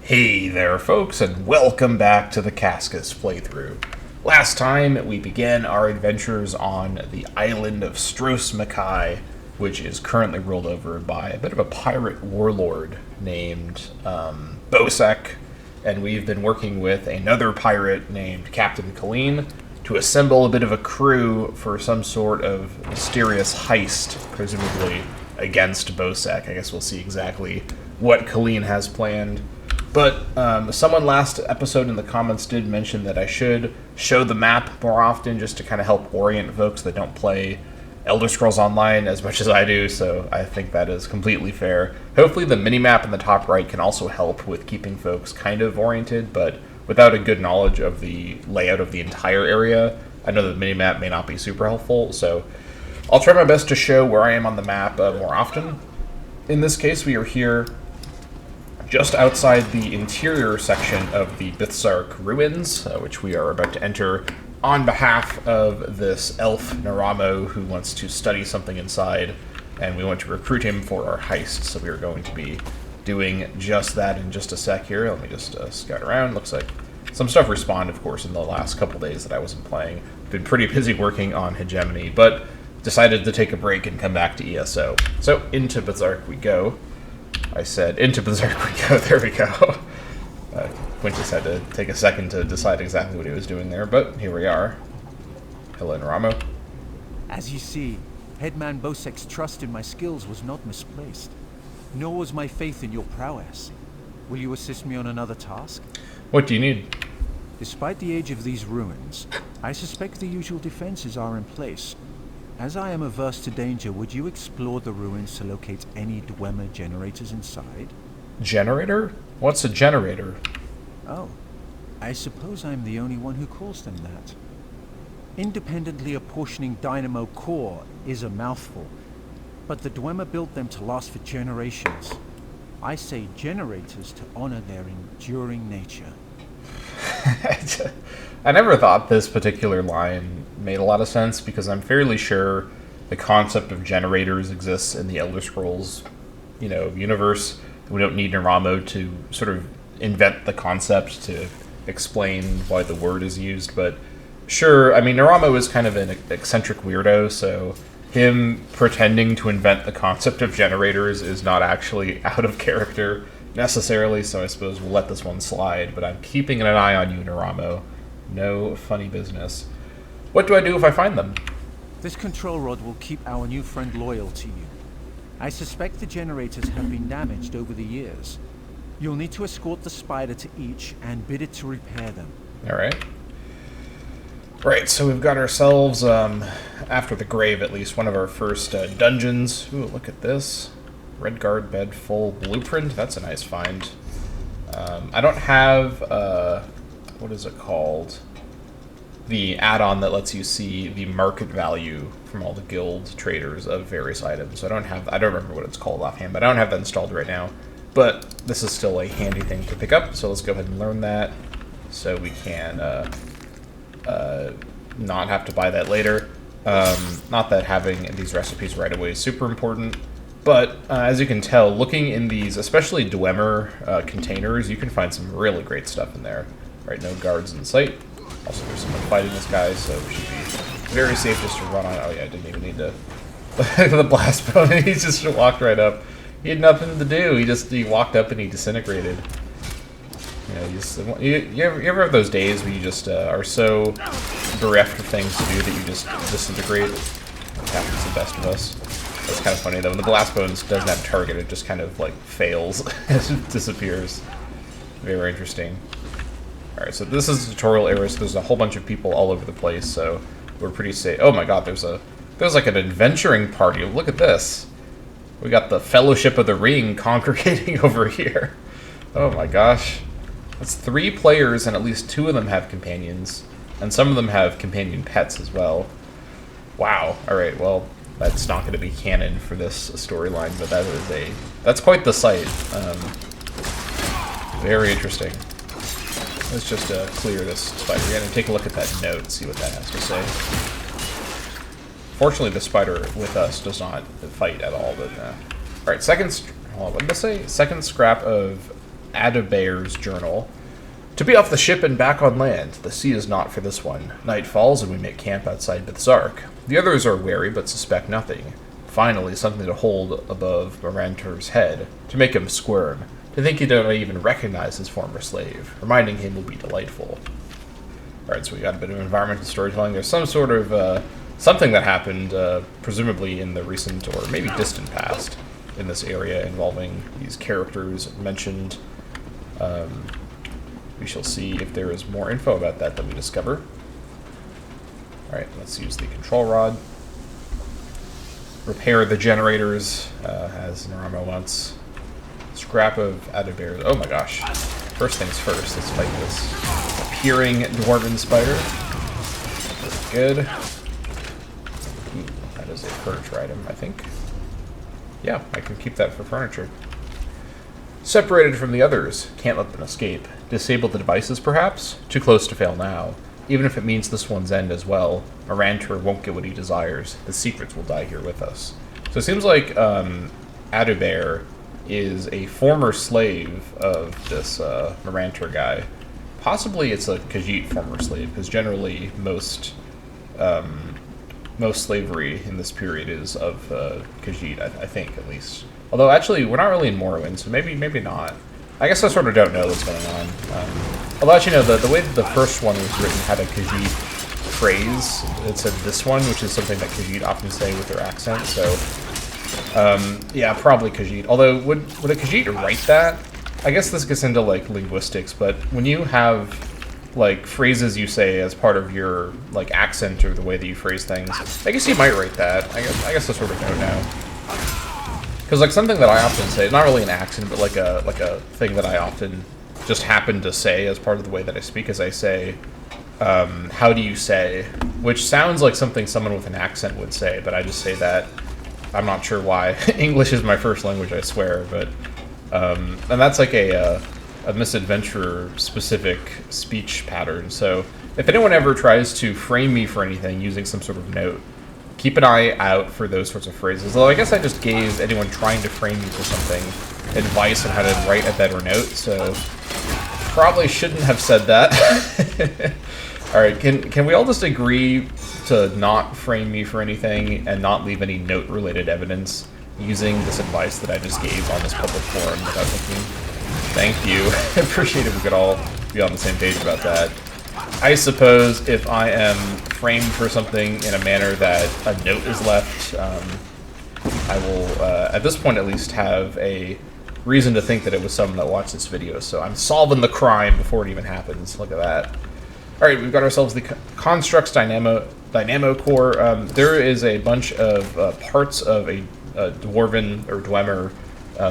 Hey there, folks, and welcome back to the Cascus playthrough. Last time, we began our adventures on the island of Stros Mackay, which is currently ruled over by a bit of a pirate warlord named Bosek, and we've been working with another pirate named Captain Colleen to assemble a bit of a crew for some sort of mysterious heist, presumably against Bosek. I guess we'll see exactly what Colleen has planned. But someone last episode in the comments did mention that I should show the map more often just to kind of help orient folks that don't play Elder Scrolls Online as much as I do, so I think that is completely fair. Hopefully the minimap in the top right can also help with keeping folks kind of oriented, but without a good knowledge of the layout of the entire area, I know the minimap may not be super helpful, so I'll try my best to show where I am on the map more often. In this case, we are here just outside the interior section of the Bithzark ruins, which we are about to enter on behalf of this elf Naramo who wants to study something inside, and we want to recruit him for our heist, so we are going to be doing just that in just a sec here. Let me just scout around. Looks like some stuff respawned, of course, in the last couple days that I wasn't playing. Been pretty busy working on Hegemony, but decided to take a break and come back to ESO. So into Bithzark we go. I said, into Berserk we go, there we go. Quintus had to take a second to decide exactly what he was doing there, but here we are. Hello, Naramo. As you see, Headman Bosek's trust in my skills was not misplaced, nor was my faith in your prowess. Will you assist me on another task? What do you need? Despite the age of these ruins, I suspect the usual defenses are in place. As I am averse to danger, would you explore the ruins to locate any Dwemer generators inside? Generator? What's a generator? Oh, I suppose I'm the only one who calls them that. Independently apportioning dynamo core is a mouthful, but the Dwemer built them to last for generations. I say generators to honor their enduring nature. I never thought this particular line made a lot of sense, because I'm fairly sure the concept of generators exists in the Elder Scrolls, universe. We don't need Naramo to sort of invent the concept to explain why the word is used, but sure, I mean, Naramo is kind of an eccentric weirdo, so him pretending to invent the concept of generators is not actually out of character necessarily, so I suppose we'll let this one slide, but I'm keeping an eye on you, Naramo. No funny business. What do I do if I find them? This control rod will keep our new friend loyal to you. I suspect the generators have been damaged over the years. You'll need to escort the spider to each and bid it to repair them. Alright. Right, so we've got ourselves, after the grave at least, one of our first dungeons. Ooh, look at this. Red guard bed full blueprint. That's a nice find. I don't have, what is it called? The add-on that lets you see the market value from all the guild traders of various items. So I don't remember what it's called offhand, but I don't have that installed right now. But this is still a handy thing to pick up, so let's go ahead and learn that so we can not have to buy that later. Not that having these recipes right away is super important, but as you can tell, looking in these, especially Dwemer containers, you can find some really great stuff in there. Right, no guards in sight. Also, there's someone fighting this guy, so it should be very safe just to run on. Oh yeah, I didn't even need to the blast bone. He just walked right up. He had nothing to do. He walked up and he disintegrated. You ever have those days where you just are so bereft of things to do that you just disintegrate? That happens to the best of us. That's kind of funny though. When the blast bone doesn't have a target, it just kind of like fails. It disappears. Very interesting. Alright, so this is the tutorial area, so there's a whole bunch of people all over the place, so we're pretty safe. Oh my god, there's like an adventuring party. Look at this. We got the Fellowship of the Ring congregating over here. Oh my gosh. That's 3 players, and at least 2 of them have companions. And some of them have companion pets as well. Wow. Alright, well, that's not going to be canon for this storyline, but that's quite the sight. Very interesting. Let's just clear this spider again and take a look at that note, see what that has to say. Fortunately, the spider with us does not fight at all, but... Alright, what did I say? Second scrap of Adabear's journal. To be off the ship and back on land. The sea is not for this one. Night falls and we make camp outside Bithzark. The others are wary but suspect nothing. Finally, something to hold above Morantur's head, to make him squirm. To think he don't even recognize his former slave. Reminding him will be delightful. Alright, so we got a bit of environmental storytelling. There's some sort of, something that happened, presumably in the recent or maybe distant past in this area involving these characters mentioned. We shall see if there is more info about that we discover. Alright, let's use the control rod. Repair the generators, as Naramo wants. Scrap of Adabear. Oh my gosh. First things first, let's fight this appearing dwarven spider. Good. Ooh, that is a furniture item, I think. Yeah, I can keep that for furniture. Separated from the others. Can't let them escape. Disable the devices, perhaps? Too close to fail now. Even if it means this one's end as well. Morantur won't get what he desires. The secrets will die here with us. So it seems like Adabear is a former slave of this Morantur guy. Possibly it's a Khajiit former slave, because generally most slavery in this period is of Khajiit, I think, at least. Although, actually, we're not really in Morrowind, so maybe not. I guess I sort of don't know what's going on. Although, actually, no, the way that the first one was written had a Khajiit phrase. It said this one, which is something that Khajiit often say with their accent, so... yeah, probably Khajiit. Although, would a Khajiit write that? I guess this gets into, like, linguistics, but when you have, like, phrases you say as part of your, like, accent or the way that you phrase things, I guess you might write that. I guess I sort of don't know. Because, like, something that I often say, not really an accent, but like a thing that I often just happen to say as part of the way that I speak, is I say, how do you say? Which sounds like something someone with an accent would say, but I just say that. I'm not sure why. English is my first language, I swear, but... and that's like a Misadventurer specific speech pattern, so if anyone ever tries to frame me for anything using some sort of note, keep an eye out for those sorts of phrases. Although I guess I just gave anyone trying to frame me for something advice on how to write a better note, so probably shouldn't have said that. Alright, can we all just agree to not frame me for anything and not leave any note-related evidence using this advice that I just gave on this public forum without thinking? Thank you. I appreciate if we could all be on the same page about that. I suppose if I am framed for something in a manner that a note is left, I will, at this point at least, have a reason to think that it was someone that watched this video, so I'm solving the crime before it even happens. Look at that. Alright, we've got ourselves the Constructs Dynamo Core. There is a bunch of parts of a Dwarven, or Dwemer,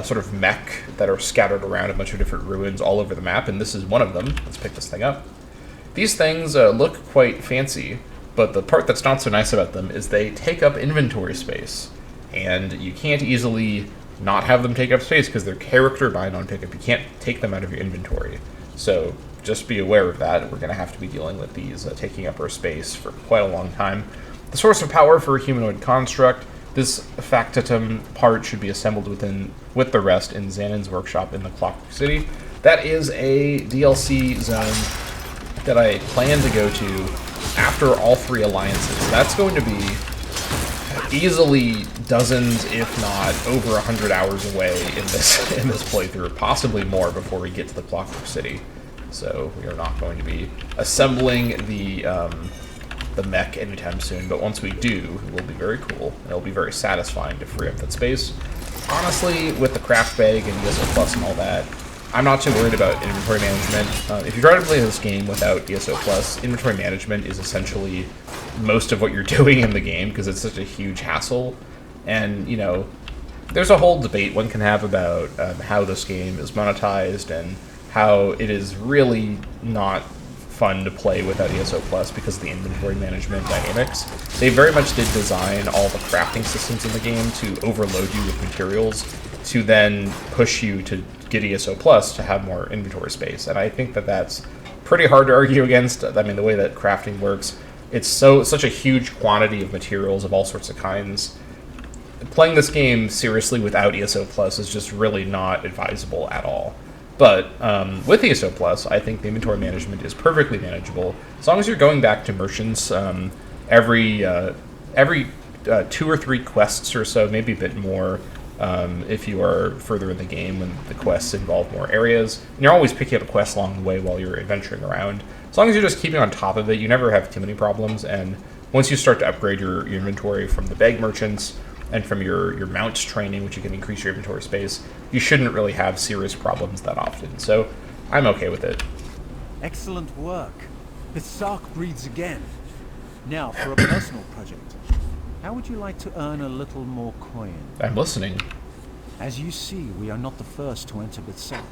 sort of mech that are scattered around a bunch of different ruins all over the map, and this is one of them. Let's pick this thing up. These things look quite fancy, but the part that's not so nice about them is they take up inventory space, and you can't easily not have them take up space because they're character bind on pickup. You can't take them out of your inventory. So just be aware of that. We're going to have to be dealing with these taking up our space for quite a long time. The source of power for a humanoid construct. This factotum part should be assembled with the rest in Xanon's workshop in the Clockwork City. That is a DLC zone that I plan to go to after all three alliances. That's going to be easily dozens, if not over 100 hours away in this playthrough, possibly more before we get to the Clockwork City. So we are not going to be assembling the mech anytime soon, but once we do, it will be very cool. It'll be very satisfying to free up that space. Honestly, with the craft bag and ESO Plus and all that, I'm not too worried about inventory management. If you try to play this game without ESO Plus, inventory management is essentially most of what you're doing in the game because it's such a huge hassle. And, you know, there's a whole debate one can have about how this game is monetized and how it is really not fun to play without ESO Plus because of the inventory management dynamics. They very much did design all the crafting systems in the game to overload you with materials to then push you to get ESO Plus to have more inventory space. And I think that that's pretty hard to argue against. I mean, the way that crafting works, it's such a huge quantity of materials of all sorts of kinds. Playing this game seriously without ESO Plus is just really not advisable at all. But with ESO Plus, I think the inventory management is perfectly manageable as long as you're going back to merchants every 2 or 3 quests or so, maybe a bit more if you are further in the game when the quests involve more areas. And you're always picking up a quest along the way while you're adventuring around. As long as you're just keeping on top of it, you never have too many problems. And once you start to upgrade your inventory from the bag merchants and from your mounts training, which you can increase your inventory space, you shouldn't really have serious problems that often. So I'm okay with it. Excellent work. The Sark breathes again. Now for a personal project. How would you like to earn a little more coin? I'm listening. As you see, we are not the first to enter Sark.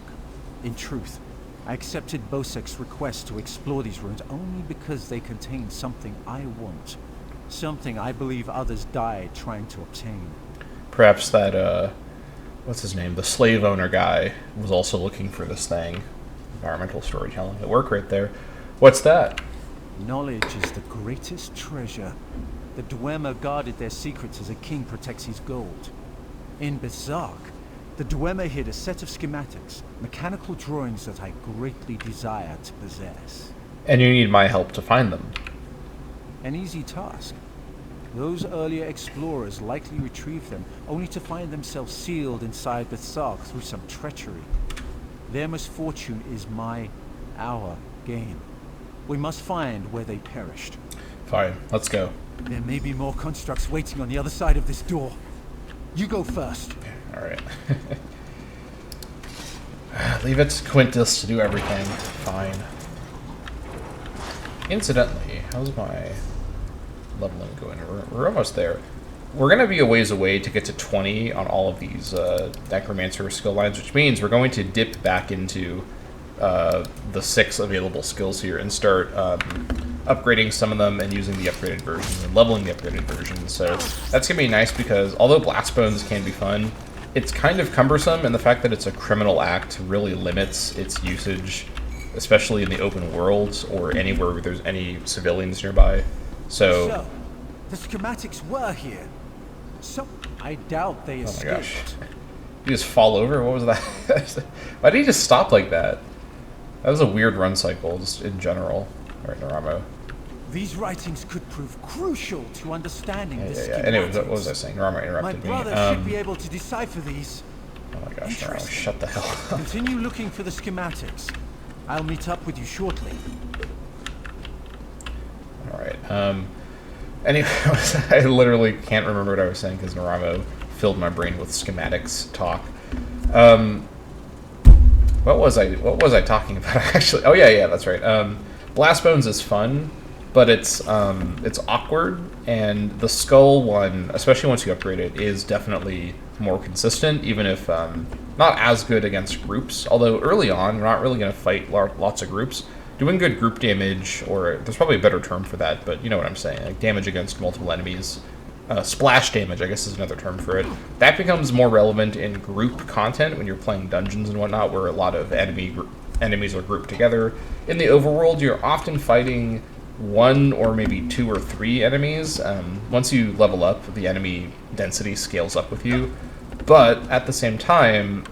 In truth, I accepted Bosek's request to explore these ruins only because they contain something I want. Something I believe others died trying to obtain. Perhaps that, what's his name? The slave owner guy was also looking for this thing. Environmental storytelling at work right there. What's that? Knowledge is the greatest treasure. The Dwemer guarded their secrets as a king protects his gold. In Berserk, the Dwemer hid a set of schematics, mechanical drawings that I greatly desire to possess. And you need my help to find them. An easy task. Those earlier explorers likely retrieved them, only to find themselves sealed inside Berserk through some treachery. Their misfortune is our gain. We must find where they perished. Fine, let's go. There may be more constructs waiting on the other side of this door. You go first. Alright. Leave it to Quintus to do everything. Fine. Incidentally, how's my leveling going? We're almost there. We're going to be a ways away to get to 20 on all of these Necromancer skill lines, which means we're going to dip back into the 6 available skills here and start upgrading some of them and using the upgraded versions and leveling the upgraded versions. So that's going to be nice because although Blast Bones can be fun, it's kind of cumbersome, and the fact that it's a criminal act really limits its usage, especially in the open worlds or anywhere where there's any civilians nearby. So the schematics were here. So I doubt they escaped. Oh my gosh. You just fall over? What was that? Why did he just stop like that? That was a weird run cycle, just in general. Alright, Naramo. These writings could prove crucial to understanding this schematics. Anyway, what was I saying? Naramo interrupted me. My brother should be able to decipher these. Oh my gosh, Naramo, shut the hell up. Continue looking for the schematics. I'll meet up with you shortly. Alright, anyway, I literally can't remember what I was saying because Naramo filled my brain with schematics talk. What was I talking about actually? Oh yeah, that's right. Blast Bones is fun, but it's awkward, and the Skull one, especially once you upgrade it, is definitely more consistent, even if not as good against groups. Although early on, we're not really going to fight lots of groups. Doing good group damage, or there's probably a better term for that, but you know what I'm saying, like damage against multiple enemies. Splash damage, I guess, is another term for it. That becomes more relevant in group content when you're playing dungeons and whatnot, where a lot of enemies are grouped together. In the overworld, you're often fighting 1 or maybe 2 or 3 enemies. Once you level up, the enemy density scales up with you. But at the same time,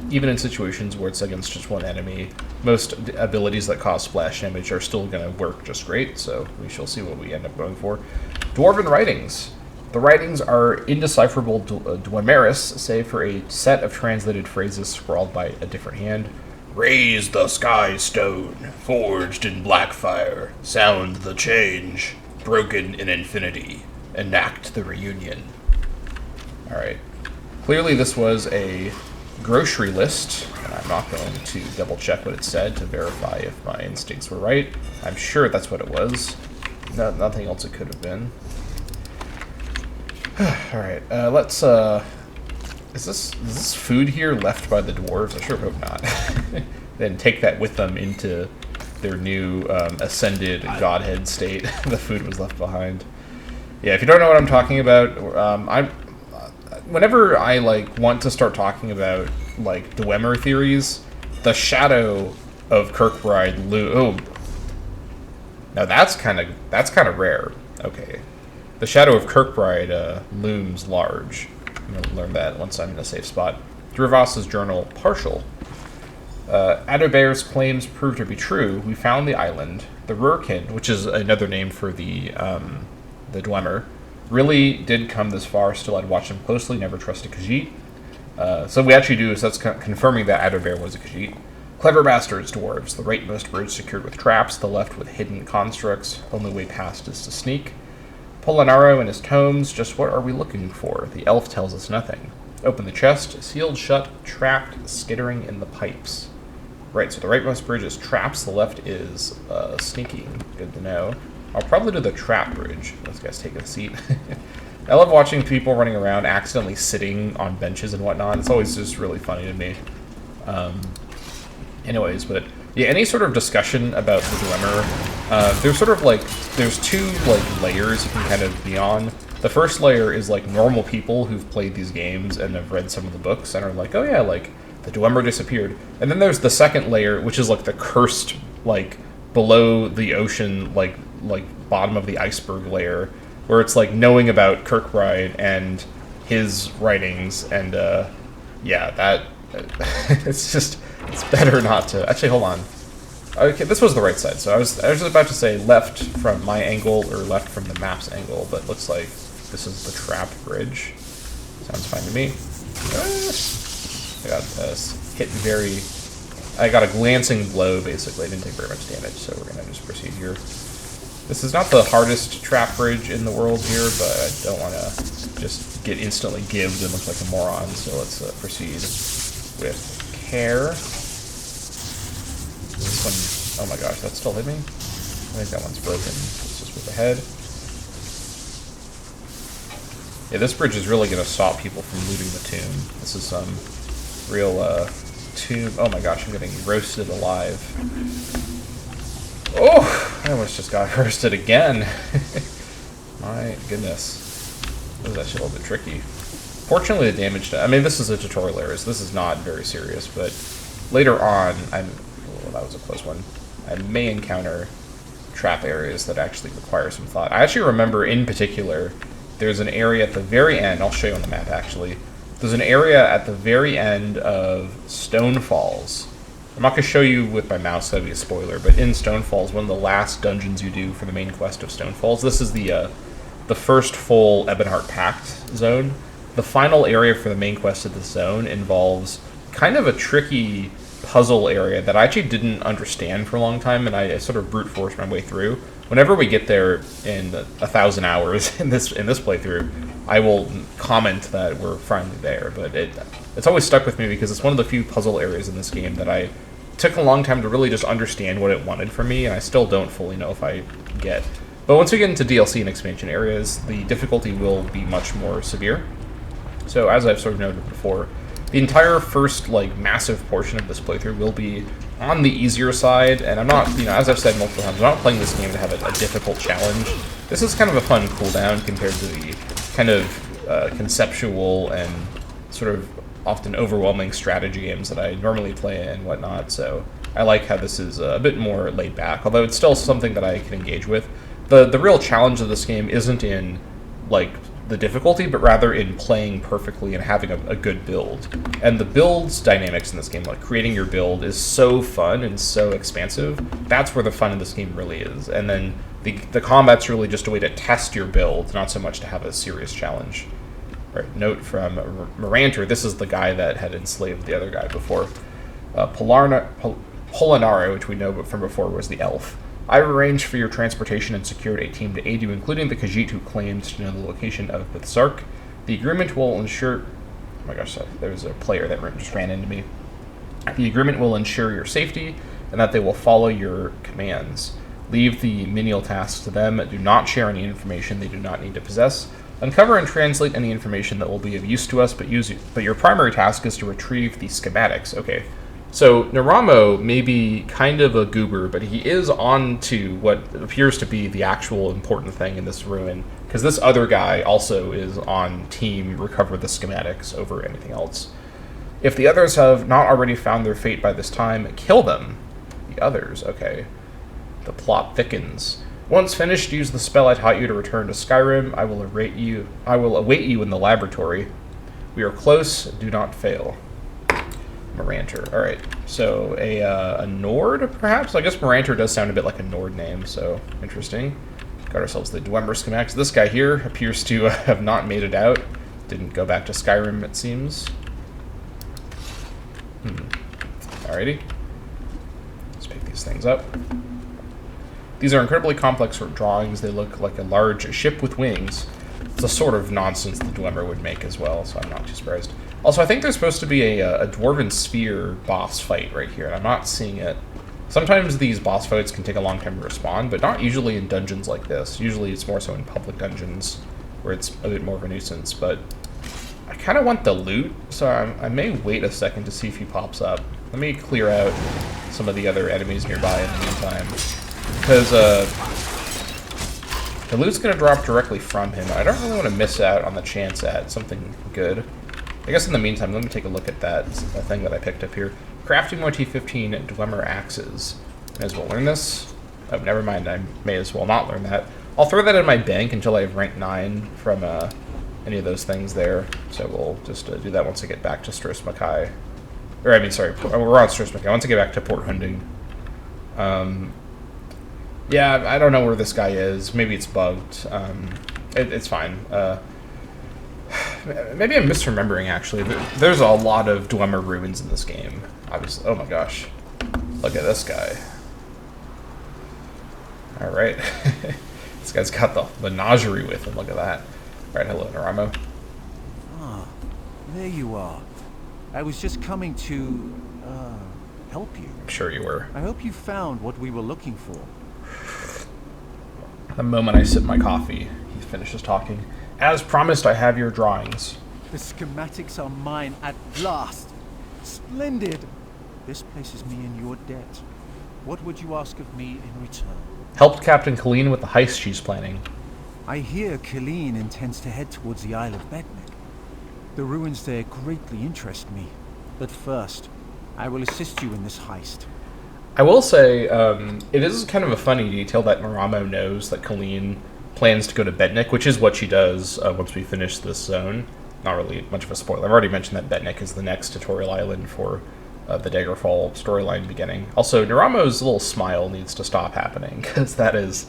even in situations where it's against just one enemy, most abilities that cause splash damage are still going to work just great, so we shall see what we end up going for. Dwarven writings. The writings are indecipherable Dwemerus, save for a set of translated phrases scrawled by a different hand. Raise the sky stone, forged in black fire, sound the change, broken in infinity, enact the reunion. Alright. Clearly this was a grocery list, and I'm not going to double check what it said to verify if my instincts were right. I'm sure that's what it was. Nothing else it could have been. Alright, let's, is this food here left by the dwarves? I sure hope not. Then take that with them into their new ascended godhead state. The food was left behind. Yeah, if you don't know what I'm talking about, whenever I want to start talking about Dwemer theories, the shadow of Kirkbride now that's kind of rare. Okay, the shadow of Kirkbride looms large. I'm gonna learn that once I'm in a safe spot. Drivas's journal, partial. Adobear's claims proved to be true. We found the island. The Rurkin, which is another name for the Dwemer, really did come this far. Still, I'd watched him closely, never trusted Khajiit. So what we actually do is that's confirming that Adobear was a Khajiit. Clever bastards, dwarves. The rightmost bridge secured with traps, the left with hidden constructs. Only way past is to sneak. Polinaro and his tomes. Just what are we looking for? The elf tells us nothing. Open the chest. Sealed shut. Trapped. Skittering in the pipes. Right, so the rightmost bridge is traps. The left is sneaking. Good to know. I'll probably do the trap bridge. Those guys take a seat. I love watching people running around accidentally sitting on benches and whatnot. It's always just really funny to me. Anyways, but yeah, any sort of discussion about the Dwemer, there's sort of like, there's two like layers you can kind of be on. The first layer is like normal people who've played these games and have read some of the books and are like, oh yeah, like the Dwemer disappeared. And then there's the second layer, which is like the cursed, like below the ocean, like bottom of the iceberg layer, where it's like knowing about Kirkbride and his writings, and yeah, that it's better not to. Actually, hold on. Okay, this was the right side. So I was about to say left from my angle or left from the map's angle, but looks like this is the trap bridge. Sounds fine to me. I got hit very. I got a glancing blow, basically. I didn't take very much damage, so we're gonna just proceed here. This is not the hardest trap bridge in the world here, but I don't want to just get instantly gived and look like a moron, so let's proceed with care. This one, oh my gosh, that still hit me? I think that one's broken. Let's just move ahead. Yeah, this bridge is really going to stop people from looting the tomb. This is some real tomb. Oh my gosh, I'm getting roasted alive. Oh, I almost just got roasted again. My goodness. That was actually a little bit tricky. Fortunately, the damage... I mean, this is a tutorial area, so this is not very serious, but later on, well, that was a close one. I may encounter trap areas that actually require some thought. I actually remember, in particular, there's an area at the very end... I'll show you on the map, actually. There's an area at the very end of Stone Falls. I'm not going to show you with my mouse, that'd be a spoiler, but in Stone Falls, one of the last dungeons you do for the main quest of Stone Falls, this is the first full Ebonheart Pact zone. The final area for the main quest of this zone involves kind of a tricky puzzle area that I actually didn't understand for a long time, and I sort of brute forced my way through. Whenever we get there in 1,000 hours in this playthrough, I will comment that we're finally there, but it's always stuck with me because it's one of the few puzzle areas in this game that I took a long time to really just understand what it wanted from me, and I still don't fully know if I get. But once we get into DLC and expansion areas, the difficulty will be much more severe. So as I've sort of noted before, the entire first massive portion of this playthrough will be on the easier side, and I'm not, as I've said multiple times, I'm not playing this game to have a difficult challenge. This is kind of a fun cooldown compared to the kind of conceptual and sort of often overwhelming strategy games that I normally play and whatnot, so I like how this is a bit more laid back, although it's still something that I can engage with. The real challenge of this game isn't in the difficulty, but rather in playing perfectly and having a good build. And the build's dynamics in this game, creating your build, is so fun and so expansive. That's where the fun in this game really is. And then the combat's really just a way to test your build, not so much to have a serious challenge. Right, note from Miranter, this is the guy that had enslaved the other guy before. Polinaro, which we know from before, was the elf. I've arranged for your transportation and secured a team to aid you, including the Khajiit who claims to know the location of Bithsark. The agreement will ensure... Oh my gosh, there's a player that just ran into me. The agreement will ensure your safety, and that they will follow your commands. Leave the menial tasks to them. Do not share any information they do not need to possess. Uncover and translate any information that will be of use to us, but your primary task is to retrieve the schematics. Okay. So, Naramo may be kind of a goober, but he is on to what appears to be the actual important thing in this ruin, because this other guy also is on team recover the schematics over anything else. If the others have not already found their fate by this time, kill them. The others, okay. The plot thickens. Once finished, use the spell I taught you to return to Skyrim. I will await you in the laboratory. We are close, do not fail. Moranter. Alright, so a Nord, perhaps? I guess Moranter does sound a bit like a Nord name, so interesting. Got ourselves the Dwemer schematics. This guy here appears to have not made it out. Didn't go back to Skyrim, it seems. Alrighty. Let's pick these things up. These are incredibly complex drawings. They look like a large ship with wings. It's the sort of nonsense the Dwemer would make as well, so I'm not too surprised. Also, I think there's supposed to be a Dwarven Sphere boss fight right here, and I'm not seeing it. Sometimes these boss fights can take a long time to respawn, but not usually in dungeons like this. Usually it's more so in public dungeons, where it's a bit more of a nuisance, but I kind of want the loot, so I may wait a second to see if he pops up. Let me clear out some of the other enemies nearby in the meantime, because the loot's going to drop directly from him. I don't really want to miss out on the chance at something good. I guess in the meantime, let me take a look at that thing that I picked up here. Crafting Motif 15 Dwemer Axes. May as well learn this. Oh, never mind, I may as well not learn that. I'll throw that in my bank until I have rank 9 from any of those things there. So we'll just do that once I get back to Stros Mackay. Or, I mean, sorry, we're on Stros Mackay. Once I get back to Port Hunding. Yeah, I don't know where this guy is. Maybe it's bugged. It's fine. Maybe I'm misremembering, actually. There's a lot of Dwemer ruins in this game. Obviously. Oh my gosh. Look at this guy. Alright. This guy's got the menagerie with him. Look at that. Alright, hello, Naramo. Ah, there you are. I was just coming to, help you. I'm sure you were. I hope you found what we were looking for. The moment I sip my coffee, he finishes talking. As promised, I have your drawings. The schematics are mine at last. Splendid. This places me in your debt. What would you ask of me in return? Helped Captain Colleen with the heist she's planning. I hear Colleen intends to head towards the Isle of Bednick. The ruins there greatly interest me. But first, I will assist you in this heist. I will say, it is kind of a funny detail that Naramo knows that Colleen plans to go to Bednick, which is what she does once we finish this zone. Not really much of a spoiler. I've already mentioned that Bednick is the next tutorial island for the Daggerfall storyline beginning. Also, Naramo's little smile needs to stop happening, because that is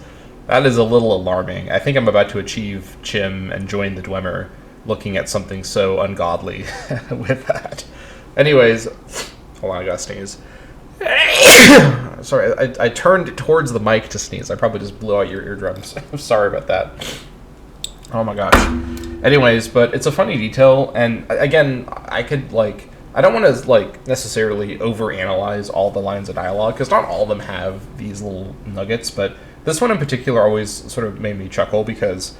a little alarming. I think I'm about to achieve Chim and join the Dwemer looking at something so ungodly with that. Anyways, hold on, I gotta sneeze. Sorry, I turned towards the mic to sneeze. I probably just blew out your eardrums. I'm sorry about that. Oh my gosh. Anyways, but it's a funny detail, and again, I could, like, I don't want to, like, necessarily overanalyze all the lines of dialogue, because not all of them have these little nuggets, but this one in particular always sort of made me chuckle, because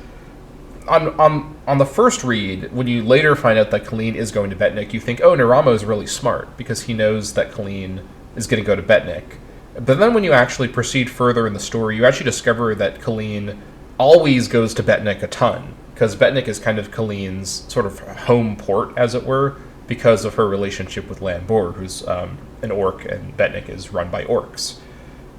on the first read, when you later find out that Colleen is going to Bednick, you think, oh, Naramo is really smart, because he knows that Colleen is going to go to Bednick. But then when you actually proceed further in the story, you actually discover that Colleen always goes to Bednick a ton, because Bednick is kind of Colleen's sort of home port, as it were, because of her relationship with Lambor, who's an orc, and Bednick is run by orcs.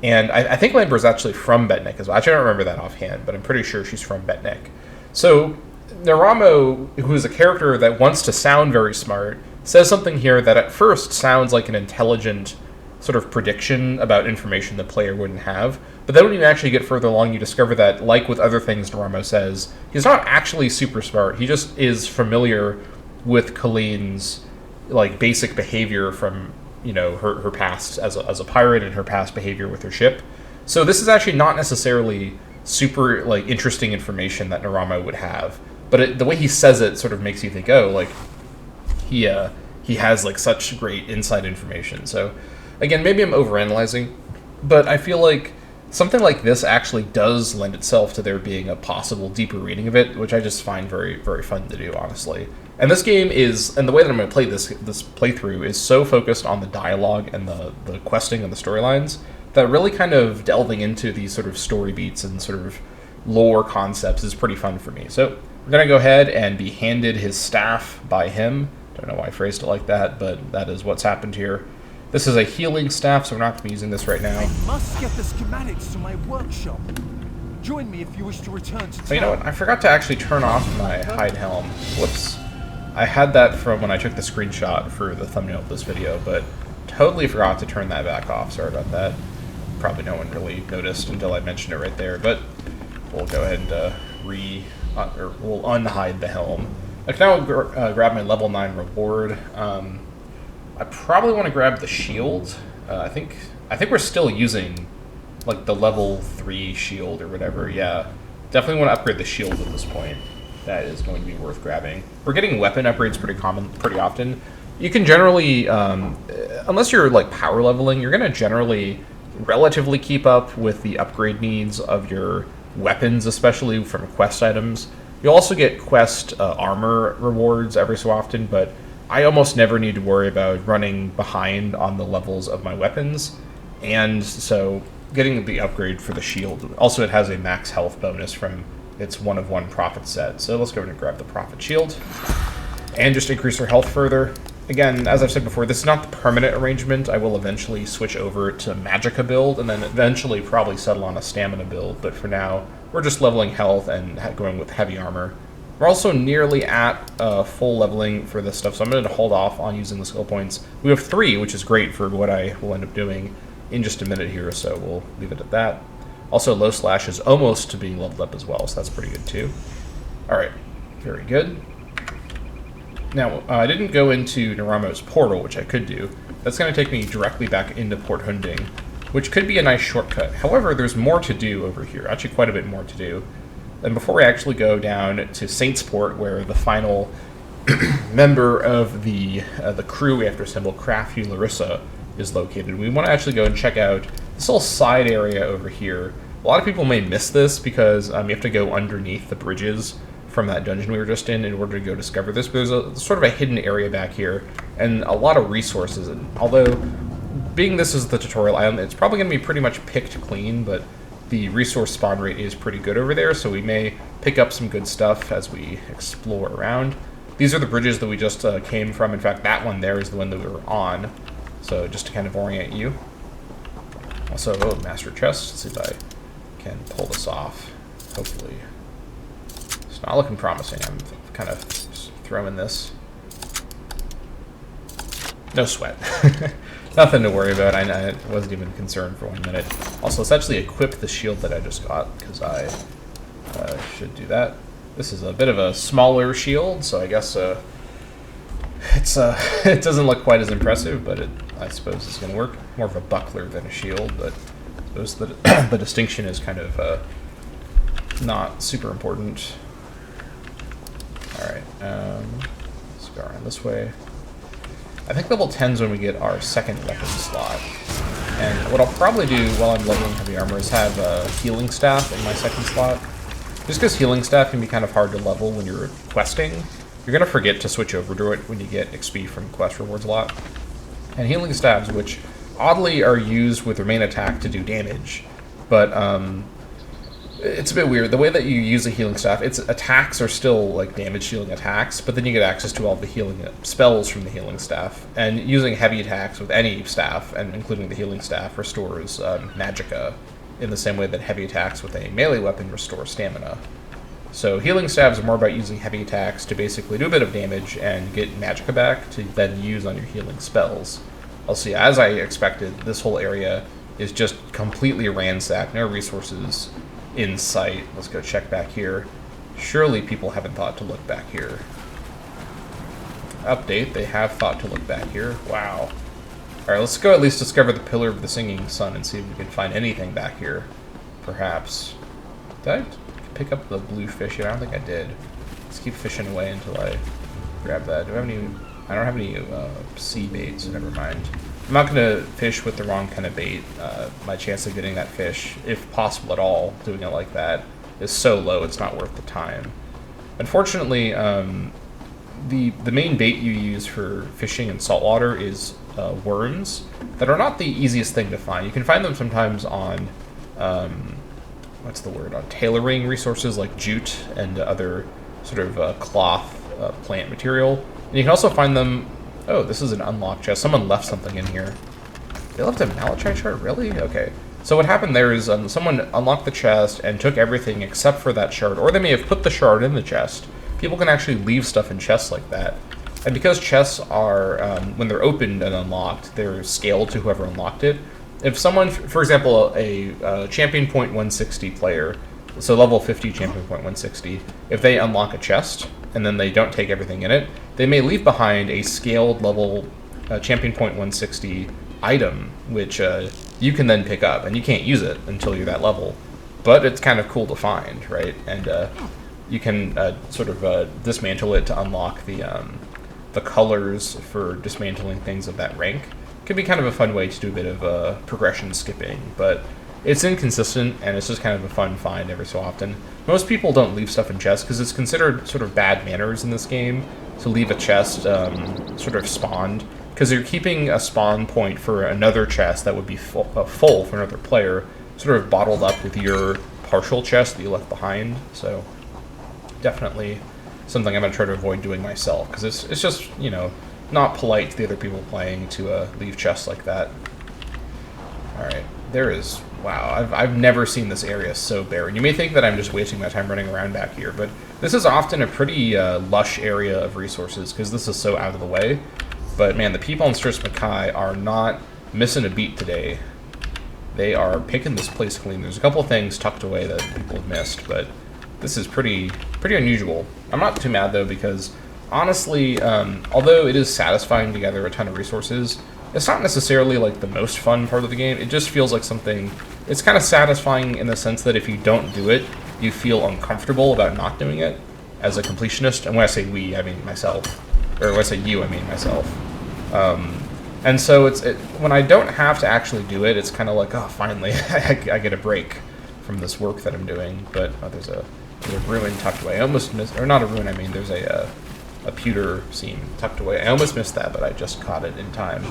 And I think Lambor is actually from Bednick as well. Actually, I don't remember that offhand, but I'm pretty sure she's from Bednick. So Naramo, who is a character that wants to sound very smart, says something here that at first sounds like an intelligent sort of prediction about information the player wouldn't have. But then when you actually get further along, you discover that, like with other things Naramo says, he's not actually super smart. He just is familiar with Colleen's, like, basic behavior from, you know, her past as a pirate and her past behavior with her ship. So this is actually not necessarily super, like, interesting information that Naramo would have. But the way he says it sort of makes you think, oh, like, he has, like, such great inside information. So again, maybe I'm overanalyzing, but I feel like something like this actually does lend itself to there being a possible deeper reading of it, which I just find very, very fun to do, honestly. And this game is, and the way that I'm going to play this playthrough is so focused on the dialogue and the questing and the storylines that really kind of delving into these sort of story beats and sort of lore concepts is pretty fun for me. So we're going to go ahead and be handed his staff by him. Don't know why I phrased it like that, but that is what's happened here. This is a healing staff, so we're not going to be using this right now. I must get the schematics to my workshop. Join me if you wish to return to town. So you know what? I forgot to actually turn off my hide helm. Whoops. I had that from when I took the screenshot for the thumbnail of this video, but totally forgot to turn that back off. Sorry about that. Probably no one really noticed until I mentioned it right there, but we'll go ahead and we'll unhide the helm. I can now grab my level 9 reward. I probably want to grab the shield. I think we're still using like the level 3 shield or whatever. Yeah, definitely want to upgrade the shield at this point. That is going to be worth grabbing. We're getting weapon upgrades pretty often. You can generally, unless you're like power leveling, you're going to generally relatively keep up with the upgrade needs of your weapons, especially from quest items. You'll also get quest armor rewards every so often, but I almost never need to worry about running behind on the levels of my weapons, and so getting the upgrade for the shield. Also, it has a max health bonus from its 1-of-1 prophet set, so let's go ahead and grab the prophet shield, and just increase our health further. Again, as I've said before, this is not the permanent arrangement. I will eventually switch over to Magicka build, and then eventually probably settle on a stamina build, but for now, we're just leveling health and going with heavy armor. We're also nearly at full leveling for this stuff, so I'm going to hold off on using the skill points. We have 3, which is great for what I will end up doing in just a minute here, so we'll leave it at that. Also, low slash is almost to being leveled up as well, so that's pretty good too. Alright, very good. Now, I didn't go into Naramo's portal, which I could do. That's going to take me directly back into Port Hunding, which could be a nice shortcut. However, there's more to do over here, actually quite a bit more to do. And before we actually go down to Saintsport, where the final member of the crew we have to assemble, Crafty Larissa, is located, we want to actually go and check out this little side area over here. A lot of people may miss this because you have to go underneath the bridges from that dungeon we were just in order to go discover this, but there's a sort of a hidden area back here and a lot of resources. And although being this is the tutorial island, it's probably going to be pretty much picked clean, but the resource spawn rate is pretty good over there, so we may pick up some good stuff as we explore around. These are the bridges that we just came from. In fact, that one there is the one that we were on, so just to kind of orient you. Also, master chest. Let's see if I can pull this off, hopefully. It's not looking promising. I'm kind of just throwing this. No sweat. Nothing to worry about. I wasn't even concerned for 1 minute. Also, let's actually equip the shield that I just got, because I should do that. This is a bit of a smaller shield, so I guess it's it doesn't look quite as impressive, but I suppose it's going to work. More of a buckler than a shield, but I suppose the distinction is kind of not super important. Alright, let's go around this way. I think level 10 is when we get our second weapon slot. And what I'll probably do while I'm leveling heavy armor is have a healing staff in my second slot. Just because healing staff can be kind of hard to level when you're questing, you're going to forget to switch over to it when you get XP from quest rewards a lot. And healing staffs, which oddly are used with their main attack to do damage, but it's a bit weird. The way that you use a healing staff, its attacks are still like damage dealing attacks, but then you get access to all the healing spells from the healing staff. And using heavy attacks with any staff, and including the healing staff, restores magicka in the same way that heavy attacks with a melee weapon restore stamina. So healing staffs are more about using heavy attacks to basically do a bit of damage and get magicka back to then use on your healing spells. Also, as I expected, this whole area is just completely ransacked, no resources in sight. Let's go check back here. Surely people haven't thought to look back here. Update, they have thought to look back here. Wow. Alright, let's go at least discover the Pillar of the Singing Sun and see if we can find anything back here. Perhaps. Did I pick up the blue fish yet? I don't think I did. Let's keep fishing away until I grab that. Do I have any... I don't have any sea bait, so never mind. I'm not going to fish with the wrong kind of bait. My chance of getting that fish, if possible at all, doing it like that, is so low it's not worth the time. Unfortunately, the main bait you use for fishing in saltwater is worms that are not the easiest thing to find. You can find them sometimes on, what's the word, on tailoring resources like jute and other sort of cloth plant material. And you can also find them... Oh, this is an unlocked chest. Someone left something in here. They left a malachite shard? Really? Okay. So what happened there is someone unlocked the chest and took everything except for that shard. Or they may have put the shard in the chest, people can actually leave stuff in chests like that. And because chests are, when they're opened and unlocked, they're scaled to whoever unlocked it. If someone, for example, a champion point 160 player, so level 50 champion point 160, if they unlock a chest and then they don't take everything in it, they may leave behind a scaled level champion point 160 item, which you can then pick up, and you can't use it until you're that level. But it's kind of cool to find, right? And you can sort of dismantle it to unlock the colors for dismantling things of that rank. Could be kind of a fun way to do a bit of progression skipping, but it's inconsistent, and it's just kind of a fun find every so often. Most people don't leave stuff in chests because it's considered sort of bad manners in this game to leave a chest sort of spawned, because you're keeping a spawn point for another chest that would be full for another player, sort of bottled up with your partial chest that you left behind. So definitely something I'm going to try to avoid doing myself, because it's just, you know, not polite to the other people playing to leave chests like that. Alright, there is... Wow, I've never seen this area so barren. You may think that I'm just wasting my time running around back here, but this is often a pretty lush area of resources, because this is so out of the way. But man, the people in Stros M'Kai are not missing a beat today. They are picking this place clean. There's a couple things tucked away that people have missed, but this is pretty unusual. I'm not too mad though, because honestly, although it is satisfying to gather a ton of resources, it's not necessarily like the most fun part of the game. It just feels like something... It's kind of satisfying in the sense that if you don't do it, you feel uncomfortable about not doing it as a completionist. And when I say we, I mean myself. Or when I say you, I mean myself. And so when I don't have to actually do it, it's kind of like, oh, finally, I get a break from this work that I'm doing. But there's a ruin tucked away. I almost missed... Or not a ruin, I mean, there's a pewter seam tucked away. I almost missed that, but I just caught it in time.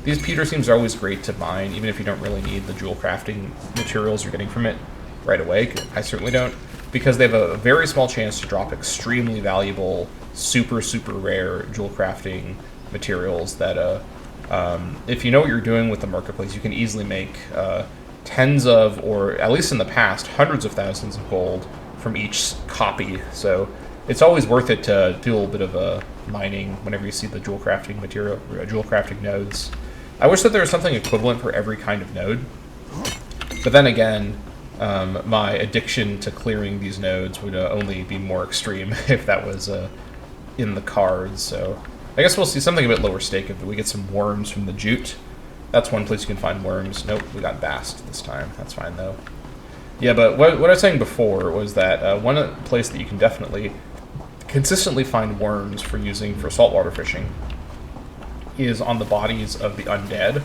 These pewter seams are always great to mine, even if you don't really need the jewel crafting materials you're getting from it right away. I certainly don't, because they have a very small chance to drop extremely valuable, super rare jewel crafting materials that, if you know what you're doing with the marketplace, you can easily make tens of, or at least in the past, hundreds of thousands of gold from each copy. So it's always worth it to do a little bit of mining whenever you see the jewel crafting material, jewel crafting nodes. I wish that there was something equivalent for every kind of node, but then again, my addiction to clearing these nodes would only be more extreme if that was in the cards. So I guess we'll see something a bit lower stake if we get some worms from the jute. That's one place you can find worms. Nope, we got bast this time. That's fine though. Yeah, but what I was saying before was that one place that you can definitely consistently find worms for using for saltwater fishing is on the bodies of the undead,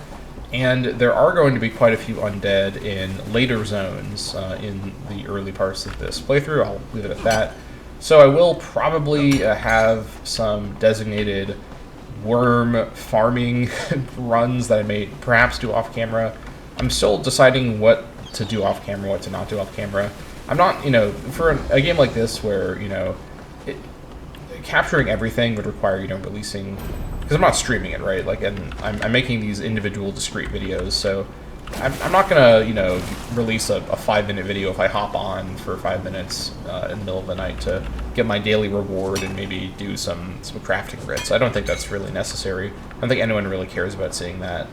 and there are going to be quite a few undead in later zones in the early parts of this playthrough. I'll leave it at that. So I will probably have some designated worm farming runs that I may perhaps do off camera. I'm still deciding what to do off camera, what to not do off camera. I'm not, you know, for a game like this where, you know, capturing everything would require, you know, releasing, because I'm not streaming it, right? Like, and I'm making these individual discrete videos, so I'm not gonna, you know, release a 5-minute video if I hop on for 5 minutes in the middle of the night to get my daily reward and maybe do some crafting grits. I don't think that's really necessary. I don't think anyone really cares about seeing that.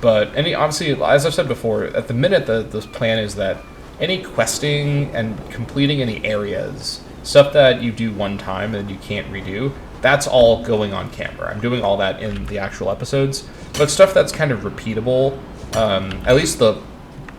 But obviously, as I've said before, at the minute the plan is that any questing and completing any areas, stuff that you do one time and you can't redo, that's all going on camera. I'm doing all that in the actual episodes, but stuff that's kind of repeatable, at least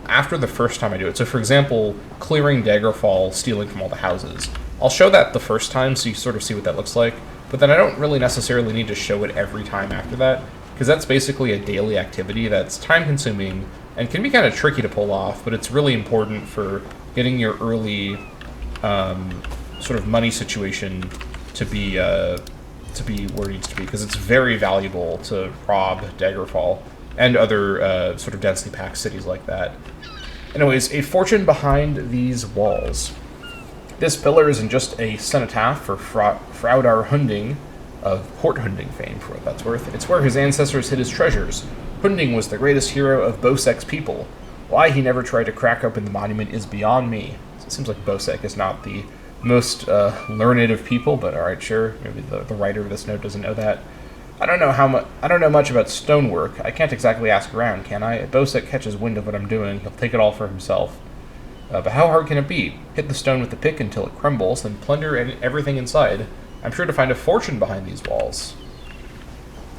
after the first time I do it. So for example, clearing Daggerfall, stealing from all the houses. I'll show that the first time so you sort of see what that looks like, but then I don't really necessarily need to show it every time after that, because that's basically a daily activity that's time consuming and can be kind of tricky to pull off, but it's really important for getting your early sort of money situation to be where it needs to be, because it's very valuable to rob Daggerfall and other sort of densely packed cities like that. Anyways, a fortune behind these walls. This pillar isn't just a cenotaph for Fraudar Hunding of Port Hunding fame, for what that's worth. It's where his ancestors hid his treasures. Hunding was the greatest hero of Bosek's people. Why he never tried to crack open the monument is beyond me. So it seems like Bosek is not the most learned of people, but all right, sure. Maybe the writer of this note doesn't know that. I don't know much about stonework. I can't exactly ask around, can I? If Bosek catches wind of what I'm doing, he'll take it all for himself. But how hard can it be? Hit the stone with the pick until it crumbles, then plunder everything inside. I'm sure to find a fortune behind these walls.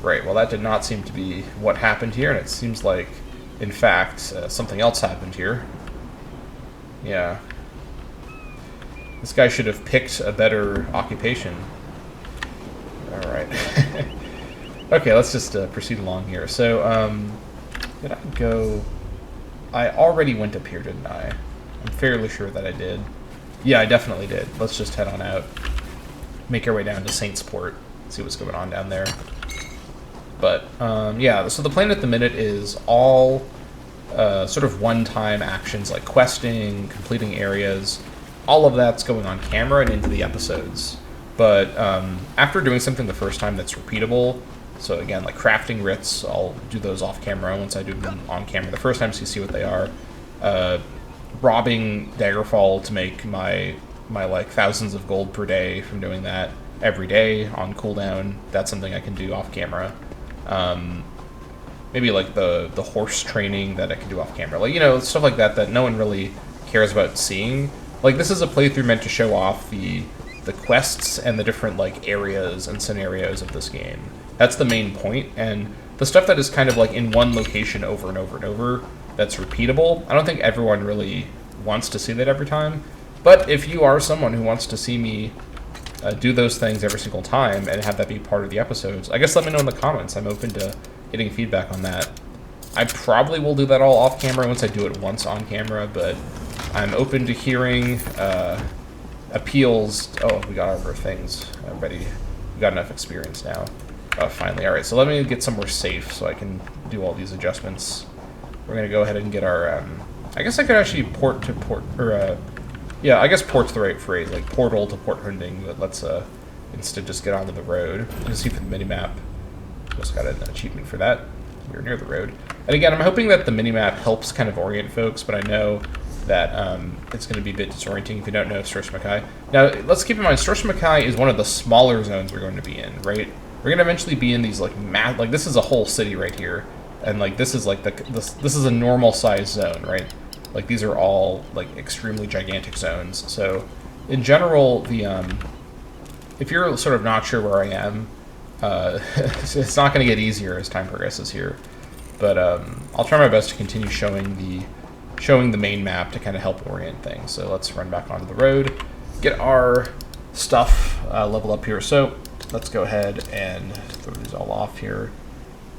Right, well that did not seem to be what happened here, and it seems like, in fact, something else happened here. Yeah. This guy should have picked a better occupation. Alright. Okay, let's just proceed along here. So, did I go... I already went up here, didn't I? I'm fairly sure that I did. Yeah, I definitely did. Let's just head on out. Make our way down to Saintsport. See what's going on down there. But, yeah, so the plan at the minute is all sort of one-time actions like questing, completing areas. All of that's going on camera and into the episodes. But after doing something the first time that's repeatable, so again, like crafting writs, I'll do those off camera once I do them on camera the first time so you see what they are. Robbing Daggerfall to make my like thousands of gold per day from doing that every day on cooldown, that's something I can do off camera. Maybe like the horse training that I can do off camera. Like, you know, stuff like that no one really cares about seeing. Like, this is a playthrough meant to show off the quests and the different, like, areas and scenarios of this game. That's the main point, and the stuff that is kind of, like, in one location over and over and over, that's repeatable, I don't think everyone really wants to see that every time. But if you are someone who wants to see me do those things every single time and have that be part of the episodes, I guess let me know in the comments. I'm open to getting feedback on that. I probably will do that all off camera once I do it once on camera, but I'm open to hearing appeals. Oh, we got our things already. We got enough experience now. Finally. All right, so let me get somewhere safe so I can do all these adjustments. We're going to go ahead and get our... I guess I could actually port to port... Or, yeah, I guess port's the right phrase, like portal to port hunding, but let's instead just get onto the road. Just see for the minimap. Just got an achievement for that. We're near the road. And again, I'm hoping that the minimap helps kind of orient folks, but I know that it's going to be a bit disorienting if you don't know Stros Mackay. Now, let's keep in mind, Stros Mackay is one of the smaller zones we're going to be in, right? We're going to eventually be in these, like, like, this is a whole city right here. And, like, this is, like, this is a normal-sized zone, right? Like, these are all, like, extremely gigantic zones. So, in general, the, if you're sort of not sure where I am, it's not going to get easier as time progresses here. But, I'll try my best to continue showing the main map to kind of help orient things. So let's run back onto the road, get our stuff leveled up here. So let's go ahead and throw these all off here.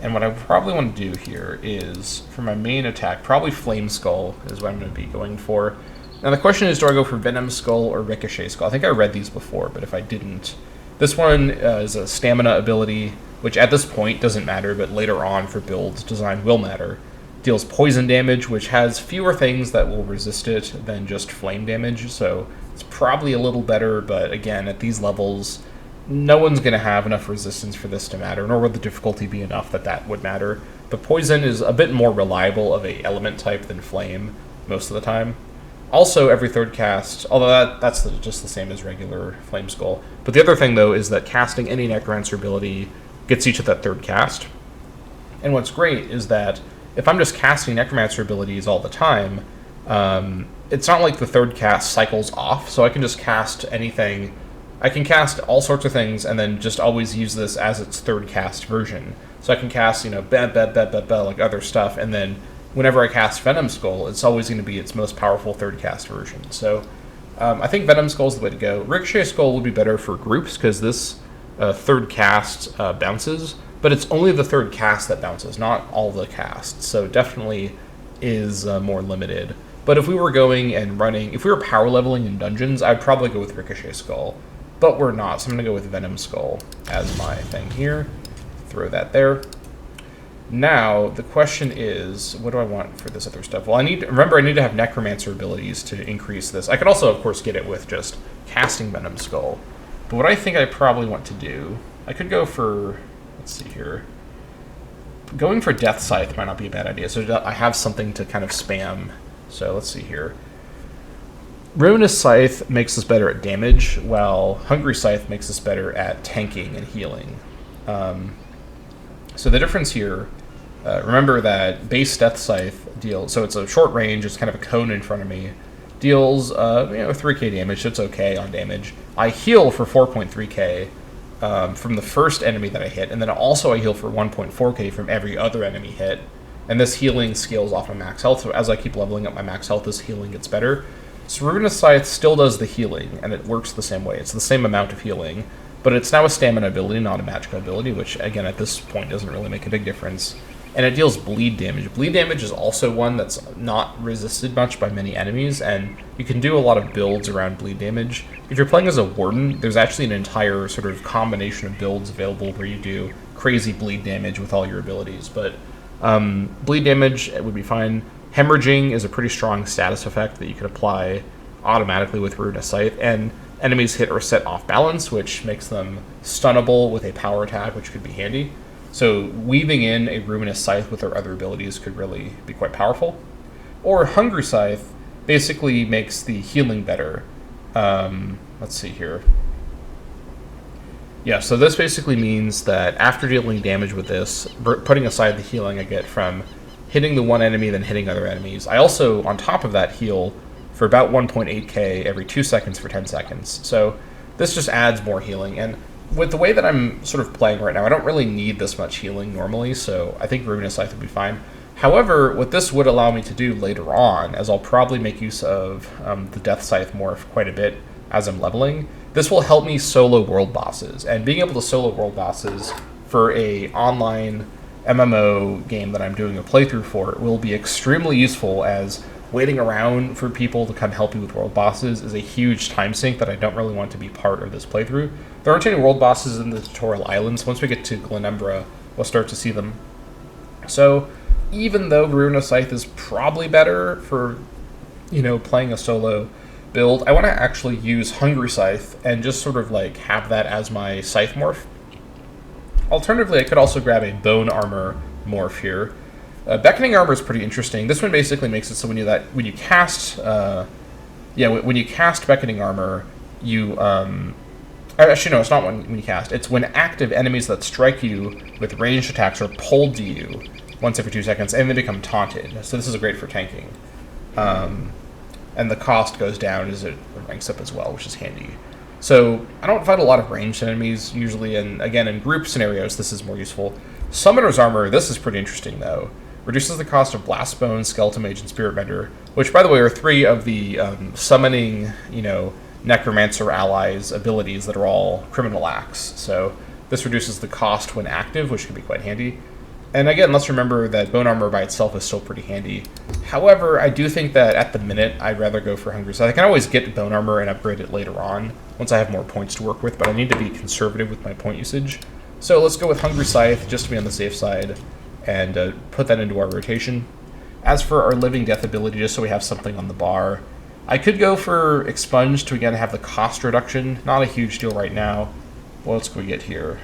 And what I probably want to do here is, for my main attack, probably Flame Skull is what I'm going to be going for. Now the question is, do I go for Venom Skull or Ricochet Skull? I think I read these before, but if I didn't, this one is a stamina ability, which at this point doesn't matter, but later on for build design will matter. Deals poison damage, which has fewer things that will resist it than just flame damage, so it's probably a little better, but again, at these levels, no one's going to have enough resistance for this to matter, nor would the difficulty be enough that that would matter. But poison is a bit more reliable of a element type than flame most of the time. Also, every third cast, although that's just the same as regular Flame Skull. But the other thing, though, is that casting any Necromancer ability gets you to that third cast. And what's great is that if I'm just casting Necromancer abilities all the time, it's not like the third cast cycles off, so I can just cast anything. I can cast all sorts of things and then just always use this as its third cast version. So I can cast, you know, like other stuff, and then whenever I cast Venom Skull, it's always going to be its most powerful third cast version. So I think Venom Skull is the way to go. Ricochet Skull would be better for groups, because this third cast bounces, but it's only the third cast that bounces, not all the casts. So it definitely is more limited. But if we were going and running, if we were power leveling in dungeons, I'd probably go with Ricochet Skull. But we're not, so I'm going to go with Venom Skull as my thing here. Throw that there. Now, the question is, what do I want for this other stuff? Well, remember, I need to have Necromancer abilities to increase this. I could also, of course, get it with just casting Venom Skull. But what I think I probably want to do, I could go for, let's see here. Going for Death Scythe might not be a bad idea, so I have something to kind of spam. So let's see here. Ruinous Scythe makes us better at damage, while Hungry Scythe makes us better at tanking and healing. So the difference here, remember that base Death Scythe deals, so it's a short range, it's kind of a cone in front of me, deals 3k damage, so it's okay on damage. I heal for 4.3k from the first enemy that I hit, and then also I heal for 1.4k from every other enemy hit. And this healing scales off my max health, so as I keep leveling up my max health, this healing gets better. So Ruinous Scythe still does the healing, and it works the same way. It's the same amount of healing, but it's now a stamina ability, not a magical ability, which, again, at this point doesn't really make a big difference. And it deals bleed damage. Bleed damage is also one that's not resisted much by many enemies, and you can do a lot of builds around bleed damage. If you're playing as a Warden, there's actually an entire sort of combination of builds available where you do crazy bleed damage with all your abilities, but bleed damage would be fine. Hemorrhaging is a pretty strong status effect that you could apply automatically with Ruinous Scythe, and enemies hit or set off balance, which makes them stunnable with a power attack, which could be handy. So weaving in a Ruinous Scythe with our other abilities could really be quite powerful. Or Hungry Scythe basically makes the healing better. Let's see here. Yeah, so this basically means that after dealing damage with this, putting aside the healing I get from hitting the one enemy, then hitting other enemies, I also, on top of that, heal for about 1.8k every 2 seconds for 10 seconds. So this just adds more healing, and with the way that I'm sort of playing right now, I don't really need this much healing normally, so I think Ruinous Scythe would be fine. However, what this would allow me to do later on, as I'll probably make use of the Death Scythe morph quite a bit as I'm leveling, this will help me solo world bosses, and being able to solo world bosses for a online MMO game that I'm doing a playthrough for will be extremely useful, as waiting around for people to come help you with world bosses is a huge time sink that I don't really want to be part of this playthrough. There aren't any world bosses in the tutorial islands. Once we get to Glenumbra, we'll start to see them. So even though Ruinous Scythe is probably better for, playing a solo build, I want to actually use Hungry Scythe and just sort of like have that as my Scythe morph. Alternatively, I could also grab a Bone Armor morph here. Beckoning Armor is pretty interesting. This one basically makes it so when you cast Beckoning Armor, you actually no, it's not when you cast. It's when active, enemies that strike you with ranged attacks are pulled to you once every 2 seconds, and they become taunted. So this is great for tanking. And the cost goes down as it ranks up as well, which is handy. So I don't fight a lot of ranged enemies usually, and again, in group scenarios, this is more useful. Summoner's Armor, this is pretty interesting though. Reduces the cost of Blastbone, Skeleton Mage, and Spirit Bender, which, by the way, are 3 of the summoning, Necromancer allies abilities that are all criminal acts. So this reduces the cost when active, which can be quite handy. And again, let's remember that Bone Armor by itself is still pretty handy. However, I do think that at the minute, I'd rather go for Hungry Scythe. I can always get Bone Armor and upgrade it later on, once I have more points to work with, but I need to be conservative with my point usage. So let's go with Hungry Scythe, just to be on the safe side, and put that into our rotation. As for our Living Death ability, just so we have something on the bar, I could go for Expunge to, again, have the cost reduction. Not a huge deal right now. What else can we get here?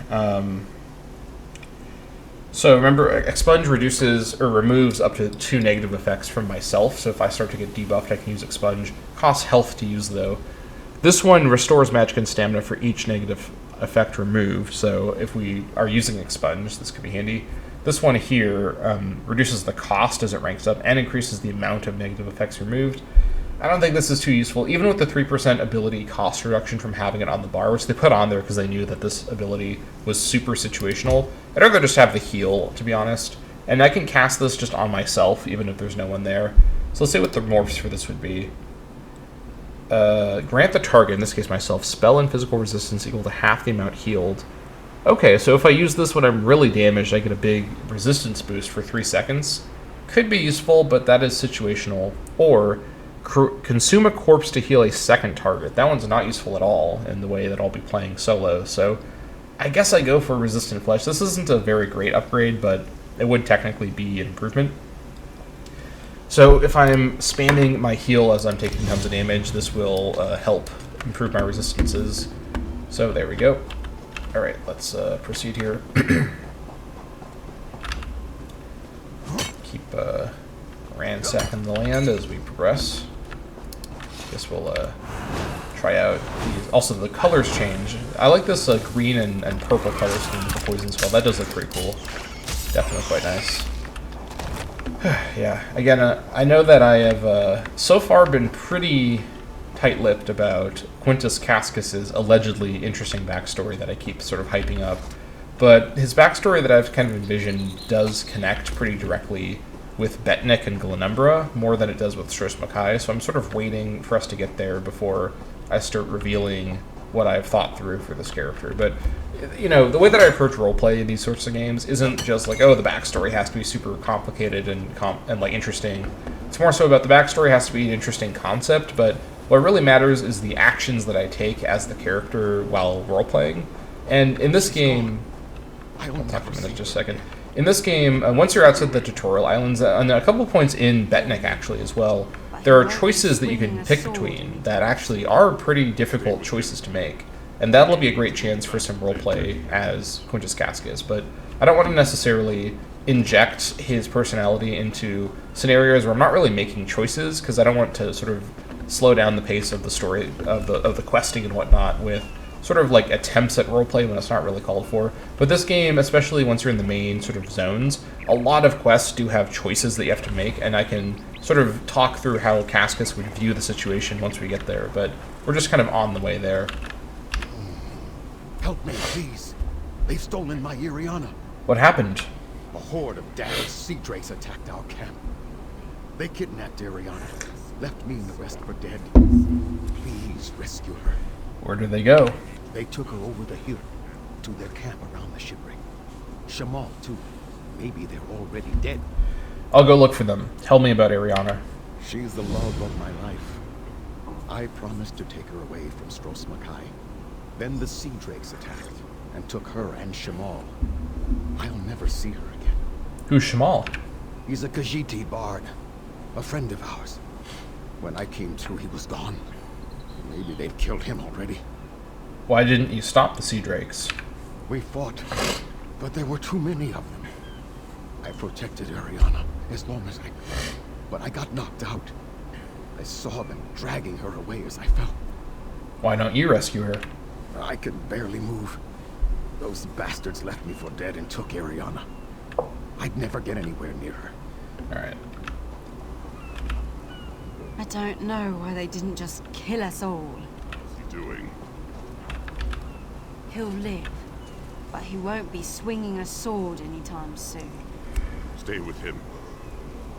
So remember, Expunge reduces or removes up to 2 negative effects from myself, so if I start to get debuffed, I can use Expunge. Costs health to use, though. This one restores magic and stamina for each negative effect removed, so if we are using Expunge, this could be handy. This one here reduces the cost as it ranks up and increases the amount of negative effects removed. I don't think this is too useful, even with the 3% ability cost reduction from having it on the bar, which they put on there because they knew that this ability was super situational. I'd rather just have the heal, to be honest. And I can cast this just on myself, even if there's no one there. So let's see what the morphs for this would be. Grant the target, in this case myself, spell and physical resistance equal to half the amount healed. Okay, so if I use this when I'm really damaged, I get a big resistance boost for 3 seconds. Could be useful, but that is situational. Or consume a corpse to heal a second target. That one's not useful at all in the way that I'll be playing solo, so I guess I go for Resistant Flesh. This isn't a very great upgrade, but it would technically be an improvement. So if I'm spamming my heal as I'm taking tons of damage, this will help improve my resistances. So there we go. Alright, let's proceed here. Keep ransacking the land as we progress. Guess we'll try out these. Also, the colors change. I like this green and purple color scheme with the poison spell. That does look pretty cool. Definitely quite nice. Yeah, again, I know that I have so far been pretty tight-lipped about Quintus Cascus's allegedly interesting backstory that I keep sort of hyping up. But his backstory that I've kind of envisioned does connect pretty directly with Betnik and Glenumbra more than it does with Stros Makai, so I'm sort of waiting for us to get there before I start revealing what I've thought through for this character. But, you know, the way that I approach roleplay in these sorts of games isn't just like, oh, the backstory has to be super complicated and like interesting. It's more so about the backstory has to be an interesting concept, but what really matters is the actions that I take as the character while roleplaying. And in this game, I'll talk for a minute, just a second. In this game, once you're outside the tutorial islands, and a couple points in Betnik actually as well, there are choices that you can pick between that actually are pretty difficult choices to make. And that'll be a great chance for some roleplay as Quintus Cascus. But I don't want to necessarily inject his personality into scenarios where I'm not really making choices, because I don't want to sort of slow down the pace of the story, of the questing and whatnot, with sort of like attempts at roleplay when it's not really called for. But this game, especially once you're in the main sort of zones, a lot of quests do have choices that you have to make, and I can sort of talk through how Cascus would view the situation once we get there, but we're just kind of on the way there. Help me, please. They've stolen my Iriana. What happened? A horde of damned sea drakes attacked our camp. They kidnapped Iriana, left me and the rest for dead. Please rescue her. Where did they go? They took her over the hill to their camp around the shipwreck. Shamal, too. Maybe they're already dead. I'll go look for them. Tell me about Ariana. She's the love of my life. I promised to take her away from Stros Makai. Then the sea drakes attacked and took her and Shamal. I'll never see her again. Who's Shamal? He's a Khajiit bard, a friend of ours. When I came to, he was gone. Maybe they've killed him already. Why didn't you stop the sea drakes? We fought, but there were too many of them. I protected Ariana as long as I could, but I got knocked out. I saw them dragging her away as I fell. Why don't you rescue her? I could barely move. Those bastards left me for dead and took Ariana. I'd never get anywhere near her. Alright. I don't know why they didn't just kill us all. What's he doing? He'll live, but he won't be swinging a sword anytime soon. Stay with him.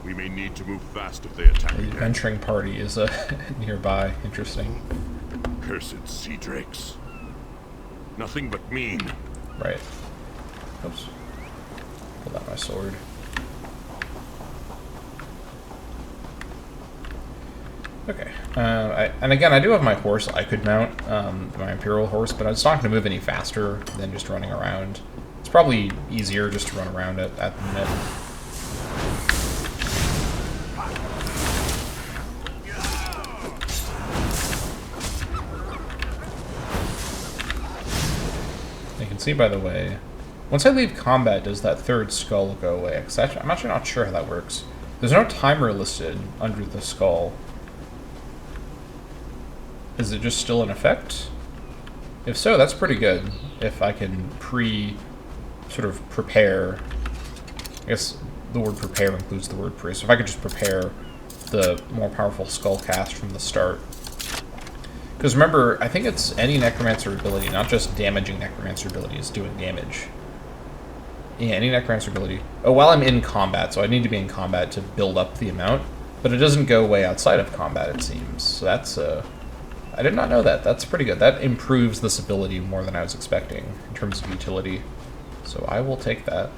We may need to move fast if they attack The again. adventuring party is nearby. Interesting. Cursed sea drakes. Nothing but mean. Right. Oops. Pull out my sword. Okay. And again, I do have my horse I could mount, my Imperial horse, but it's not going to move any faster than just running around. It's probably easier just to run around at the minute. You can see, by the way, once I leave combat, does that third skull go away? 'Cause I'm actually not sure how that works. There's no timer listed under the skull. Is it just still in effect? If so, that's pretty good. If I can sort of prepare, I guess the word prepare includes the word pre, so if I could just prepare the more powerful skull cast from the start. Because remember, I think it's any necromancer ability, not just damaging necromancer ability, is doing damage. Yeah, any necromancer ability. Oh, while I'm in combat, so I need to be in combat to build up the amount, but it doesn't go away outside of combat, it seems. So that's, I did not know that. That's pretty good. That improves this ability more than I was expecting in terms of utility. So I will take that.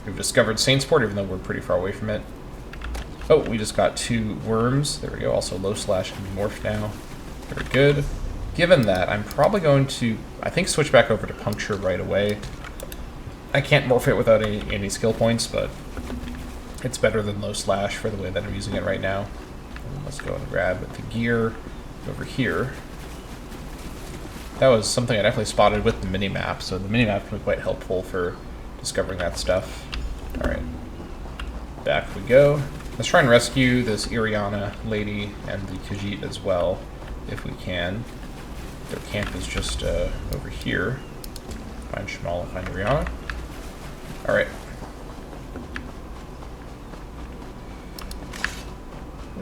We've discovered Saintsport, even though we're pretty far away from it. Oh, we just got 2 worms. There we go. Also, low slash can be morphed now. Very good. Given that, I'm probably going to, I think, switch back over to puncture right away. I can't morph it without any skill points, but it's better than low slash for the way that I'm using it right now. And let's go and grab the gear over here. That was something I definitely spotted with the minimap, so the minimap can be quite helpful for discovering that stuff. Alright. Back we go. Let's try and rescue this Iriana lady and the Khajiit as well, if we can. Their camp is just over here. Find Shamal, find Iriana. Alright.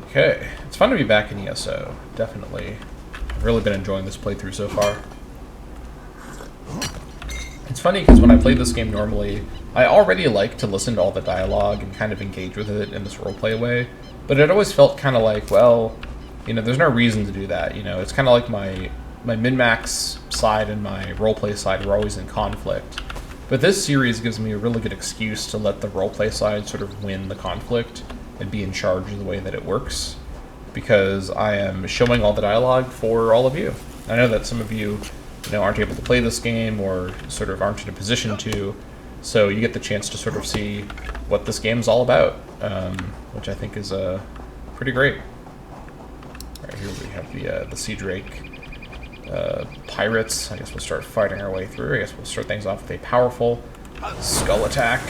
Okay. It's fun to be back in ESO, definitely. I've really been enjoying this playthrough so far. It's funny because when I play this game normally, I already like to listen to all the dialogue and kind of engage with it in this roleplay way, but it always felt kind of like, well, you know, there's no reason to do that, you know, it's kind of like my min-max side and my roleplay side were always in conflict. But this series gives me a really good excuse to let the roleplay side sort of win the conflict and be in charge of the way that it works, because I am showing all the dialogue for all of you. I know that some of you know, aren't able to play this game or sort of aren't in a position to, so you get the chance to sort of see what this game's all about, which I think is pretty great. All right, here we have the Sea Drake pirates. I guess we'll start fighting our way through. I guess we'll start things off with a powerful skull attack.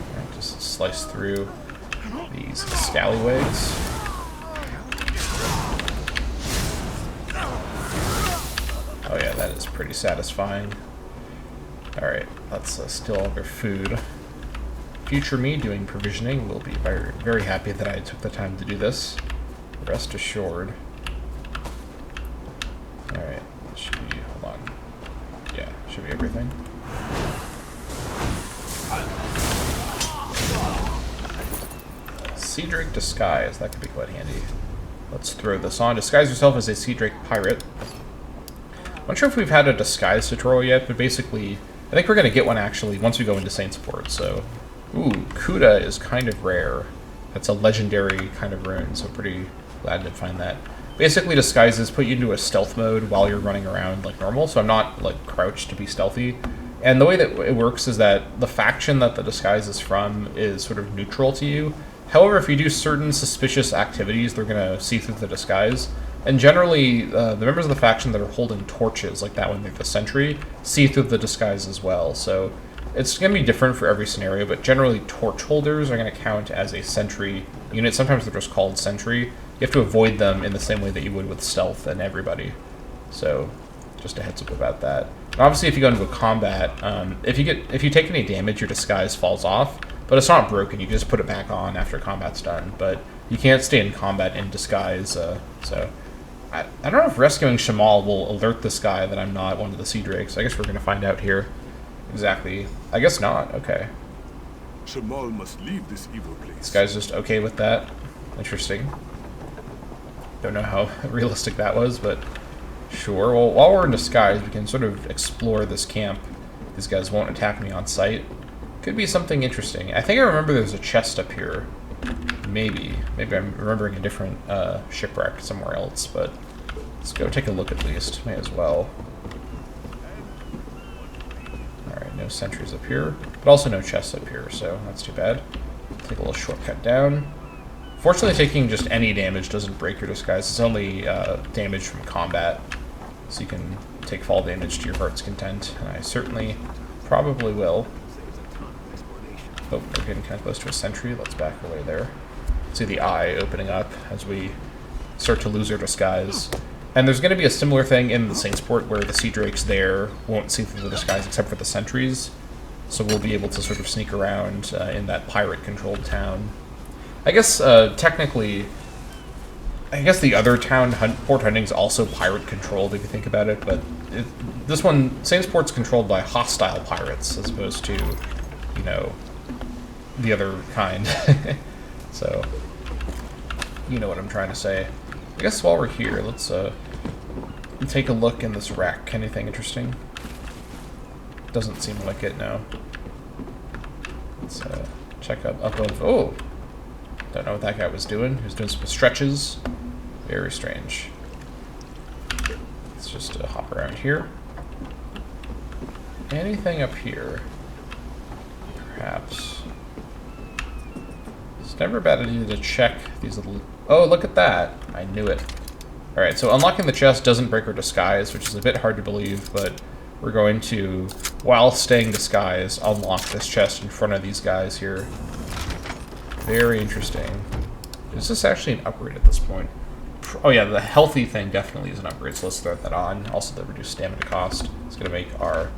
All right, just slice through these scallywags. Oh yeah, that is pretty satisfying. Alright, let's steal all their food. Future me doing provisioning will be very, very happy that I took the time to do this. Rest assured. Alright, should be, hold on. Yeah, should be everything. Sea Drake disguise, that could be quite handy. Let's throw this on. Disguise yourself as a Sea Drake pirate. I'm not sure if we've had a disguise tutorial yet, but basically, I think we're going to get one actually once we go into Saint's Port, so... Ooh, Kuda is kind of rare. That's a legendary kind of rune, so pretty glad to find that. Basically, disguises put you into a stealth mode while you're running around like normal, so I'm not like crouched to be stealthy. And the way that it works is that the faction that the disguise is from is sort of neutral to you. However, if you do certain suspicious activities, they're going to see through the disguise. And generally, the members of the faction that are holding torches, like that one, like the sentry, see through the disguise as well. So it's going to be different for every scenario, but generally torch holders are going to count as a sentry unit. Sometimes they're just called sentry. You have to avoid them in the same way that you would with stealth and everybody. So just a heads up about that. And obviously, if you go into a combat, if you take any damage, your disguise falls off, but it's not broken. You can just put it back on after combat's done. But you can't stay in combat in disguise. So I don't know if rescuing Shamal will alert this guy that I'm not one of the Sea Drakes. I guess we're going to find out here. Exactly. I guess not. Okay. Shamal must leave this evil place. This guy's just okay with that. Interesting. Don't know how realistic that was, but sure. Well, while we're in disguise, we can sort of explore this camp. These guys won't attack me on sight. Could be something interesting. I think I remember there's a chest up here. Maybe I'm remembering a different shipwreck somewhere else, but let's go take a look at least. May as well. Alright, no sentries up here, but also no chests up here, so that's too bad. Take a little shortcut down. Fortunately, taking just any damage doesn't break your disguise. It's only damage from combat, so you can take fall damage to your heart's content, and I certainly probably will. Oh, we're getting kind of close to a sentry. Let's back away there. See the eye opening up as we start to lose our disguise. And there's going to be a similar thing in the Saint's Port where the Sea Drakes there won't see through the disguise except for the sentries. So we'll be able to sort of sneak around in that pirate-controlled town. I guess, technically, the other town, Port Hunting's also pirate-controlled if you think about it, but this one, Saint's Port's controlled by hostile pirates as opposed to, you know, the other kind. So, you know what I'm trying to say. I guess while we're here, let's take a look in this rack. Anything interesting? Doesn't seem like it, no. Let's check up above. Oh! Don't know what that guy was doing. He was doing some stretches. Very strange. Let's just hop around here. Anything up here? Perhaps. It's never a bad idea to check these little... Oh, look at that! I knew it. Alright, so unlocking the chest doesn't break our disguise, which is a bit hard to believe, but we're going to while staying disguised, unlock this chest in front of these guys here. Very interesting. Is this actually an upgrade at this point? Oh yeah, the healthy thing definitely is an upgrade, so let's throw that on. Also, the reduced stamina cost. It's going to make our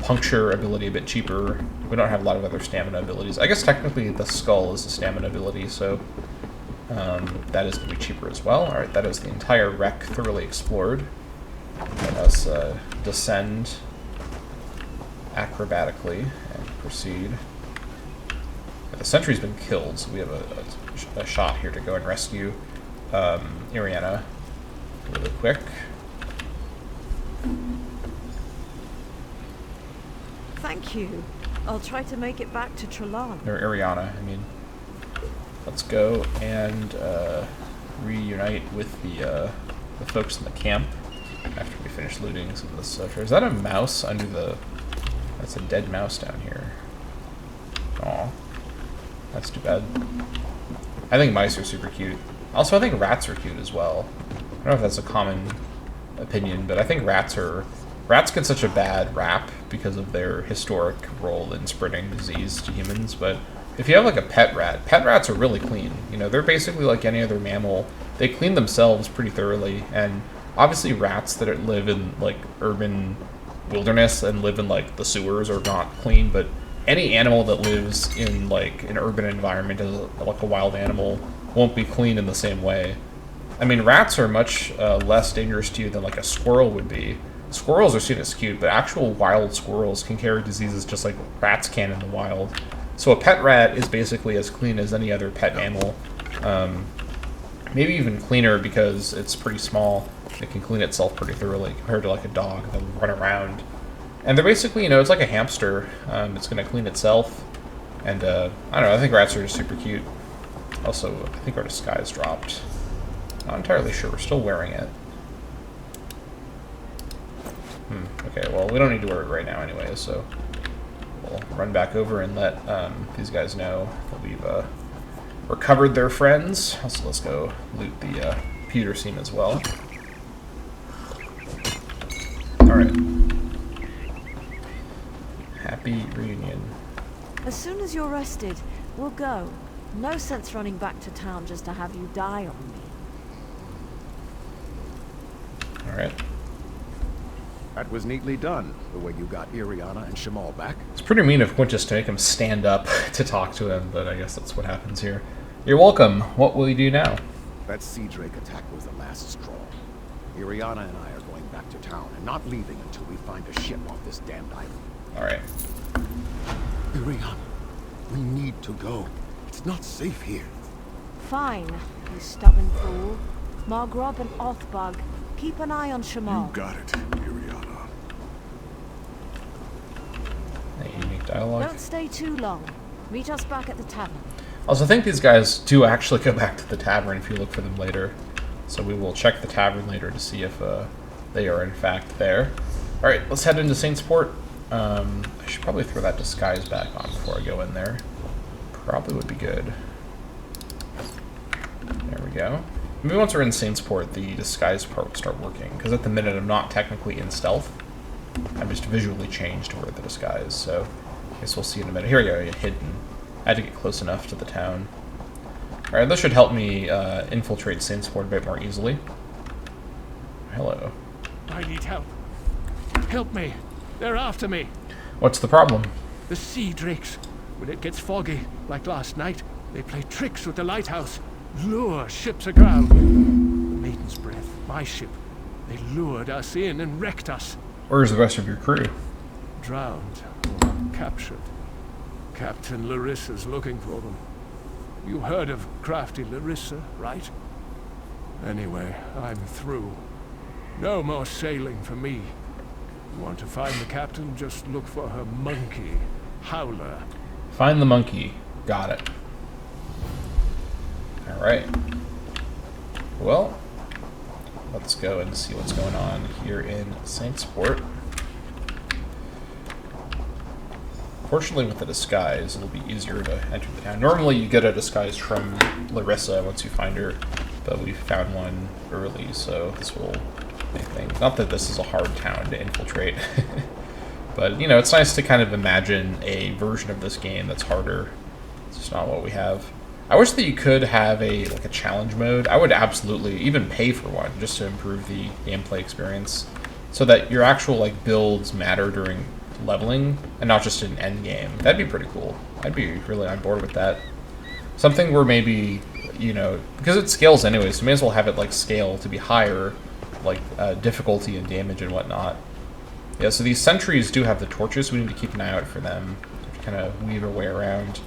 puncture ability a bit cheaper. We don't have a lot of other stamina abilities. I guess technically the skull is a stamina ability, so that is going to be cheaper as well. Alright, that is the entire wreck thoroughly explored. Let us descend acrobatically and proceed. The sentry's been killed, so we have a shot here to go and rescue Ariana really quick. Thank you. I'll try to make it back to Trelan. Or Ariana, I mean. Let's go and reunite with the folks in the camp after we finish looting some of this stuff. Is that a mouse under the... That's a dead mouse down here. Aw. That's too bad. I think mice are super cute. Also, I think rats are cute as well. I don't know if that's a common opinion, but I think rats get such a bad rap because of their historic role in spreading disease to humans, but if you have like a pet rats are really clean. You know, they're basically like any other mammal. They clean themselves pretty thoroughly, and obviously rats that live in like urban wilderness and live in like the sewers are not clean, but any animal that lives in like an urban environment as like a wild animal won't be clean in the same way. I mean, rats are much less dangerous to you than like a squirrel would be. Squirrels are seen as cute, but actual wild squirrels can carry diseases just like rats can in the wild. So a pet rat is basically as clean as any other pet mammal. Maybe even cleaner because it's pretty small. It can clean itself pretty thoroughly compared to like a dog that will run around. And they're basically, you know, it's like a hamster. It's going to clean itself. And, I don't know, I think rats are just super cute. Also, I think our disguise dropped. Not entirely sure. We're still wearing it. Okay, well, we don't need to wear it right now anyway, so we'll run back over and let these guys know that we've recovered their friends. Also, let's go loot the pewter seam as well. Alright. Happy reunion. As soon as you're rested, we'll go. No sense running back to town just to have you die on me. Alright. That was neatly done, the way you got Iriana and Shamal back. It's pretty mean of Quintus to make him stand up to talk to him, but I guess that's what happens here. You're welcome. What will you do now? That sea drake attack was the last straw. Iriana and I are going back to town and not leaving until we find a ship off this damned island. Alright. Iriana, we need to go. It's not safe here. Fine, you stubborn fool. Margrob and Othbug, keep an eye on Shamal. You got it, Iriana. Unique dialogue. Don't stay too long. Meet us back at the tavern. Also, I think these guys do actually go back to the tavern if you look for them later. So we will check the tavern later to see if they are in fact there. Alright, let's head into Saintsport. I should probably throw that disguise back on before I go in there. Probably would be good. There we go. Maybe once we're in Saintsport, the disguise part will start working. Because at the minute, I'm not technically in stealth. I'm just visually changed to wear the disguise. So I guess we'll see in a minute. Here we go, get hidden. I had to get close enough to the town. Alright, this should help me infiltrate Saintsport a bit more easily. Hello. I need help. Help me. They're after me. What's the problem? The sea drakes. When it gets foggy, like last night, they play tricks with the lighthouse. Lure ships aground. The Maiden's Breath, my ship. They lured us in and wrecked us. Where's the rest of your crew? Drowned or captured. Captain Larissa's looking for them. You heard of crafty Larissa, right? Anyway, I'm through. No more sailing for me. You want to find the captain, just look for her monkey, Howler. Find the monkey. Got it. Alright. Well, let's go and see what's going on here in Saintsport. Fortunately, with the disguise, it'll be easier to enter the town. Normally, you get a disguise from Larissa once you find her, but we found one early, so this will make things... Not that this is a hard town to infiltrate, But, you know, it's nice to kind of imagine a version of this game that's harder. It's just not what we have. I wish that you could have a challenge mode. I would absolutely even pay for one just to improve the gameplay experience, so that your actual builds matter during leveling and not just an end game. That'd be pretty cool. I'd be really on board with that. Something where maybe, you know, because it scales anyway, so you may as well have it scale to be higher, difficulty and damage and whatnot. Yeah, so these sentries do have the torches. We need to keep an eye out for them. To kind of weave our way around.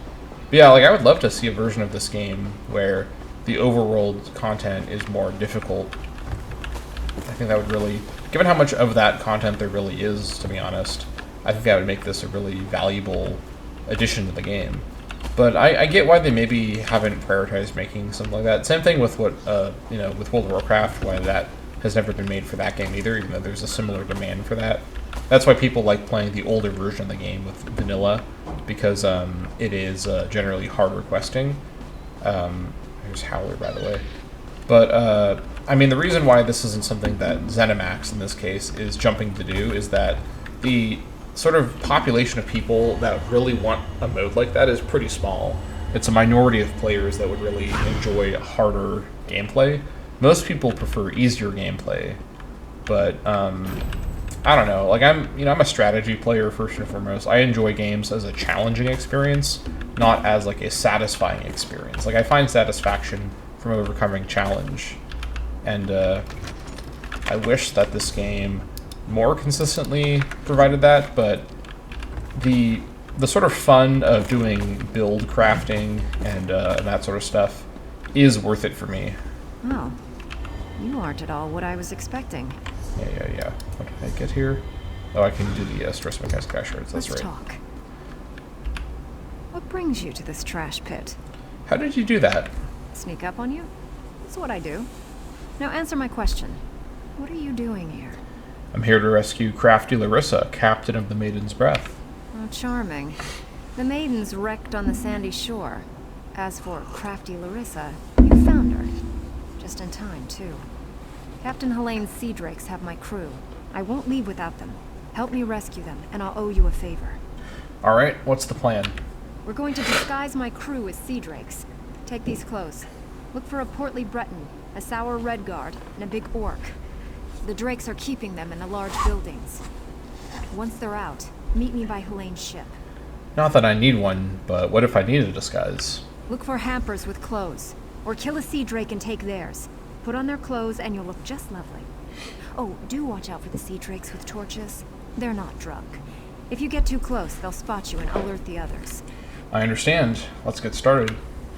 But yeah, I would love to see a version of this game where the overworld content is more difficult. I think that would really, given how much of that content there really is, to be honest, I think that would make this a really valuable addition to the game. But I get why they maybe haven't prioritized making something like that. Same thing with what, you know, with World of Warcraft, why that has never been made for that game either, even though there's a similar demand for that. That's why people like playing the older version of the game with vanilla, because it is generally harder questing. Here's Howler, by the way. But, I mean, the reason why this isn't something that ZeniMax, in this case, is jumping to do is that the sort of population of people that really want a mode like that is pretty small. It's a minority of players that would really enjoy harder gameplay. Most people prefer easier gameplay, but I don't know. I'm a strategy player first and foremost. I enjoy games as a challenging experience, not as a satisfying experience. I find satisfaction from overcoming challenge, and I wish that this game more consistently provided that, but the sort of fun of doing build crafting and that sort of stuff is worth it for me. Oh, you aren't at all what I was expecting. Yeah. What did I get here? Oh, I can do the stress mechanics crash shards. That's Let's right. talk. What brings you to this trash pit? How did you do that? Sneak up on you? That's what I do. Now answer my question. What are you doing here? I'm here to rescue crafty Larissa, captain of the Maiden's Breath. Oh, charming. The maiden's wrecked on the sandy shore. As for crafty Larissa, you found her. Just in time, too. Captain Helene's sea drakes have my crew. I won't leave without them. Help me rescue them, and I'll owe you a favor. All right, what's the plan? We're going to disguise my crew as sea drakes. Take these clothes. Look for a portly Breton, a sour red guard, and a big orc. The drakes are keeping them in the large buildings. Once they're out, meet me by Helene's ship. Not that I need one, but what if I need a disguise? Look for hampers with clothes, or kill a sea drake and take theirs. Put on their clothes and you'll look just lovely. Oh, do watch out for the sea drakes with torches. They're not drunk. If you get too close, they'll spot you and alert the others. I understand. Let's get started.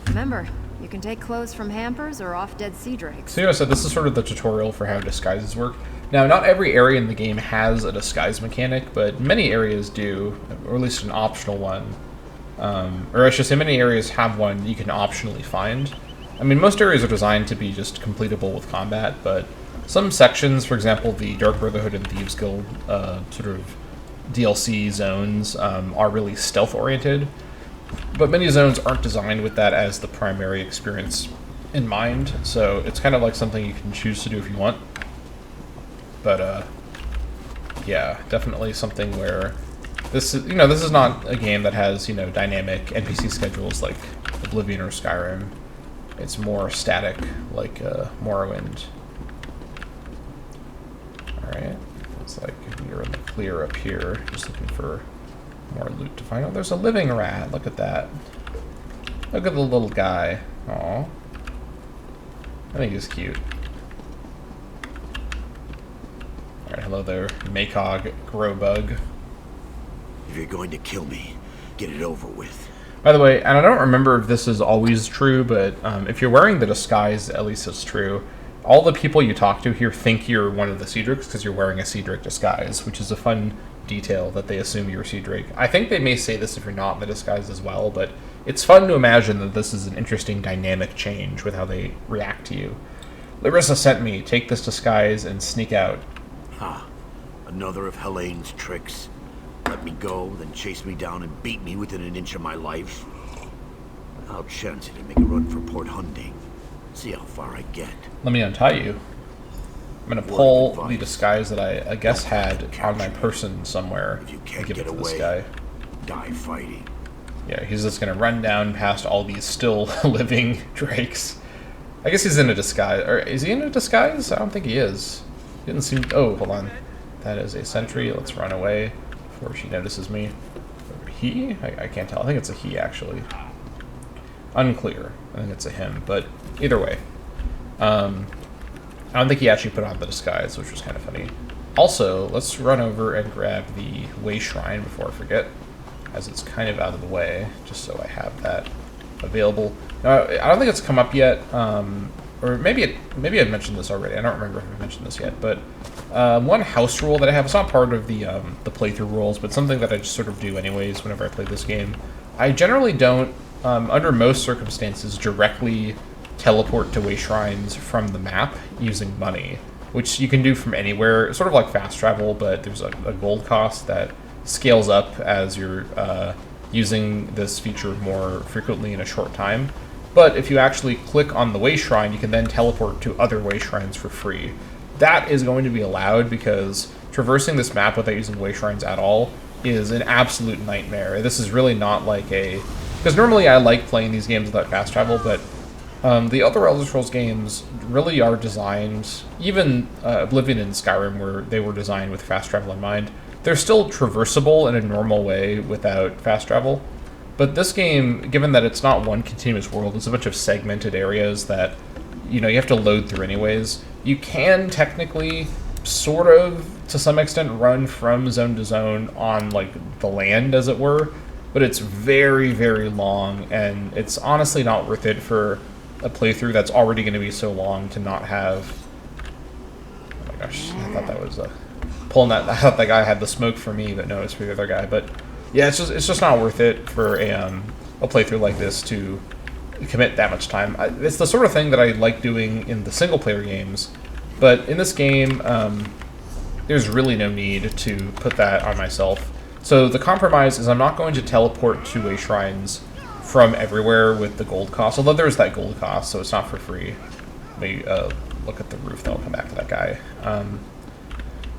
Remember, you can take clothes from hampers or off-dead sea drakes. So yeah, so this is sort of the tutorial for how disguises work. Now, not every area in the game has a disguise mechanic, but many areas do, or at least an optional one. Or I should say many areas have one you can optionally find. I mean, most areas are designed to be just completable with combat, but some sections, for example, the Dark Brotherhood and Thieves Guild sort of DLC zones are really stealth-oriented. But many zones aren't designed with that as the primary experience in mind, so it's kind of like something you can choose to do if you want. But yeah, definitely something where this is, this is not a game that has, dynamic NPC schedules like Oblivion or Skyrim. It's more static, like Morrowind. Alright, looks like you're in the clear up here, just looking for more loot to find. Oh, there's a living rat. Look at that. Look at the little guy. Aw. I think he's cute. Alright, hello there, Makog Growbug. If you're going to kill me, get it over with. By the way, and I don't remember if this is always true, but if you're wearing the disguise, at least it's true. All the people you talk to here think you're one of the Sea Drakes because you're wearing a Sea Drake disguise, which is a fun detail that they assume you're a Sea Drake. I think they may say this if you're not in the disguise as well, but it's fun to imagine that this is an interesting dynamic change with how they react to you. Larissa sent me. Take this disguise and sneak out. Ha. Another of Helene's tricks. Let me go, then chase me down and beat me within an inch of my life. I'll chance it and make a run for Port Hunting. See how far I get. Let me untie you. I'm gonna pull the disguise that I guess had on my person somewhere If you and can't give it get to this away, guy. die fighting. Yeah, he's just gonna run down past all these still living drakes. I guess he's in a disguise. Or is he in a disguise? I don't think he is. He didn't seem... Oh, hold on. That is a sentry. Let's run away before she notices me. He? I can't tell. I think it's a he, actually. Unclear. I think it's a him, but either way. I don't think he actually put on the disguise, which was kind of funny. Also, let's run over and grab the Way Shrine before I forget, as it's kind of out of the way, just so I have that available. Now, I don't think it's come up yet, or maybe I mentioned this already. I don't remember if I mentioned this yet, but one house rule that I have, it's not part of the playthrough rules, but something that I just sort of do anyways whenever I play this game. I generally don't, under most circumstances, directly teleport to way shrines from the map using money, which you can do from anywhere. It's sort of like fast travel, but there's a gold cost that scales up as you're using this feature more frequently in a short time. But if you actually click on the way shrine, you can then teleport to other way shrines for free. That is going to be allowed because traversing this map without using way shrines at all is an absolute nightmare. This is really not like a... Because normally I like playing these games without fast travel, but the other Elder Scrolls games really are designed, even Oblivion and Skyrim, where they were designed with fast travel in mind, they're still traversable in a normal way without fast travel. But this game, given that it's not one continuous world, it's a bunch of segmented areas that, you know, you have to load through anyways, you can technically, sort of, to some extent, run from zone to zone on, like, the land, as it were, but it's very, very long, and it's honestly not worth it for a playthrough that's already going to be so long to not have... Oh my gosh, I thought that was pulling that... I thought that guy had the smoke for me, but no, it's for the other guy, but... Yeah, it's just not worth it for a playthrough like this to commit that much time. It's the sort of thing that I like doing in the single-player games, but in this game, there's really no need to put that on myself. So the compromise is I'm not going to teleport to way shrines from everywhere with the gold cost, although there's that gold cost, so it's not for free. Let me look at the roof, then I'll come back to that guy.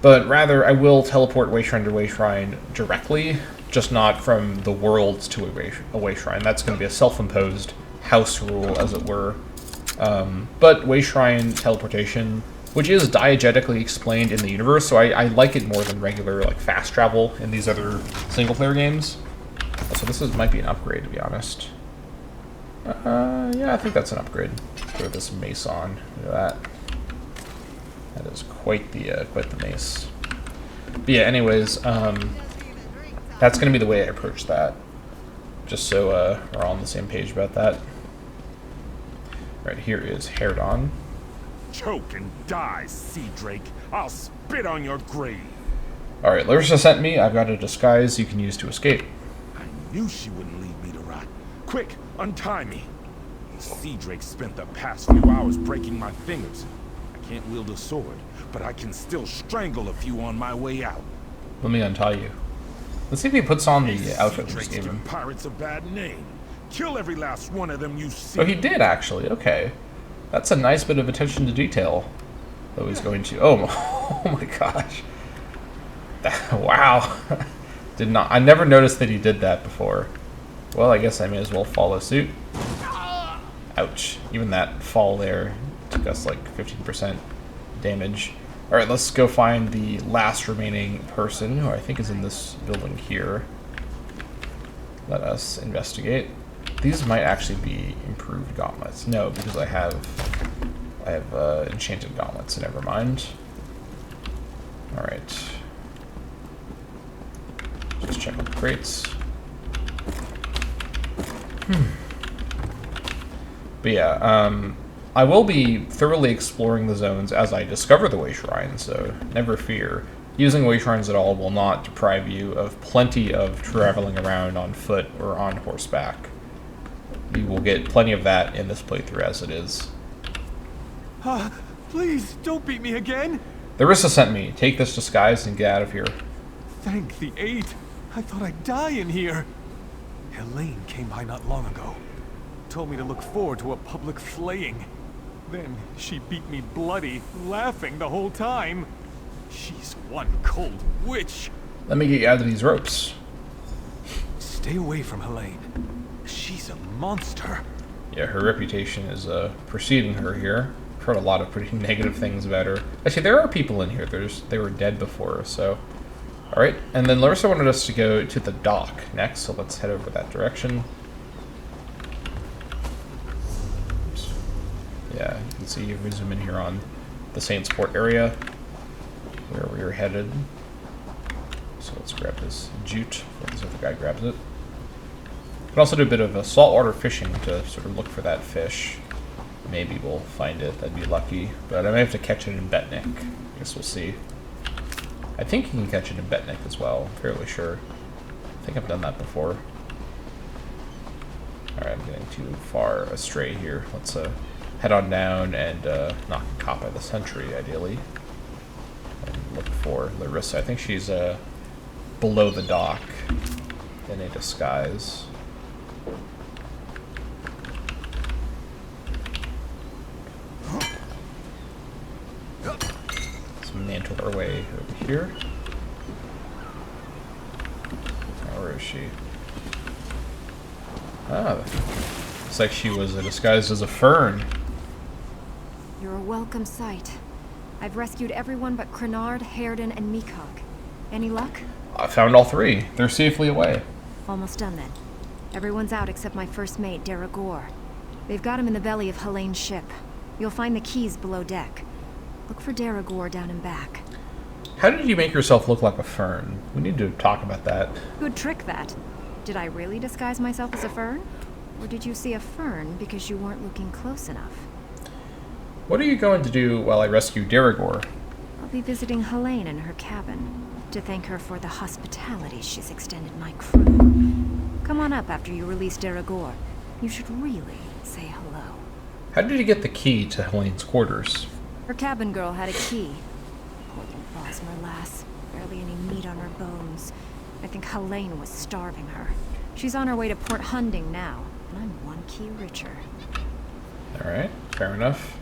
But rather, I will teleport way shrine to way shrine directly, just not from the worlds to a way shrine. That's going to be a self-imposed house rule, as it were. But way shrine teleportation, which is diegetically explained in the universe, so I like it more than regular like fast travel in these other single-player games. So this might be an upgrade, to be honest. Yeah, I think that's an upgrade. Throw this mace on. Look at that. That is quite the mace. But yeah, anyways, that's going to be the way I approach that. Just so we're all on the same page about that. Right, here is Hairdon. Choke and die, sea drake. I'll spit on your grave. Alright, Larissa sent me. I've got a disguise you can use to escape. I knew she wouldn't leave me to rot. Quick, untie me. The sea drake spent the past few hours breaking my fingers. I can't wield a sword, but I can still strangle a few on my way out. Let me untie you. Let's see if he puts on the outfit we just gave him. Pirates a bad name. Kill every last one of them you see. Oh, he did actually. Okay, that's a nice bit of attention to detail. That he's going to. Oh, oh my gosh! Wow. Did not. I never noticed that he did that before. Well, I guess I may as well follow suit. Ouch! Even that fall there took us like 15% damage. All right, let's go find the last remaining person, who I think is in this building here. Let us investigate. These might actually be improved gauntlets. No, because I have enchanted gauntlets, so never mind. All right. Just check out the crates. But yeah, I will be thoroughly exploring the zones as I discover the way shrines, so never fear. Using way shrines at all will not deprive you of plenty of traveling around on foot or on horseback. You will get plenty of that in this playthrough as it is. Please, don't beat me again! Larissa sent me. Take this disguise and get out of here. Thank the eight. I thought I'd die in here. Helene came by not long ago. Told me to look forward to a public flaying. Then she beat me bloody, laughing the whole time. She's one cold witch. Let me get you out of these ropes. Stay away from Helene. She's a monster. Yeah, her reputation is preceding her here. I've heard a lot of pretty negative things about her. Actually, there are people in here. They were dead before, so... Alright, and then Larissa wanted us to go to the dock next, so let's head over that direction. Oops. Yeah, you can see if we zoom in here on the Saintsport area, where we are headed. So let's grab this jute before this other guy grabs it. We can also do a bit of saltwater fishing to sort of look for that fish. Maybe we'll find it, that'd be lucky. But I may have to catch it in Betnik. I guess we'll see. I think you can catch it in Betnik as well, I'm fairly sure. I think I've done that before. Alright, I'm getting too far astray here. Let's head on down and knock a cop by the sentry, ideally. And look for Larissa. I think she's below the dock in a disguise. Mantle our way over here. Oh, where is she? Ah, looks like she was disguised as a fern. You're a welcome sight. I've rescued everyone but Crenard, Hairden, and Meacock. Any luck? I found all three. They're safely away. Almost done then. Everyone's out except my first mate, Deragor. They've got him in the belly of Helene's ship. You'll find the keys below deck. Look for Deragor down and back. How did you make yourself look like a fern? We need to talk about that. Good trick, that. Did I really disguise myself as a fern? Or did you see a fern because you weren't looking close enough? What are you going to do while I rescue Deragor? I'll be visiting Helene in her cabin to thank her for the hospitality she's extended my crew. Come on up after you release Deragor. You should really say hello. How did you get the key to Helene's quarters? Her cabin girl had a key. Poor little Bosmer lass. Barely any meat on her bones. I think Helene was starving her. She's on her way to Port Hunding now, and I'm one key richer. Alright, fair enough.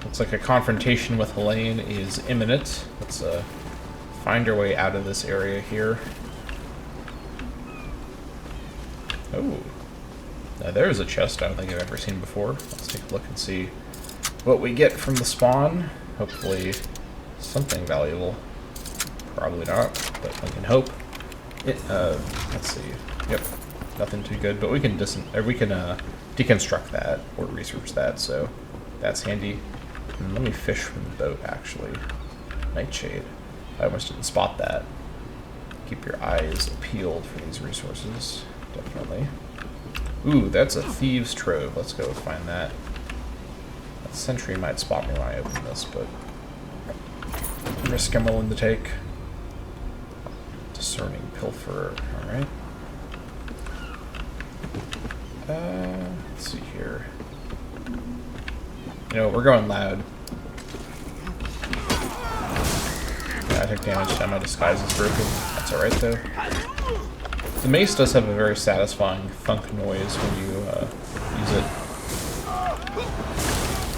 Looks like a confrontation with Helene is imminent. Let's find our way out of this area here. Oh. Now there's a chest I don't think I've ever seen before. Let's take a look and see what we get from the spawn. Hopefully something valuable. Probably not, but we can hope. Let's see. Yep, nothing too good, but we can deconstruct that or research that, so that's handy. And let me fish from the boat, actually. Nightshade. I almost didn't spot that. Keep your eyes peeled for these resources, definitely. Ooh, that's a thieves' trove. Let's go find that. That sentry might spot me when I open this, but risk I'm willing to take. Discerning pilferer. Alright. Let's see here. You know, we're going loud. Yeah, I took damage and my disguise is broken. That's alright though. The mace does have a very satisfying thunk noise when you use it.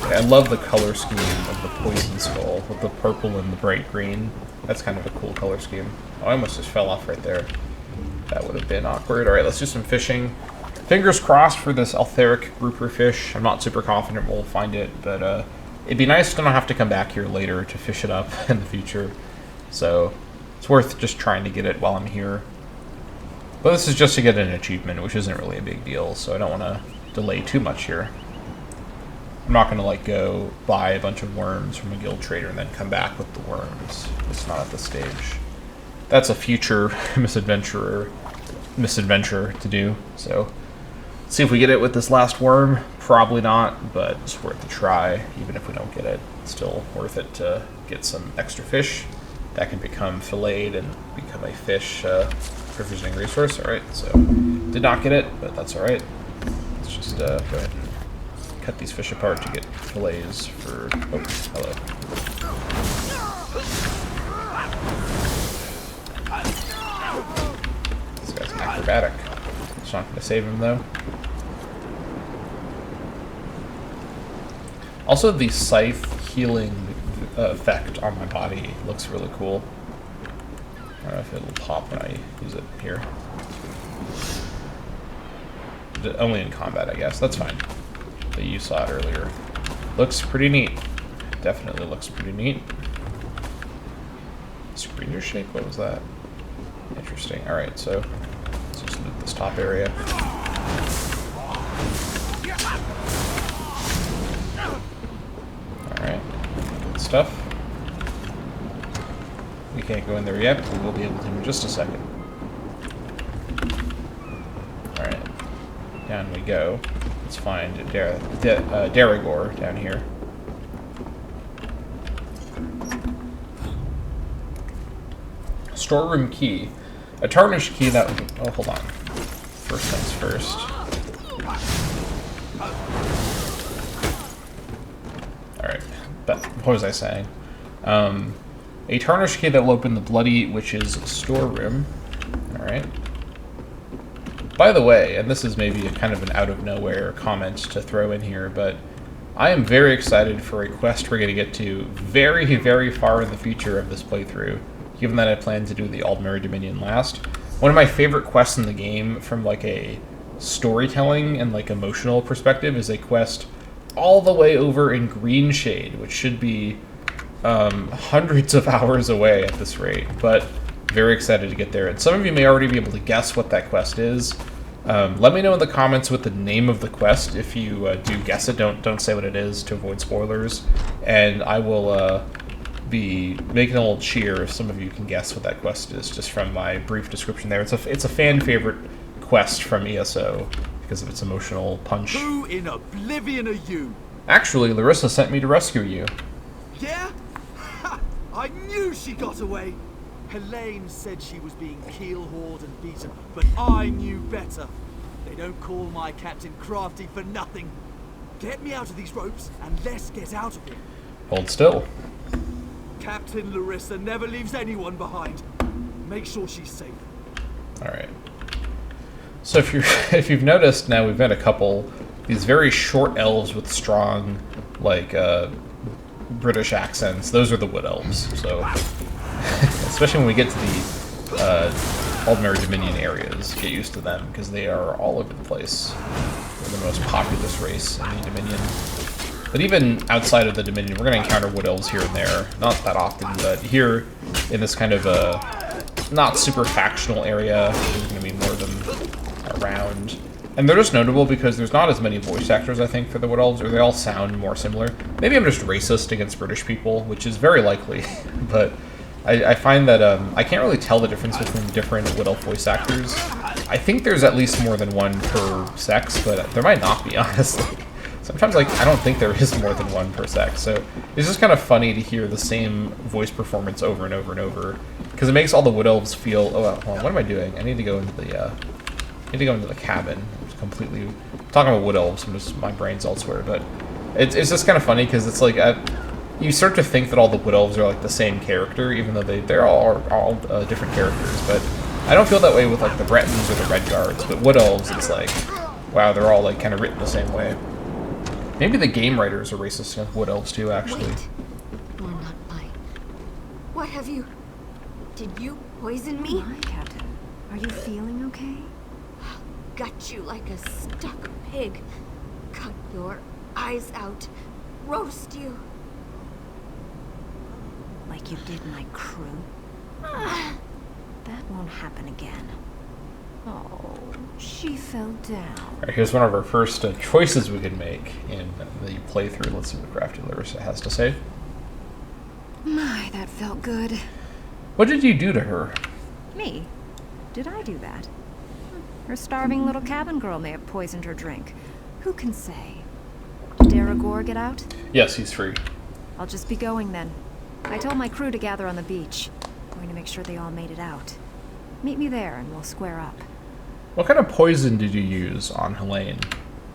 I love the color scheme of the poison skull with the purple and the bright green. That's kind of a cool color scheme. Oh, I almost just fell off right there. That would have been awkward. Alright, let's do some fishing. Fingers crossed for this Altheric grouper fish. I'm not super confident we'll find it, but it'd be nice to not have to come back here later to fish it up in the future. So it's worth just trying to get it while I'm here. But this is just to get an achievement, which isn't really a big deal, so I don't want to delay too much here. I'm not going to like go buy a bunch of worms from a guild trader and then come back with the worms. It's not at this stage. That's a future misadventure to do, so let's see if we get it with this last worm. Probably not, but it's worth a try. Even if we don't get it, it's still worth it to get some extra fish that can become filleted and become a fish provisioning resource. Alright, so did not get it, but that's alright. Let's just go ahead and cut these fish apart to get fillets for... Oh, hello. This guy's an acrobatic. It's not going to save him, though. Also, the scythe healing effect on my body looks really cool. I don't know if it'll pop when I use it here. Only in combat, I guess. That's fine. But you saw it earlier. Looks pretty neat. Definitely looks pretty neat. Screener shake? What was that? Interesting. Alright, so let's just loot this top area. Alright. Good stuff. We can't go in there yet, but we will be able to in just a second. Alright. Down we go. Let's find Daragor down here. Storeroom key. A tarnished key that... Oh, hold on. First things first. Alright. What was I saying? A tarnished key that will open the Bloody Witch's storeroom. Alright. By the way, and this is maybe a kind of an out-of-nowhere comment to throw in here, but I am very excited for a quest we're going to get to very, very far in the future of this playthrough, given that I plan to do the Aldmeri Dominion last. One of my favorite quests in the game from like a storytelling and like emotional perspective is a quest all the way over in Greenshade, which should be hundreds of hours away at this rate, but very excited to get there. And some of you may already be able to guess what that quest is. Let me know in the comments what the name of the quest. If you do guess it, don't say what it is to avoid spoilers. And I will be making a little cheer if some of you can guess what that quest is, just from my brief description there. It's a fan favorite quest from ESO because of its emotional punch. Who in oblivion are you? Actually, Larissa sent me to rescue you. Yeah? Ha! I knew she got away. Helene said she was being keel-hauled and beaten, but I knew better. They don't call my captain crafty for nothing. Get me out of these ropes, and let's get out of here. Hold still. Captain Larissa never leaves anyone behind. Make sure she's safe. Alright. So if you've noticed now, we've got a couple, these very short elves with strong, like, British accents. Those are the Wood Elves, so... Especially when we get to the Aldmeri Dominion areas, get used to them, because they are all over the place. They're the most populous race in the Dominion. But even outside of the Dominion, we're going to encounter Wood Elves here and there. Not that often, but here, in this kind of not super factional area, there's going to be more of them around. And they're just notable because there's not as many voice actors, I think, for the Wood Elves, or they all sound more similar. Maybe I'm just racist against British people, which is very likely, but... I find that I can't really tell the difference between different Wood Elf voice actors. I think there's at least more than one per sex, but there might not be, honestly. Sometimes, like, I don't think there is more than one per sex, so it's just kind of funny to hear the same voice performance over and over and over, because it makes all the Wood Elves feel... Oh, hold on, what am I doing? I need to go into the cabin. I'm just completely talking about Wood Elves. My brain's elsewhere, but it's just kind of funny because it's like you start to think that all the Wood Elves are like the same character, even though they're all different characters. But I don't feel that way with like the Bretons or the Red Guards. But Wood Elves, it's like, wow, they're all like kind of written the same way. Maybe the game writers are racist against Wood Elves too, actually. Wait. You're not mine. What have you... Did you poison me? Why, Captain? Are you feeling okay? Gut you like a stuck pig. Cut your eyes out. Roast you. Like you did my crew? That won't happen again. Oh, she fell down. Alright, here's one of our first choices we can make in the playthrough. Let's see what Crafty Larissa has to say. My, that felt good. What did you do to her? Me? Did I do that? Her starving little cabin girl may have poisoned her drink. Who can say? Did Daragor get out? Yes, he's free. I'll just be going then. I told my crew to gather on the beach. Going to make sure they all made it out. Meet me there and we'll square up. What kind of poison did you use on Helene?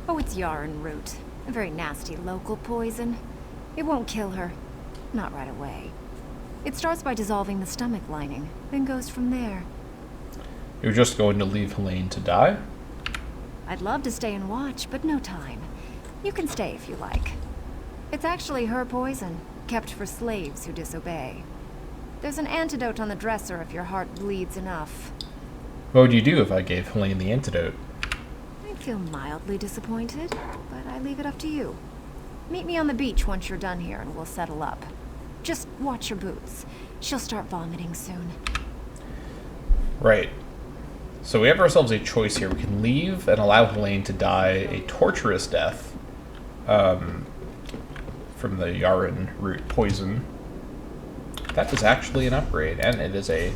Oh, it's yarn root. A very nasty local poison. It won't kill her. Not right away. It starts by dissolving the stomach lining, then goes from there. You're just going to leave Helene to die? I'd love to stay and watch, but no time. You can stay if you like. It's actually her poison, kept for slaves who disobey. There's an antidote on the dresser if your heart bleeds enough. What would you do if I gave Helene the antidote? I'd feel mildly disappointed, but I leave it up to you. Meet me on the beach once you're done here and we'll settle up. Just watch your boots. She'll start vomiting soon. Right. So we have ourselves a choice here. We can leave and allow Helene to die a torturous death from the Yaren root poison. That is actually an upgrade, and it is a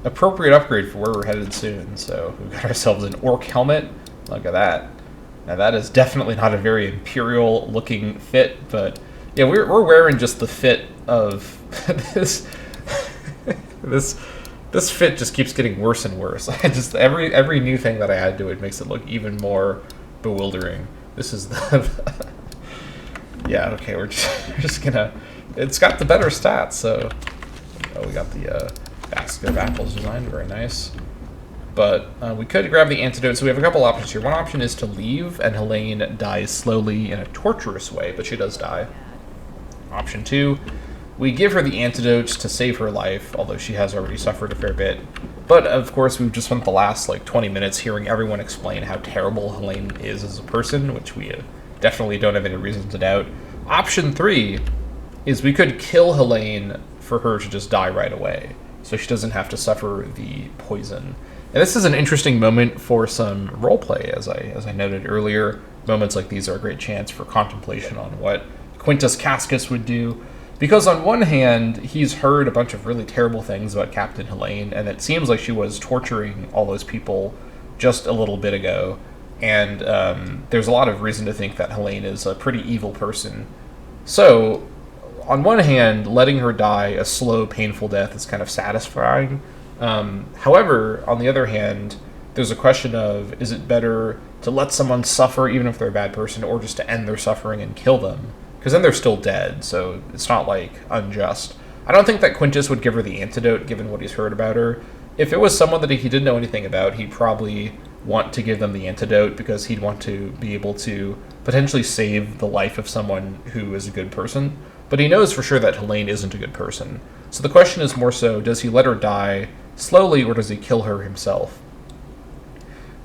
appropriate upgrade for where we're headed soon. So we've got ourselves an orc helmet. Look at that. Now that is definitely not a very imperial looking fit, but yeah, we're wearing just the fit of this. This fit just keeps getting worse and worse. Just every new thing that I add to it makes it look even more bewildering. This is the yeah, okay, we're just gonna. It's got the better stats, so we got the basket of apples design, very nice. But we could grab the antidote, so we have a couple options here. One option is to leave, and Helene dies slowly in a torturous way, but she does die. Option 2, we give her the antidote to save her life, although she has already suffered a fair bit. But, of course, we've just spent the last, 20 minutes hearing everyone explain how terrible Helene is as a person, which we definitely don't have any reason to doubt. Option 3 is we could kill Helene for her to just die right away, so she doesn't have to suffer the poison. And this is an interesting moment for some roleplay, as I noted earlier. Moments like these are a great chance for contemplation on what Quintus Cascus would do. Because on one hand, he's heard a bunch of really terrible things about Captain Helene, and it seems like she was torturing all those people just a little bit ago. And there's a lot of reason to think that Helene is a pretty evil person. So, on one hand, letting her die a slow, painful death is kind of satisfying. However, on the other hand, there's a question of, is it better to let someone suffer even if they're a bad person, or just to end their suffering and kill them? Because then they're still dead, so it's not, unjust. I don't think that Quintus would give her the antidote, given what he's heard about her. If it was someone that he didn't know anything about, he'd probably want to give them the antidote, because he'd want to be able to potentially save the life of someone who is a good person. But he knows for sure that Helene isn't a good person. So the question is more so, does he let her die slowly, or does he kill her himself?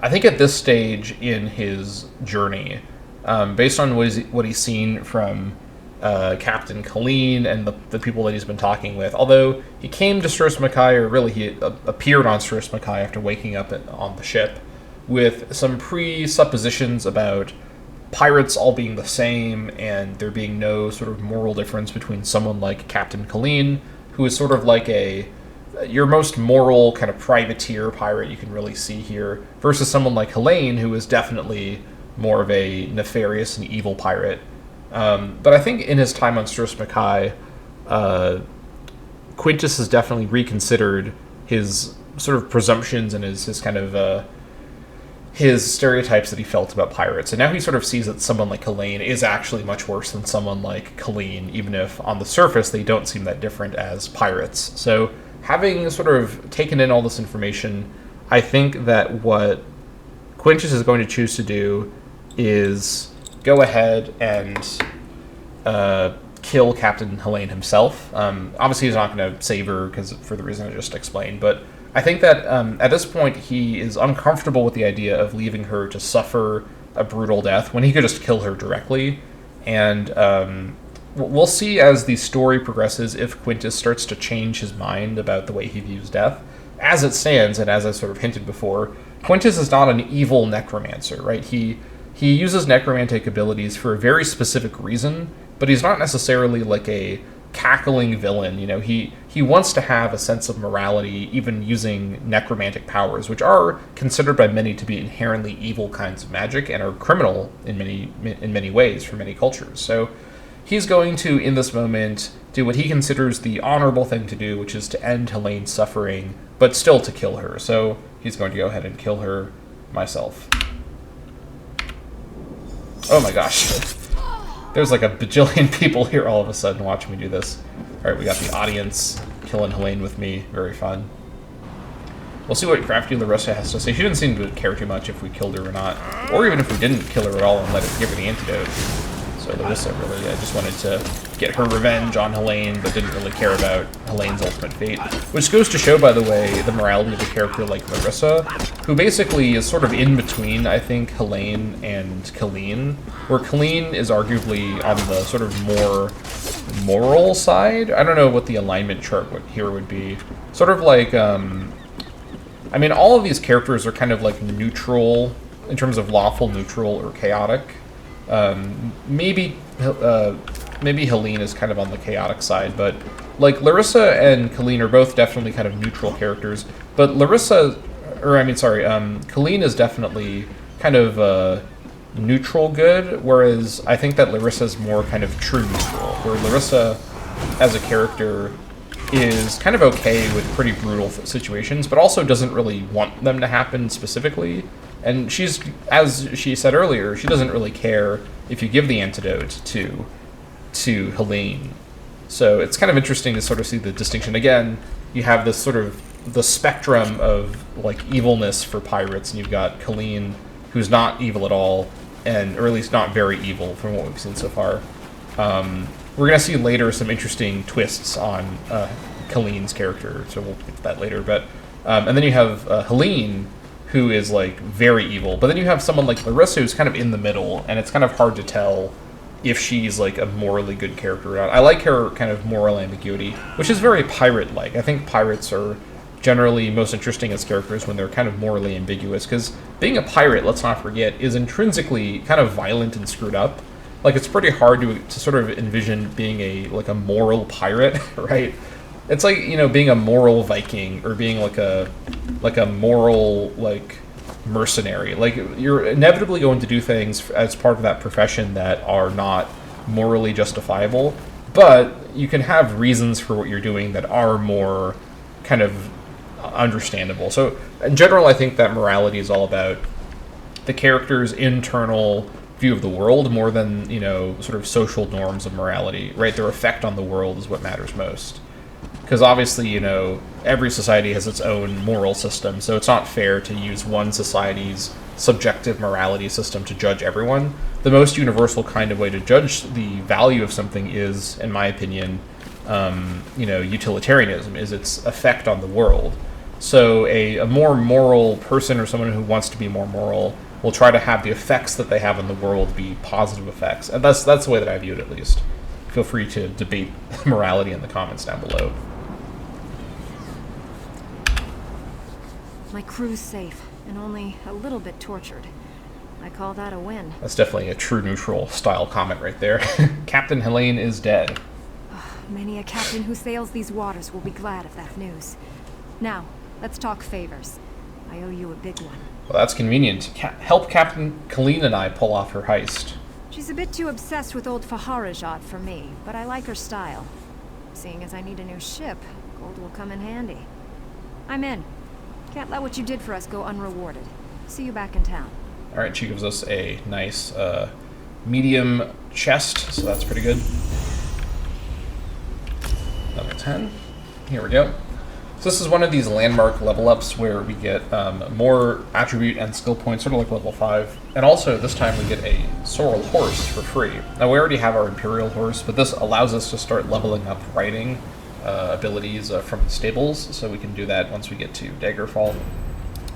I think at this stage in his journey, based on what he's seen from Captain Colleen and the people that he's been talking with, although he came to Stros Mackay, or really he appeared on Stros Mackay after waking up on the ship, with some presuppositions about pirates all being the same, and there being no sort of moral difference between someone like Captain Colleen, who is sort of like your most moral kind of privateer pirate you can really see here, versus someone like Helene, who is definitely more of a nefarious and evil pirate. But I think in his time on Stros Mackay, Quintus has definitely reconsidered his sort of presumptions and his kind of his stereotypes that he felt about pirates. And now he sort of sees that someone like Helene is actually much worse than someone like Colleen, even if on the surface they don't seem that different as pirates. So having sort of taken in all this information, I think that what Quintus is going to choose to do is go ahead and kill Captain Helene himself. Obviously he's not going to save her for the reason I just explained, but I think that at this point he is uncomfortable with the idea of leaving her to suffer a brutal death when he could just kill her directly. And we'll see as the story progresses if Quintus starts to change his mind about the way he views death. As it stands, and as I sort of hinted before, Quintus is not an evil necromancer, right? He uses necromantic abilities for a very specific reason, but he's not necessarily like a cackling villain. You know, he wants to have a sense of morality, even using necromantic powers, which are considered by many to be inherently evil kinds of magic and are criminal in many ways for many cultures. So he's going to, in this moment, do what he considers the honorable thing to do, which is to end Helene's suffering, but still to kill her. So he's going to go ahead and kill her myself. Oh my gosh. There's like a bajillion people here all of a sudden watching me do this. Alright, we got the audience killing Helene with me. Very fun. We'll see what Crafty Larissa has to say. She didn't seem to care too much if we killed her or not. Or even if we didn't kill her at all and let her give her the antidote. So Larissa really just wanted to get her revenge on Helene, but didn't really care about Helene's ultimate fate. Which goes to show, by the way, the morality of a character like Larissa, who basically is sort of in between, I think, Helene and Colleen, where Colleen is arguably on the sort of more moral side. I don't know what the alignment chart here would be. Sort of like, I mean, all of these characters are kind of like neutral in terms of lawful, neutral, or chaotic. Maybe Helene is kind of on the chaotic side, but like Larissa and Colleen are both definitely kind of neutral characters. But Colleen is definitely kind of neutral good, whereas I think that Larissa's more kind of true neutral, where Larissa as a character is kind of okay with pretty brutal situations, but also doesn't really want them to happen specifically. And she's, as she said earlier, she doesn't really care if you give the antidote to Helene. So it's kind of interesting to sort of see the distinction. Again, you have this sort of the spectrum of like evilness for pirates, and you've got Colleen, who's not evil at all, or at least not very evil from what we've seen so far. We're going to see later some interesting twists on Colleen's character, so we'll get to that later. But and then you have Helene, who is like very evil, but then you have someone like Larissa who's kind of in the middle, and it's kind of hard to tell if she's like a morally good character or not. I like her kind of moral ambiguity, which is very pirate-like. I think pirates are generally most interesting as characters when they're kind of morally ambiguous, because being a pirate, let's not forget, is intrinsically kind of violent and screwed up. Like, it's pretty hard to sort of envision being a moral pirate, right? It's like, you know, being a moral Viking, or being like a moral, like, mercenary. Like, you're inevitably going to do things as part of that profession that are not morally justifiable, but you can have reasons for what you're doing that are more kind of understandable. So, in general, I think that morality is all about the character's internal view of the world more than, you know, sort of social norms of morality, right? Their effect on the world is what matters most. Because obviously, you know, every society has its own moral system, so it's not fair to use one society's subjective morality system to judge everyone. The most universal kind of way to judge the value of something is, in my opinion, you know, utilitarianism, is its effect on the world. So a more moral person, or someone who wants to be more moral, will try to have the effects that they have on the world be positive effects. And that's the way that I view it, at least. Feel free to debate morality in the comments down below. My crew's safe, and only a little bit tortured. I call that a win. That's definitely a true neutral style comment right there. Captain Helene is dead. Many a captain who sails these waters will be glad of that news. Now, let's talk favors. I owe you a big one. Well, that's convenient. Help Captain Colleen and I pull off her heist. She's a bit too obsessed with old Faharajat for me, but I like her style. Seeing as I need a new ship, gold will come in handy. I'm in. Can't let what you did for us go unrewarded. See you back in town. Alright, she gives us a nice medium chest, so that's pretty good. Level 10. Here we go. So this is one of these landmark level ups where we get more attribute and skill points, sort of like level 5. And also, this time we get a sorrel horse for free. Now, we already have our imperial horse, but this allows us to start leveling up riding abilities from the stables, so we can do that once we get to Daggerfall.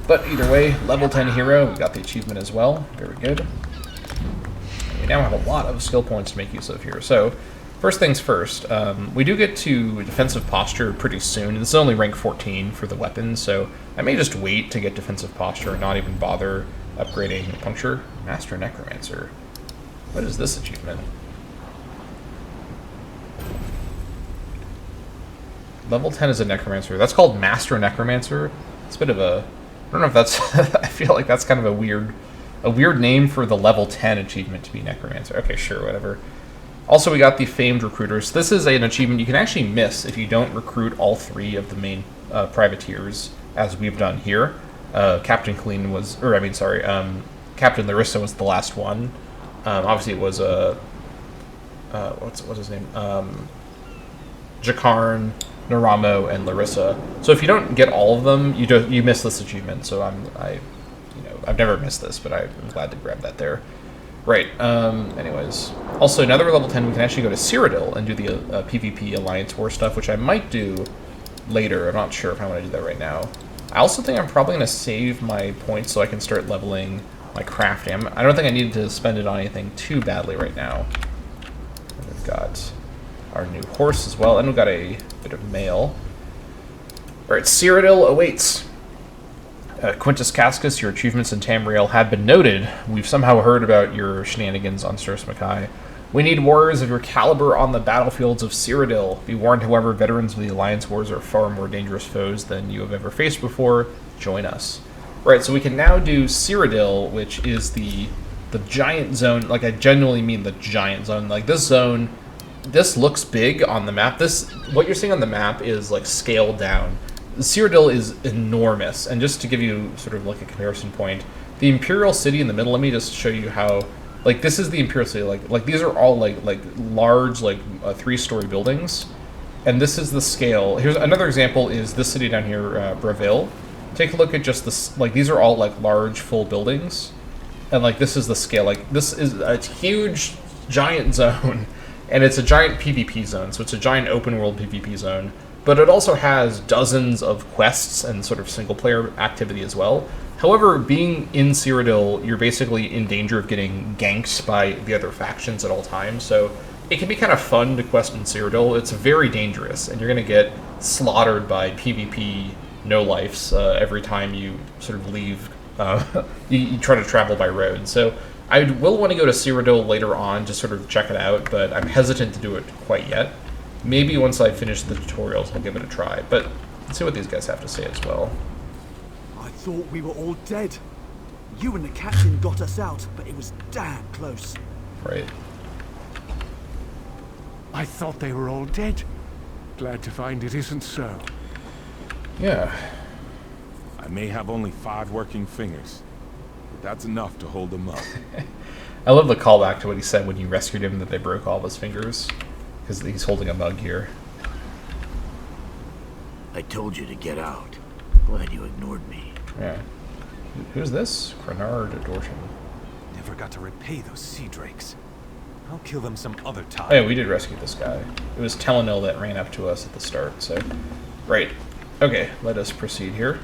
But either way, level 10 hero, we got the achievement as well. Very good. And we now have a lot of skill points to make use of here. So, first things first, we do get to defensive posture pretty soon. This is only rank 14 for the weapons, so I may just wait to get defensive posture and not even bother upgrading puncture. Master Necromancer. What is this achievement? Level 10 is a Necromancer. That's called Master Necromancer. It's a bit of a... I don't know if that's... I feel like that's kind of a weird name for the level 10 achievement to be Necromancer. Okay, sure, whatever. Also, we got the Famed Recruiters. This is an achievement you can actually miss if you don't recruit all 3 of the main privateers, as we've done here. Captain Colleen was... Captain Larissa was the last one. Obviously, it was what's his name? Jakarn, Naramo, and Larissa. So if you don't get all of them, you miss this achievement. So I've never missed this, but I'm glad to grab that there. Right. Anyways. Also, another level 10, we can actually go to Cyrodiil and do the PvP Alliance War stuff, which I might do later. I'm not sure if I want to do that right now. I also think I'm probably going to save my points so I can start leveling my crafting. I don't think I need to spend it on anything too badly right now. And we've got our new horse as well, and we've got a bit of mail. Alright, Cyrodiil awaits. Quintus Cascus, your achievements in Tamriel have been noted. We've somehow heard about your shenanigans on Stros Mackay. We need warriors of your caliber on the battlefields of Cyrodiil. Be warned, however, veterans of the Alliance Wars are far more dangerous foes than you have ever faced before. Join us. Right, so we can now do Cyrodiil, which is the giant zone. Like, I genuinely mean the giant zone. Like, this zone, this looks big on the map. What you're seeing on the map is, like, scaled down. Cyrodiil is enormous, and just to give you sort of like a comparison point, the Imperial City in the middle, let me just show you how, like, this is the Imperial City, like these are all like large, like 3-story buildings, and this is the scale. Here's another example, is this city down here, Bravil. Take a look at just this, like, these are all like large, full buildings, and like this is the scale. Like, this is a huge, giant zone, and it's a giant PvP zone, so it's a giant open world PvP zone. But it also has dozens of quests and sort of single-player activity as well. However, being in Cyrodiil, you're basically in danger of getting ganked by the other factions at all times, so it can be kind of fun to quest in Cyrodiil. It's very dangerous, and you're going to get slaughtered by PvP no-lifes every time you sort of leave, you try to travel by road. So I will want to go to Cyrodiil later on to sort of check it out, but I'm hesitant to do it quite yet. Maybe once I finish the tutorials, I'll give it a try. But let's see what these guys have to say as well. I thought we were all dead. You and the captain got us out, but it was damn close. Right. I thought they were all dead. Glad to find it isn't so. Yeah. I may have only 5 working fingers, but that's enough to hold them up. I love the callback to what he said when you rescued him, that they broke all of his fingers. Because he's holding a mug here. I told you to get out. Glad you ignored me. Yeah. Who's this? Crenard Dortian. Never got to repay those sea drakes. I'll kill them some other time. Oh yeah, we did rescue this guy. It was Telenil that ran up to us at the start, so... Right. Okay, let us proceed here.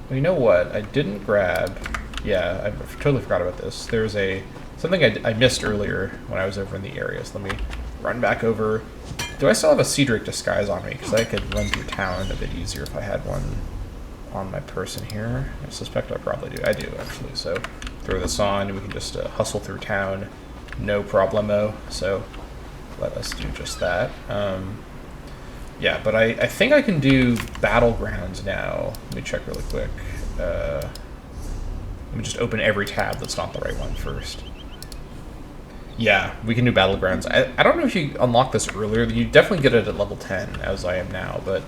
Well, you know what? I didn't grab... Yeah, I totally forgot about this. There's something I missed earlier when I was over in the area, so let me run back over. Do I still have a Sea Drake disguise on me? Because I could run through town a bit easier if I had one on my person here. I suspect I probably do. I do, actually. So throw this on, and we can just hustle through town. No problemo. So let us do just that. Yeah, but I think I can do Battlegrounds now. Let me check really quick. Let me just open every tab that's not the right one first. Yeah, we can do Battlegrounds. I don't know if you unlocked this earlier. You definitely get it at level 10, as I am now, but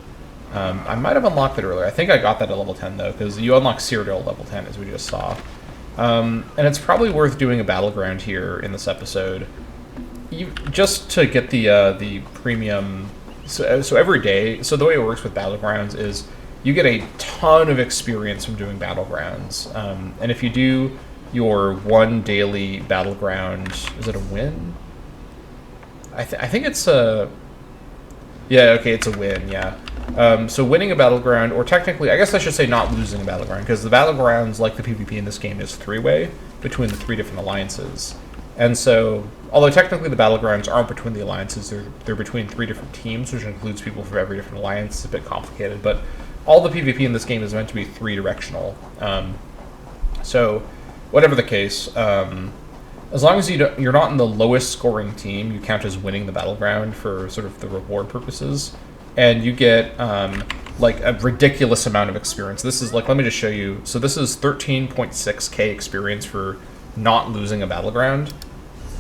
I might have unlocked it earlier. I think I got that at level 10, though, because you unlock Cyrodiil at level 10, as we just saw. And it's probably worth doing a Battleground here in this episode, just to get the premium... So every day... So the way it works with Battlegrounds is you get a ton of experience from doing Battlegrounds. And if you do your one daily Battleground... Is it a win? I think it's a... Yeah, okay, it's a win, yeah. So winning a Battleground, or technically, I guess I should say not losing a Battleground, because the Battlegrounds, like the PvP in this game, is 3-way between the 3 different alliances. And so, although technically the Battlegrounds aren't between the alliances, they're between 3 different teams, which includes people from every different alliance. It's a bit complicated, but all the PvP in this game is meant to be 3-directional. So, whatever the case, as long as you're not in the lowest scoring team, you count as winning the Battleground for sort of the reward purposes. And you get, like, a ridiculous amount of experience. This is, like, let me just show you. So this is 13.6k experience for not losing a Battleground.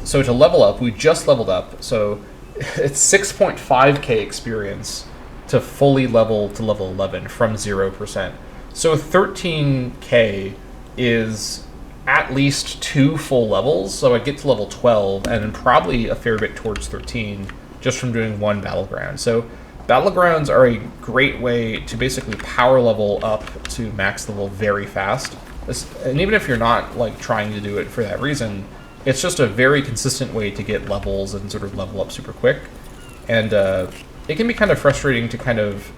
So to level up, we just leveled up. So it's 6.5k experience to fully level to level 11 from 0%. So 13k is at least 2 full levels. So I get to level 12 and probably a fair bit towards 13 just from doing one Battleground. So Battlegrounds are a great way to basically power level up to max level very fast. And even if you're not like trying to do it for that reason, it's just a very consistent way to get levels and sort of level up super quick. And it can be kind of frustrating to kind of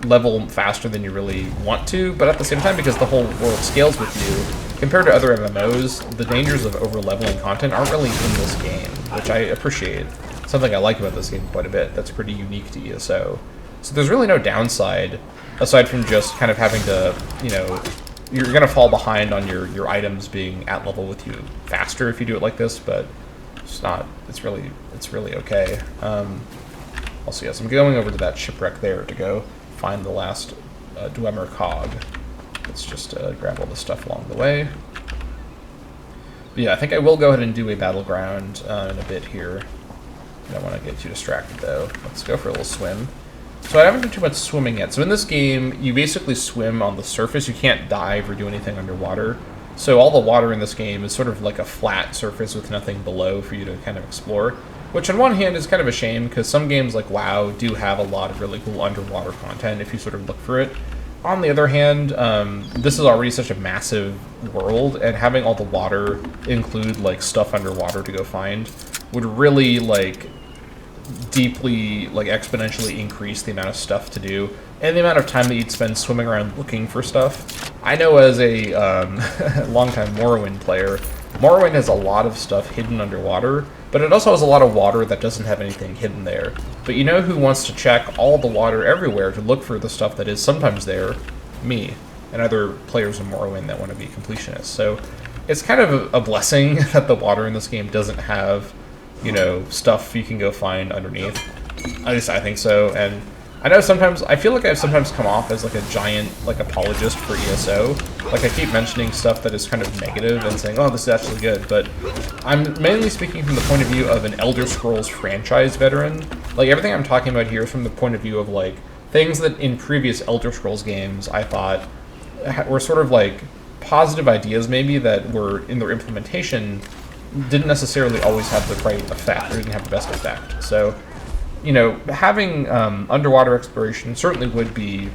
level faster than you really want to, but at the same time, because the whole world scales with you, compared to other MMOs, the dangers of over-leveling content aren't really in this game, which I appreciate. Something I like about this game quite a bit that's pretty unique to ESO. So there's really no downside, aside from just kind of having to, you know, you're going to fall behind on your items being at level with you faster if you do it like this, but it's not, it's really okay. Also, yes, I'm going over to that shipwreck there to go find the last Dwemer cog. Let's just grab all the stuff along the way. But yeah, I think I will go ahead and do a battleground in a bit here. I don't want to get too distracted though. Let's go for a little swim. So I haven't done too much swimming yet. So in this game, you basically swim on the surface. You can't dive or do anything underwater. So all the water in this game is sort of like a flat surface with nothing below for you to kind of explore. Which on one hand is kind of a shame, because some games like WoW do have a lot of really cool underwater content if you sort of look for it. On the other hand, this is already such a massive world, and having all the water include like stuff underwater to go find would really like deeply, like exponentially increase the amount of stuff to do and the amount of time that you'd spend swimming around looking for stuff. I know as a longtime Morrowind player, Morrowind has a lot of stuff hidden underwater, but it also has a lot of water that doesn't have anything hidden there. But you know who wants to check all the water everywhere to look for the stuff that is sometimes there? Me, and other players in Morrowind that want to be completionists. So it's kind of a blessing that the water in this game doesn't have, you know, stuff you can go find underneath. At least I think so. And I know sometimes, I feel like I've sometimes come off as like a giant like apologist for ESO. Like I keep mentioning stuff that is kind of negative and saying, oh, this is actually good. But I'm mainly speaking from the point of view of an Elder Scrolls franchise veteran. Like everything I'm talking about here is from the point of view of like things that in previous Elder Scrolls games I thought were sort of like positive ideas maybe that were in their implementation didn't necessarily always have the right effect, or didn't have the best effect. So, you know, having underwater exploration certainly would be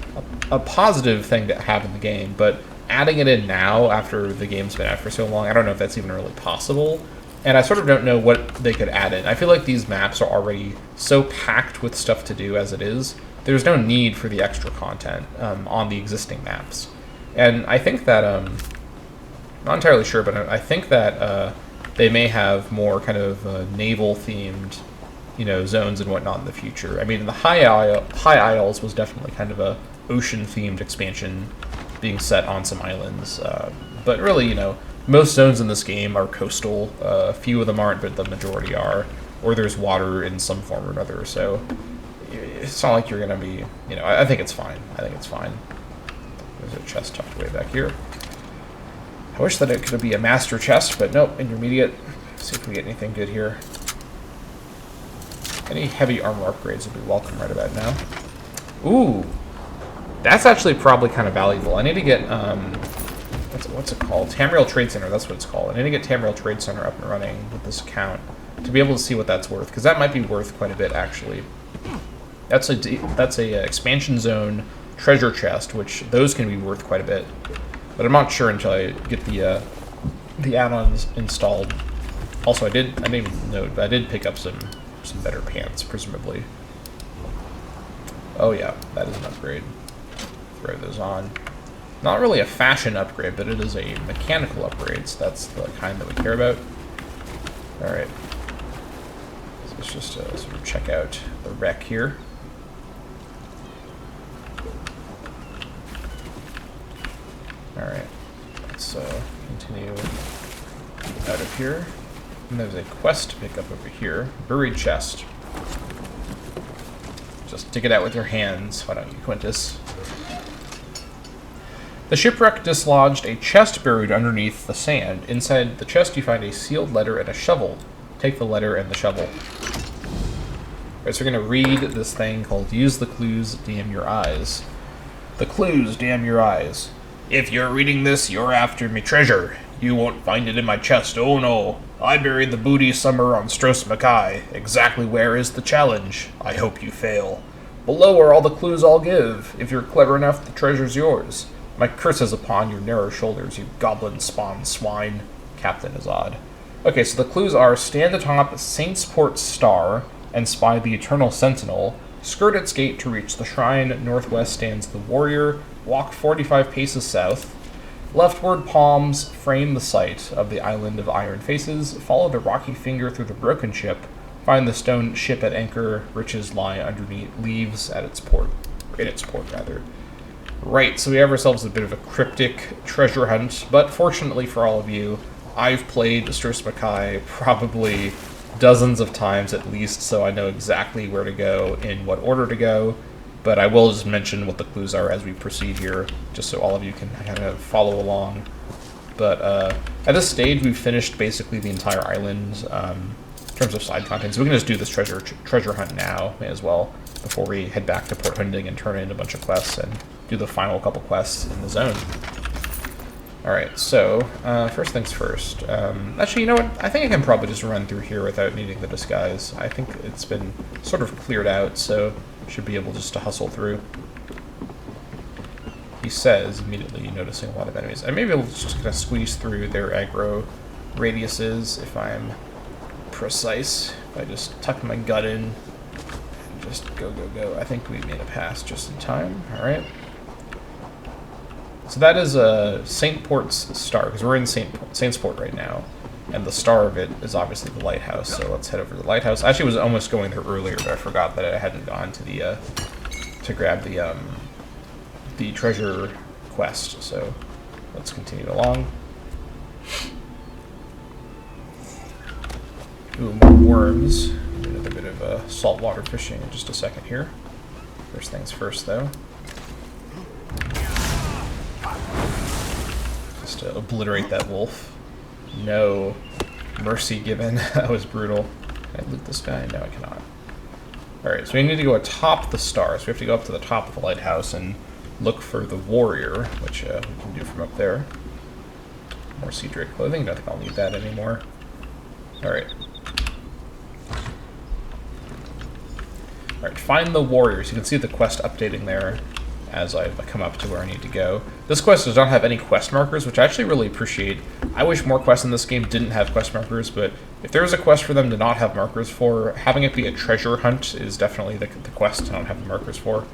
a positive thing to have in the game, but adding it in now after the game's been out for so long, I don't know if that's even really possible. And I sort of don't know what they could add in. I feel like these maps are already so packed with stuff to do as it is. There's no need for the extra content on the existing maps. And I think that, not entirely sure, but I think that they may have more kind of naval-themed, you know, zones and whatnot in the future. I mean, the High Isles was definitely kind of a ocean-themed expansion being set on some islands. But really, you know, most zones in this game are coastal. A few of them aren't, but the majority are. Or there's water in some form or another. So it's not like you're going to be, you know, I think it's fine. I think it's fine. There's a chest tucked way back here. I wish that it could be a master chest, but nope, intermediate. Let's see if we get anything good here. Any heavy armor upgrades would be welcome right about now. Ooh, that's actually probably kind of valuable. I need to get, what's it called? Tamriel Trade Center, that's what it's called. I need to get Tamriel Trade Center up and running with this account to be able to see what that's worth, because that might be worth quite a bit, actually. That's a expansion zone treasure chest, which those can be worth quite a bit. But I'm not sure until I get the add-ons installed. Also, I didn't even note, but I did pick up some better pants, presumably. Oh yeah, that is an upgrade. Throw those on. Not really a fashion upgrade, but it is a mechanical upgrade, so that's the kind that we care about. Alright. So let's just sort of check out the wreck here. Alright, let's continue out of here. And there's a quest to pick up over here. Buried chest. Just dig it out with your hands, why don't you, Quintus? The shipwreck dislodged a chest buried underneath the sand. Inside the chest you find a sealed letter and a shovel. Take the letter and the shovel. Alright, so we're going to read this thing called Use the Clues, Damn Your Eyes. The clues, damn your eyes. If you're reading this, you're after me treasure. You won't find it in my chest, oh no. I buried the booty somewhere on Stros Mackay. Exactly where is the challenge? I hope you fail. Below are all the clues I'll give. If you're clever enough, the treasure's yours. My curse is upon your narrow shoulders, you goblin-spawned swine. Captain Azad. Okay, so the clues are stand atop Saintsport Star and spy the Eternal Sentinel. Skirt its gate to reach the shrine. Northwest stands the warrior. Walk 45 paces south. Leftward palms frame the site of the Island of Iron Faces. Follow the rocky finger through the broken ship. Find the stone ship at anchor. Riches lie underneath leaves at its port. In its port, rather. Right, so we have ourselves a bit of a cryptic treasure hunt, but fortunately for all of you, I've played Stros M'Kai probably dozens of times at least, so I know exactly where to go, in what order to go, but I will just mention what the clues are as we proceed here, just so all of you can kind of follow along. But at this stage, we've finished basically the entire island in terms of side content, so we can just do this treasure hunt now, may as well, before we head back to Port Hunding and turn in a bunch of quests and do the final couple quests in the zone. Alright, so, first things first. Actually, you know what? I think I can probably just run through here without needing the disguise. I think it's been sort of cleared out, so should be able just to hustle through. He says, immediately noticing a lot of enemies. I may be able to just kind of squeeze through their aggro radiuses if I'm precise. If I just tuck my gut in and just go, go, go. I think we made a pass just in time. Alright. So that is Saint Port's star, because we're in Saintsport right now, and the star of it is obviously the lighthouse. So let's head over to the lighthouse. I actually was almost going there earlier, but I forgot that I hadn't gone to the to grab the treasure quest. So let's continue along. Ooh, more worms. Another bit of saltwater fishing in just a second here. First things first, though. Just to obliterate that wolf. No mercy given. That was brutal. Can I loot this guy? No, I cannot. Alright, so we need to go atop the star. So we have to go up to the top of the lighthouse and look for the warrior, which we can do from up there. More sea drake clothing. Don't think I'll need that anymore. Alright. Alright, find the warriors. You can see the quest updating there as I come up to where I need to go. This quest does not have any quest markers, which I actually really appreciate. I wish more quests in this game didn't have quest markers, but if there's a quest for them to not have markers for, having it be a treasure hunt is definitely the quest to not have the markers for.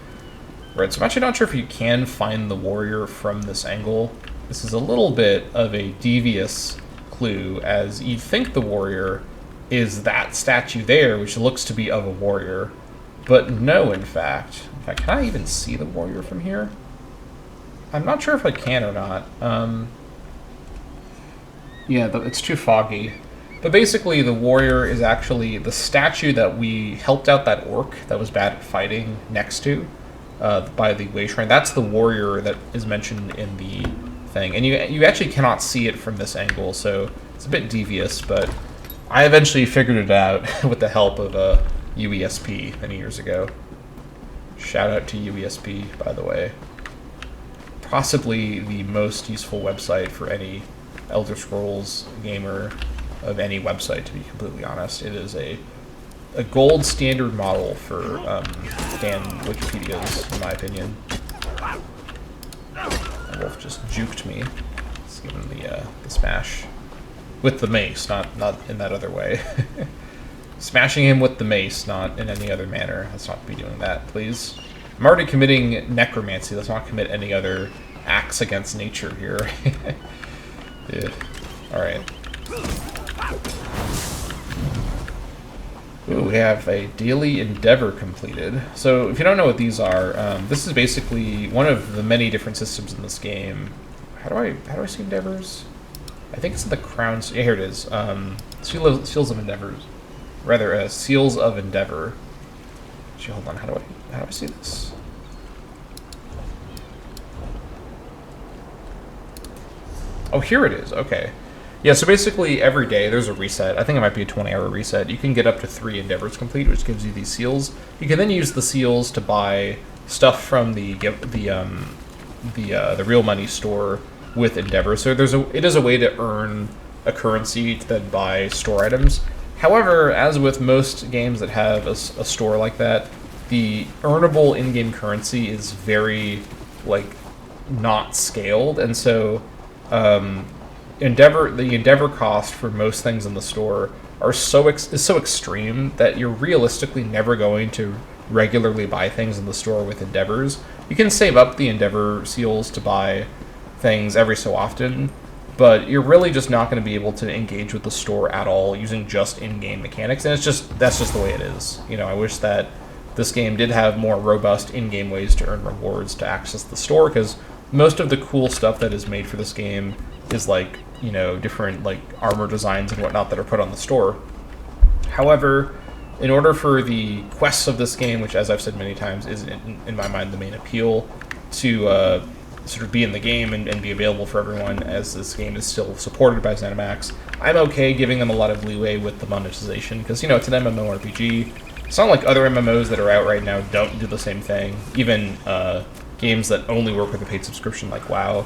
Right, so I'm actually not sure if you can find the warrior from this angle. This is a little bit of a devious clue, as you'd think the warrior is that statue there, which looks to be of a warrior. But no, in fact. In fact, can I even see the warrior from here? I'm not sure if I can or not. Yeah, it's too foggy. But basically, the warrior is actually the statue that we helped out that orc that was bad at fighting next to by the way shrine. That's the warrior that is mentioned in the thing. And you actually cannot see it from this angle, so it's a bit devious, but I eventually figured it out with the help of UESP many years ago. Shout out to UESP, by the way. Possibly the most useful website for any Elder Scrolls gamer of any website, to be completely honest. It is a gold standard model for fan Wikipedias, in my opinion. The wolf just juked me. Let's give him the smash. With the mace, not in that other way. Smashing him with the mace, not in any other manner. Let's not be doing that, please. I'm already committing necromancy. Let's not commit any other acts against nature here. Dude. Alright. Ooh, we have a daily endeavor completed. So, if you don't know what these are, this is basically one of the many different systems in this game. How do I see endeavors? I think it's in the crowns. Yeah, here it is. Seals of Endeavors. Rather, Seals of Endeavor. Actually, hold on. How do I see this? Oh, here it is. Okay. Yeah, so basically every day there's a reset. I think it might be a 20-hour reset. You can get up to 3 endeavors complete, which gives you these seals. You can then use the seals to buy stuff from the real money store with endeavors. So it is a way to earn a currency to then buy store items. However, as with most games that have a store like that, the earnable in-game currency is very, like, not scaled, and so the endeavor cost for most things in the store are is so extreme that you're realistically never going to regularly buy things in the store with endeavors. You can save up the endeavor seals to buy things every so often, but you're really just not going to be able to engage with the store at all using just in-game mechanics, and that's just the way it is. You know, I wish that this game did have more robust in-game ways to earn rewards to access the store, because most of the cool stuff that is made for this game is like, you know, different like armor designs and whatnot that are put on the store. However, in order for the quests of this game, which as I've said many times is in my mind the main appeal, to sort of be in the game and be available for everyone, as this game is still supported by ZeniMax, I'm okay giving them a lot of leeway with the monetization, because, you know, it's an MMORPG. It's not like other MMOs that are out right now don't do the same thing, even games that only work with a paid subscription like WoW.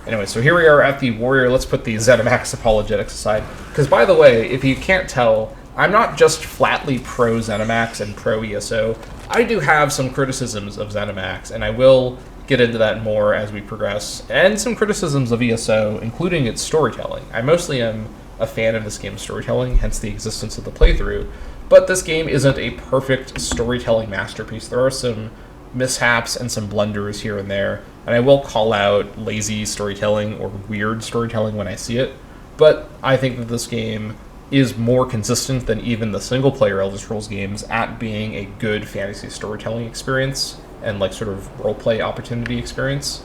Anyway, so here we are at the Warrior. Let's put the ZeniMax apologetics aside, because by the way, if you can't tell, I'm not just flatly pro ZeniMax and pro ESO. I do have some criticisms of ZeniMax, and I will get into that more as we progress, and some criticisms of ESO, including its storytelling. I mostly am a fan of this game's storytelling, hence the existence of the playthrough, but this game isn't a perfect storytelling masterpiece. There are some mishaps and some blunders here and there, and I will call out lazy storytelling or weird storytelling when I see it, but I think that this game is more consistent than even the single-player Elder Scrolls games at being a good fantasy storytelling experience and like sort of roleplay opportunity experience.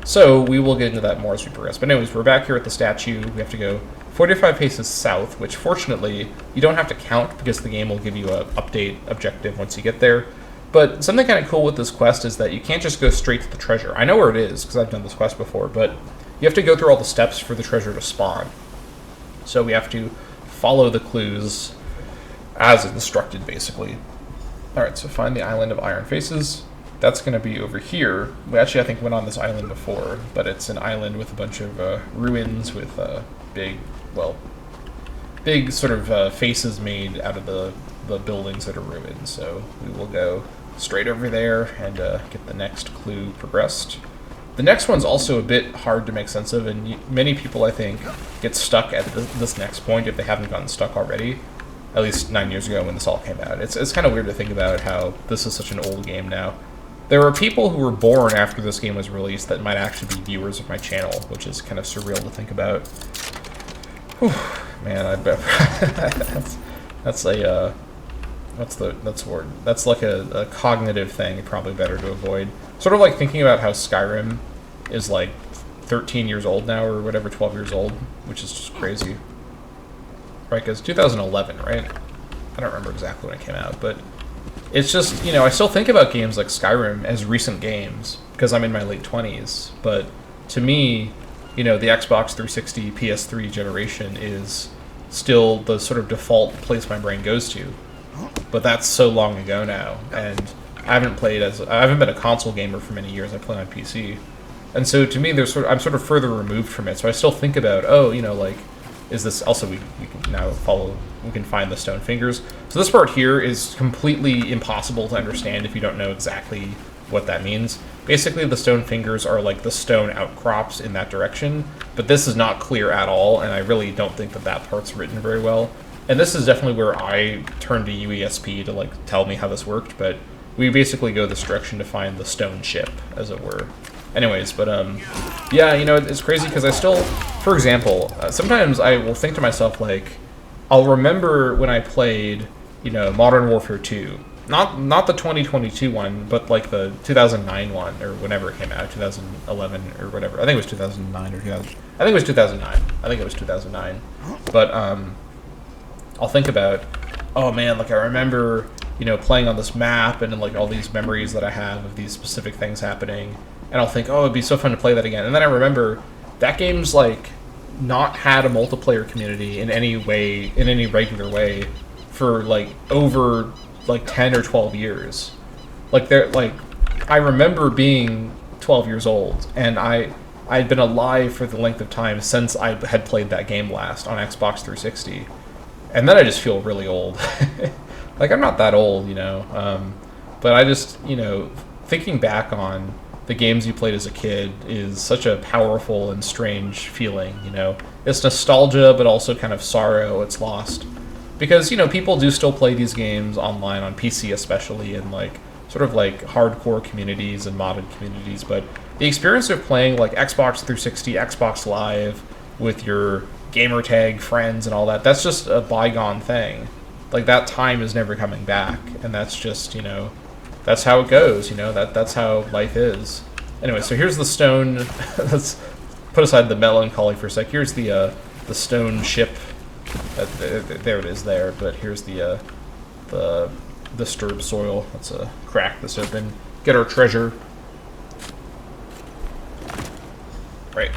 So we will get into that more as we progress. But anyways, we're back here at the statue. We have to go 45 paces south, which fortunately you don't have to count because the game will give you an update objective once you get there. But something kind of cool with this quest is that you can't just go straight to the treasure. I know where it is because I've done this quest before, but you have to go through all the steps for the treasure to spawn. So we have to follow the clues as instructed, basically. Alright, so find the Island of Iron Faces. That's going to be over here. We actually, I think, went on this island before, but it's an island with a bunch of ruins with big sort of faces made out of the buildings that are ruined. So we will go straight over there and get the next clue progressed. The next one's also a bit hard to make sense of, and many people, I think, get stuck at this next point if they haven't gotten stuck already, at least 9 years ago when this all came out. It's kind of weird to think about how this is such an old game now. There are people who were born after this game was released that might actually be viewers of my channel, which is kind of surreal to think about. Whew, man, I bet that's like a cognitive thing, probably better to avoid. Sort of like thinking about how Skyrim is like 13 years old now, or whatever, 12 years old, which is just crazy. Right, because 2011, right? I don't remember exactly when it came out, but it's just, you know, I still think about games like Skyrim as recent games, because I'm in my late 20s, but to me, you know, the Xbox 360, PS3 generation is still the sort of default place my brain goes to. But that's so long ago now, and I haven't been a console gamer for many years. I play on PC, and so to me, I'm sort of further removed from it. So I still think about, oh, you know, like, is this also we can now we can find the stone fingers. So this part here is completely impossible to understand if you don't know exactly what that means. Basically, the stone fingers are like the stone outcrops in that direction, but this is not clear at all, and I really don't think that part's written very well. And this is definitely where I turned to UESP to like tell me how this worked, but we basically go this direction to find the stone ship, as it were. Anyways, but yeah, you know, it's crazy because I still, for example, sometimes I will think to myself, like, I'll remember when I played, you know, Modern Warfare 2. Not the 2022 one, but like the 2009 one, or whenever it came out, 2011 or whatever. I think it was 2009 or 2000. I think it was 2009. I think it was 2009. But I'll think about, oh man, like I remember, you know, playing on this map and like all these memories that I have of these specific things happening, and I'll think, oh, it'd be so fun to play that again. And then I remember that game's like not had a multiplayer community in any way, in any regular way, for like over like 10 or 12 years. Like I remember being 12 years old, and I'd been alive for the length of time since I had played that game last on Xbox 360. And then I just feel really old. Like, I'm not that old, you know, but I just, you know, thinking back on the games you played as a kid is such a powerful and strange feeling, you know. It's nostalgia, but also kind of sorrow it's lost. Because, you know, people do still play these games online, on PC especially, in, like, sort of, like, hardcore communities and modded communities, but the experience of playing, like, Xbox 360, Xbox Live, with your gamertag friends and all that, that's just a bygone thing. Like, that time is never coming back, and that's just, you know, that's how it goes, you know, that's how life is. Anyway, so here's the stone. Let's put aside the melancholy for a sec. Here's the stone ship. There it is there, but here's the disturbed soil. Let's crack this open. Get our treasure. Right.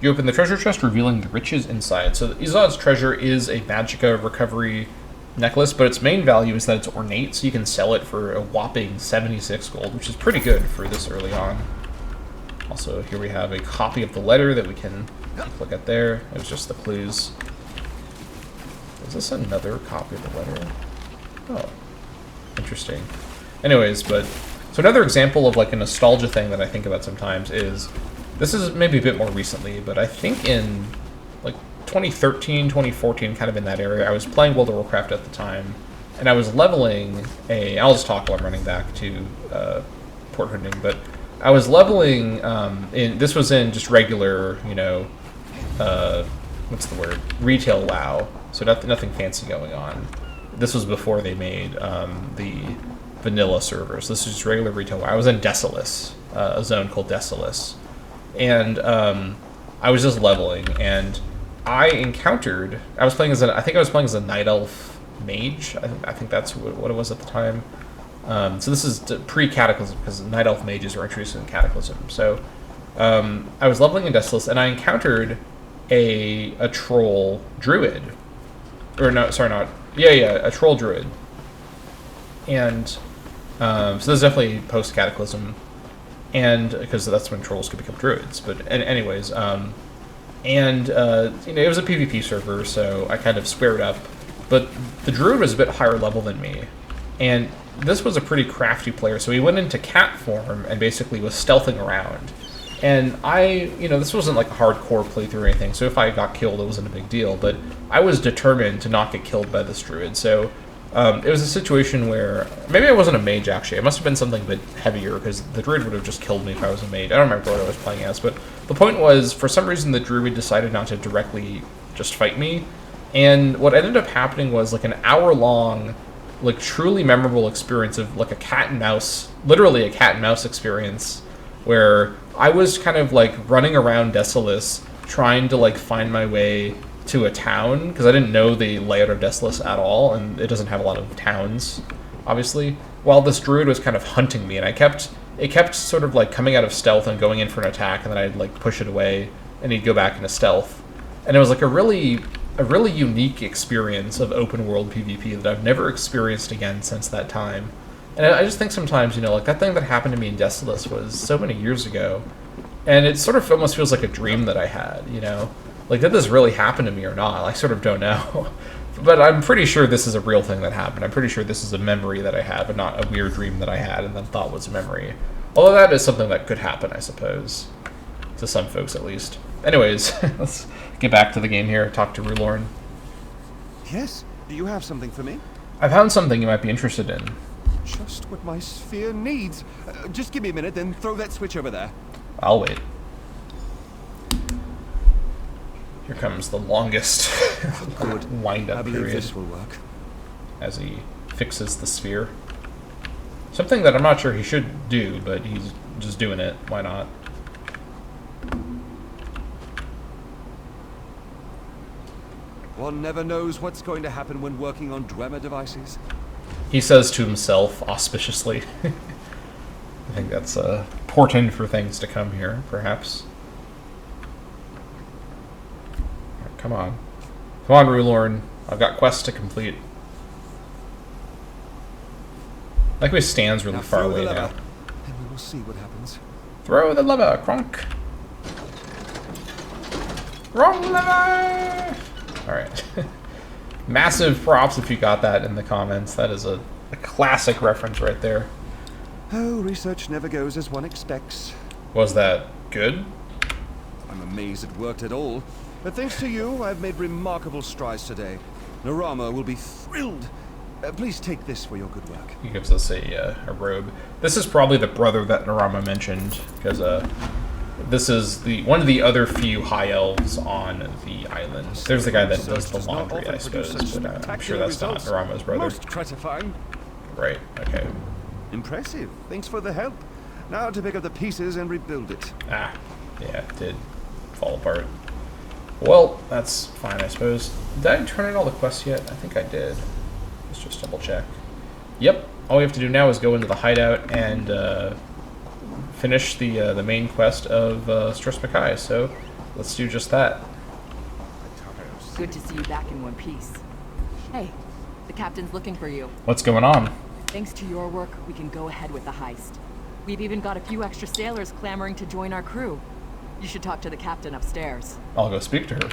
You open the treasure chest, revealing the riches inside. So Izad's treasure is a Magicka recovery necklace, but its main value is that it's ornate, so you can sell it for a whopping 76 gold, which is pretty good for this early on. Also, here we have a copy of the letter that we can look at there. It was just the clues. Is this another copy of the letter? Oh, interesting. Anyways, but so another example of like a nostalgia thing that I think about sometimes is, this is maybe a bit more recently, but I think in like 2013, 2014, kind of in that area, I was playing World of Warcraft at the time, and I was leveling I'll just talk while I'm running back to port hunting, but I was leveling, this was in just regular, you know, what's the word? Retail WoW, so nothing fancy going on. This was before they made the vanilla servers. This is just regular retail WoW. I was in Desolus, a zone called Desolus, and I was just leveling, and I encountered, I was playing as I think I was playing as a Night Elf mage. I think that's what it was at the time. So this is pre-Cataclysm, because Night Elf mages were introduced in Cataclysm. So I was leveling in Desolus, and I encountered a troll druid. Or no, sorry, not... Yeah, a troll druid. And so this is definitely post-Cataclysm, and because that's when trolls could become druids. But anyways, you know, it was a PvP server, so I kind of squared up. But the druid was a bit higher level than me, and this was a pretty crafty player, so he went into cat form and basically was stealthing around. And you know, this wasn't like a hardcore playthrough or anything, so if I got killed, it wasn't a big deal, but I was determined to not get killed by this druid, so it was a situation where, maybe I wasn't a mage actually, it must have been something a bit heavier, because the druid would have just killed me if I was a mage. I don't remember what I was playing as, but the point was, for some reason the druid decided not to directly just fight me, and what ended up happening was like an hour-long, like truly memorable experience of like a cat and mouse, literally a cat and mouse experience, where I was kind of like running around Desolus trying to like find my way to a town, because I didn't know the layout of Desolus at all, and it doesn't have a lot of towns, obviously, while this druid was kind of hunting me, and it kept sort of like coming out of stealth and going in for an attack, and then I'd like push it away, and he'd go back into stealth. And it was like a really unique experience of open world PvP that I've never experienced again since that time. And I just think sometimes, you know, like that thing that happened to me in Desolus was so many years ago, and it sort of almost feels like a dream that I had, you know? Like, did this really happen to me or not? I sort of don't know. But I'm pretty sure this is a real thing that happened. I'm pretty sure this is a memory that I have, and not a weird dream that I had and then thought was a memory. Although that is something that could happen, I suppose. To some folks, at least. Anyways, let's get back to the game here, talk to Rulorn. Yes? Do you have something for me? I found something you might be interested in. Just what my sphere needs. Just give me a minute, then throw that switch over there. I'll wait. Here comes the longest wind-up period. This will work. As he fixes the sphere. Something that I'm not sure he should do, but he's just doing it. Why not? One never knows what's going to happen when working on Dwemer devices. He says to himself, auspiciously. I think that's a portent for things to come here, perhaps. Right, come on. Come on, Rulorn. I've got quests to complete. Like he stands really far away now. And we will see what happens. Throw the lever, Kronk. Wrong lever! Alright. Massive props if you got that in the comments. That is a classic reference right there. Oh, research never goes as one expects. Was that good? I'm amazed it worked at all. But thanks to you, I've made remarkable strides today. Narama will be thrilled. Please take this for your good work. He gives us a robe. This is probably the brother that Narama mentioned, because this is one of the other few high elves on the island. There's the guy that does the laundry, I suppose, but I'm sure that's not Narama's brother. Most gratifying. Right, okay. Impressive. Thanks for the help. Now to pick up the pieces and rebuild it. Ah, yeah, it did fall apart. Well, that's fine, I suppose. Did I turn in all the quests yet? I think I did. Let's just double check. Yep, all we have to do now is go into the hideout and finish the main quest of Stros M'Kai, so let's do just that. Good to see you back in one piece. Hey, the captain's looking for you. What's going on? Thanks to your work, we can go ahead with the heist. We've even got a few extra sailors clamoring to join our crew. You should talk to the captain upstairs. I'll go speak to her.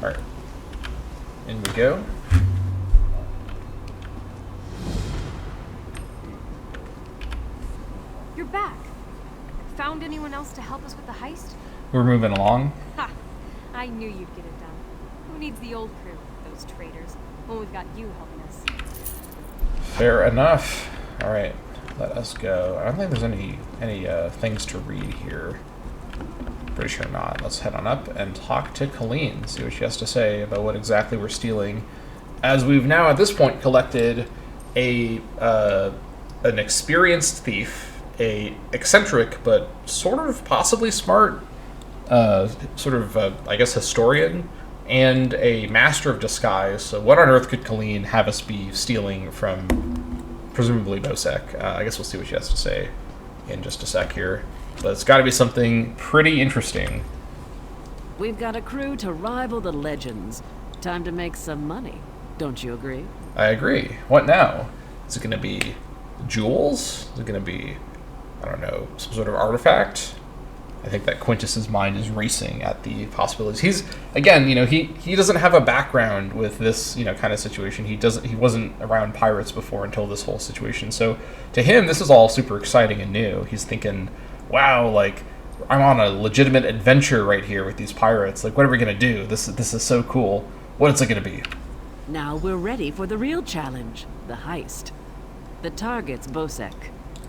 Alright. In we go. You're back. Found anyone else to help us with the heist? We're moving along. Ha! I knew you'd get it done. Who needs the old crew, those traitors, when we've got you helping us? Fair enough. Alright, let us go. I don't think there's any things to read here. Pretty sure not. Let's head on up and talk to Colleen, see what she has to say about what exactly we're stealing. As we've now, at this point, collected an experienced thief, a eccentric but sort of possibly smart, I guess, historian, and a master of disguise. So what on earth could Colleen have us be stealing from, presumably, Bosek? I guess we'll see what she has to say in just a sec here. But it's got to be something pretty interesting. We've got a crew to rival the legends. Time to make some money. Don't you agree? I agree. What now? Is it going to be jewels? Is it going to be, I don't know, some sort of artifact? I think that Quintus's mind is racing at the possibilities. He's, again, he doesn't have a background with this, kind of situation. He wasn't around pirates before until this whole situation. So to him, this is all super exciting and new. He's thinking, wow, like, I'm on a legitimate adventure right here with these pirates. Like, what are we going to do? This is so cool. What is it going to be? Now we're ready for the real challenge, the heist. The target's Bosek.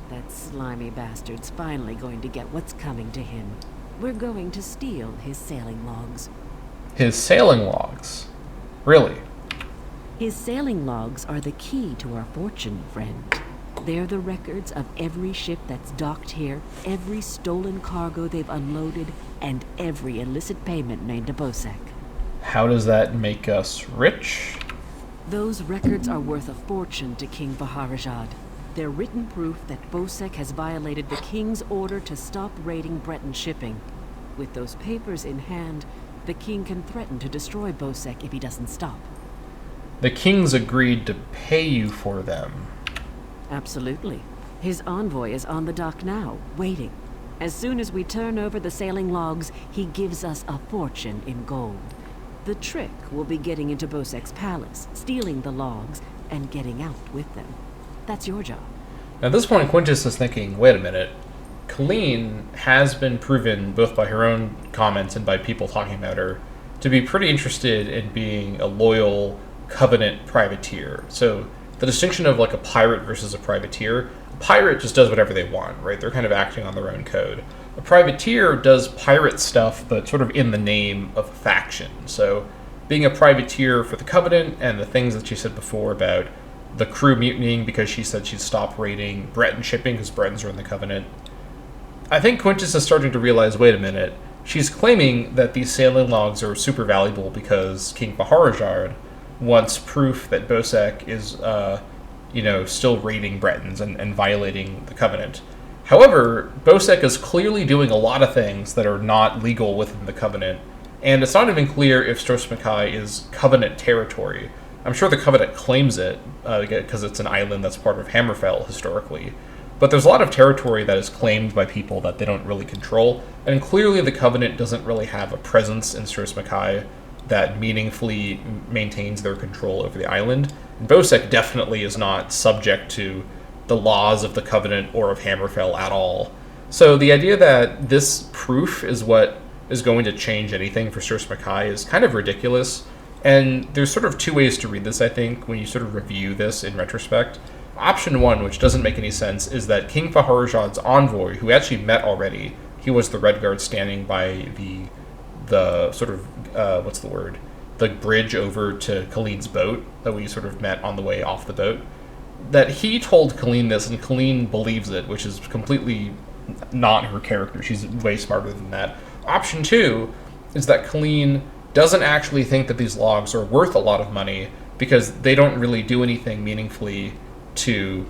That slimy bastard's finally going to get what's coming to him. We're going to steal his sailing logs. His sailing logs? Really? His sailing logs are the key to our fortune, friend. They're the records of every ship that's docked here, every stolen cargo they've unloaded, and every illicit payment made to Bosek. How does that make us rich? Those records are worth a fortune to King Baharajad. They're written proof that Bosek has violated the king's order to stop raiding Breton shipping. With those papers in hand, the king can threaten to destroy Bosek if he doesn't stop. The king's agreed to pay you for them. Absolutely. His envoy is on the dock now, waiting. As soon as we turn over the sailing logs, he gives us a fortune in gold. The trick will be getting into Bosek's palace, stealing the logs, and getting out with them. That's your job. At this point, Quintus is thinking, wait a minute. Colleen has been proven, both by her own comments and by people talking about her, to be pretty interested in being a loyal Covenant privateer. So the distinction of like a pirate versus a privateer, a pirate just does whatever they want, right? They're kind of acting on their own code. A privateer does pirate stuff, but sort of in the name of a faction. So being a privateer for the Covenant and the things that she said before about the crew mutinying because she said she'd stop raiding Breton shipping because Bretons are in the Covenant. I think Quintus is starting to realize, wait a minute, she's claiming that these sailing logs are super valuable because King Baharajard wants proof that Bosek is, still raiding Bretons and violating the Covenant. However, Bosek is clearly doing a lot of things that are not legal within the Covenant, and it's not even clear if Stros M'Kai is Covenant territory. I'm sure the Covenant claims it, because it's an island that's part of Hammerfell historically. But there's a lot of territory that is claimed by people that they don't really control, and clearly the Covenant doesn't really have a presence in Stros M'Kai that meaningfully maintains their control over the island. And Bosek definitely is not subject to the laws of the Covenant or of Hammerfell at all. So the idea that this proof is what is going to change anything for Stros M'Kai is kind of ridiculous. And there's sort of two ways to read this, I think, when you sort of review this in retrospect. Option one, which doesn't make any sense, is that King Faharzad's envoy, who we actually met already, he was the Redguard standing by the sort of, what's the word? The bridge over to Colleen's boat that we sort of met on the way off the boat, that he told Colleen this, and Colleen believes it, which is completely not her character. She's way smarter than that. Option two is that Colleen doesn't actually think that these logs are worth a lot of money because they don't really do anything meaningfully to,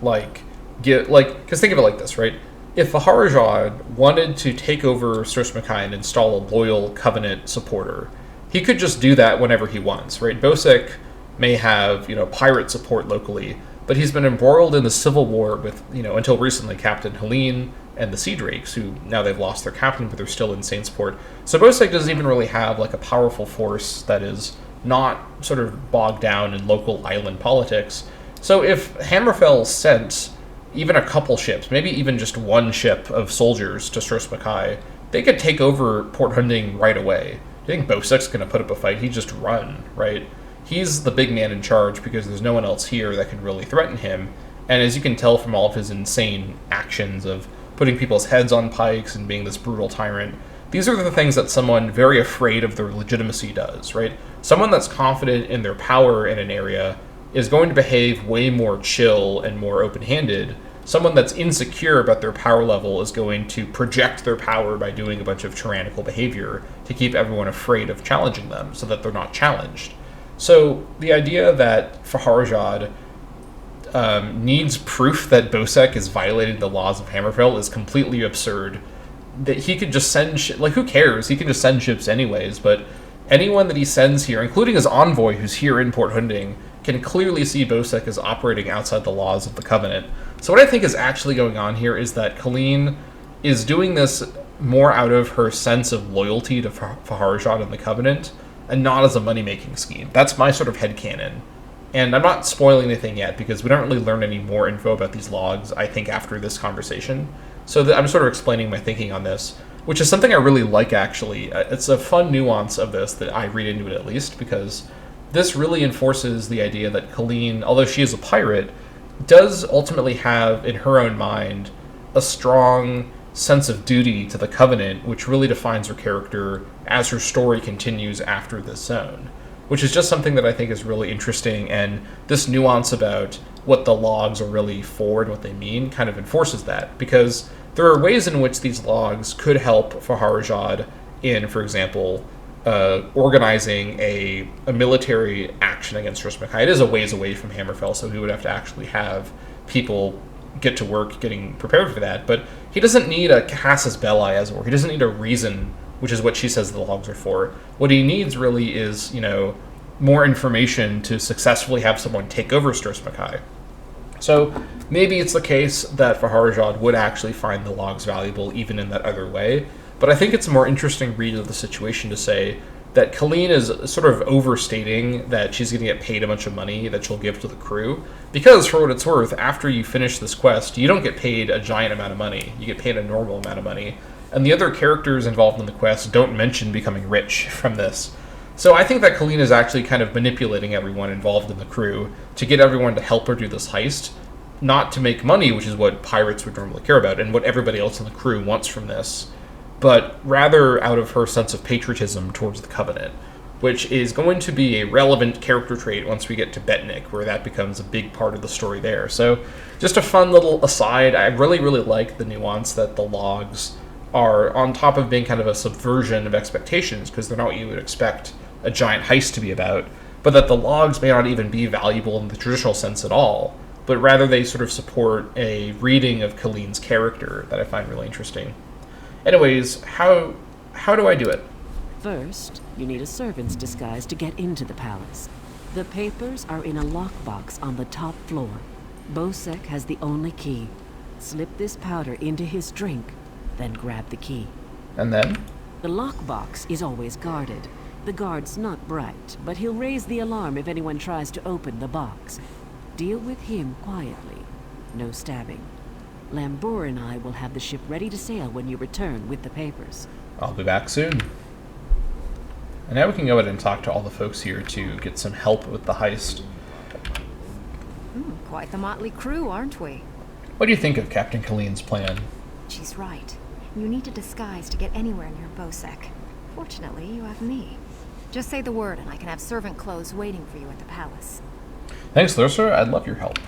like, because think of it like this, right? If Faharzad wanted to take over Stros M'Kai and install a loyal Covenant supporter, he could just do that whenever he wants, right? Bosek may have, pirate support locally, but he's been embroiled in the civil war with, until recently, Captain Helene and the Sea Drakes, who now they've lost their captain, but they're still in Saintsport. So Bosek doesn't even really have, like, a powerful force that is not sort of bogged down in local island politics. So if Hammerfell sent even a couple ships, maybe even just one ship of soldiers to Stros M'Kai, they could take over Port Hunding right away. Do you think Bosek's going to put up a fight? He'd just run, right? He's the big man in charge because there's no one else here that can really threaten him. And as you can tell from all of his insane actions of putting people's heads on pikes and being this brutal tyrant, these are the things that someone very afraid of their legitimacy does, right? Someone that's confident in their power in an area is going to behave way more chill and more open-handed. Someone that's insecure about their power level is going to project their power by doing a bunch of tyrannical behavior to keep everyone afraid of challenging them so that they're not challenged. So the idea that Faharzad needs proof that Bosek is violating the laws of Hammerfell is completely absurd. That he could just send who cares? He can just send ships anyways, but anyone that he sends here, including his envoy who's here in Port Hunding, can clearly see Bosek as operating outside the laws of the Covenant. So what I think is actually going on here is that Colleen is doing this more out of her sense of loyalty to Faharzad and the Covenant, and not as a money-making scheme. That's my sort of headcanon. And I'm not spoiling anything yet, because we don't really learn any more info about these logs, I think, after this conversation. So I'm sort of explaining my thinking on this, which is something I really like, actually. It's a fun nuance of this that I read into it, at least, because this really enforces the idea that Colleen, although she is a pirate, does ultimately have, in her own mind, a strong sense of duty to the Covenant, which really defines her character as her story continues after this zone, which is just something that I think is really interesting, and this nuance about what the logs are really for and what they mean kind of enforces that, because there are ways in which these logs could help Faharzad in, for example, organizing a military action against Stros M'Kai. It is a ways away from Hammerfell, so he would have to actually have people get to work getting prepared for that, but he doesn't need a casus belli, as it were. He doesn't need a reason, which is what she says the logs are for. What he needs really is, more information to successfully have someone take over Stros M'Kai. So maybe it's the case that Faharzad would actually find the logs valuable even in that other way, but I think it's a more interesting read of the situation to say that Colleen is sort of overstating that she's going to get paid a bunch of money that she'll give to the crew, because for what it's worth, after you finish this quest, you don't get paid a giant amount of money. You get paid a normal amount of money, and the other characters involved in the quest don't mention becoming rich from this. So I think that Colleen is actually kind of manipulating everyone involved in the crew to get everyone to help her do this heist, not to make money, which is what pirates would normally care about, and what everybody else in the crew wants from this, but rather out of her sense of patriotism towards the Covenant, which is going to be a relevant character trait once we get to Betnik, where that becomes a big part of the story there. So just a fun little aside, I really, really like the nuance that the logs are, on top of being kind of a subversion of expectations, because they're not what you would expect a giant heist to be about, but that the logs may not even be valuable in the traditional sense at all, but rather they sort of support a reading of Colleen's character that I find really interesting. Anyways, how do I do it? First, you need a servant's disguise to get into the palace. The papers are in a lockbox on the top floor. Bosek has the only key. Slip this powder into his drink, then grab the key. And then? The lockbox is always guarded. The guard's not bright, but he'll raise the alarm if anyone tries to open the box. Deal with him quietly. No stabbing. Lambor and I will have the ship ready to sail when you return with the papers. I'll be back soon. And now we can go ahead and talk to all the folks here to get some help with the heist. Quite the motley crew, aren't we? What do you think of Captain Colleen's plan? She's right. You need a disguise to get anywhere near Bosek. Fortunately, you have me. Just say the word and I can have servant clothes waiting for you at the palace. Thanks, Larissa. I'd love your help.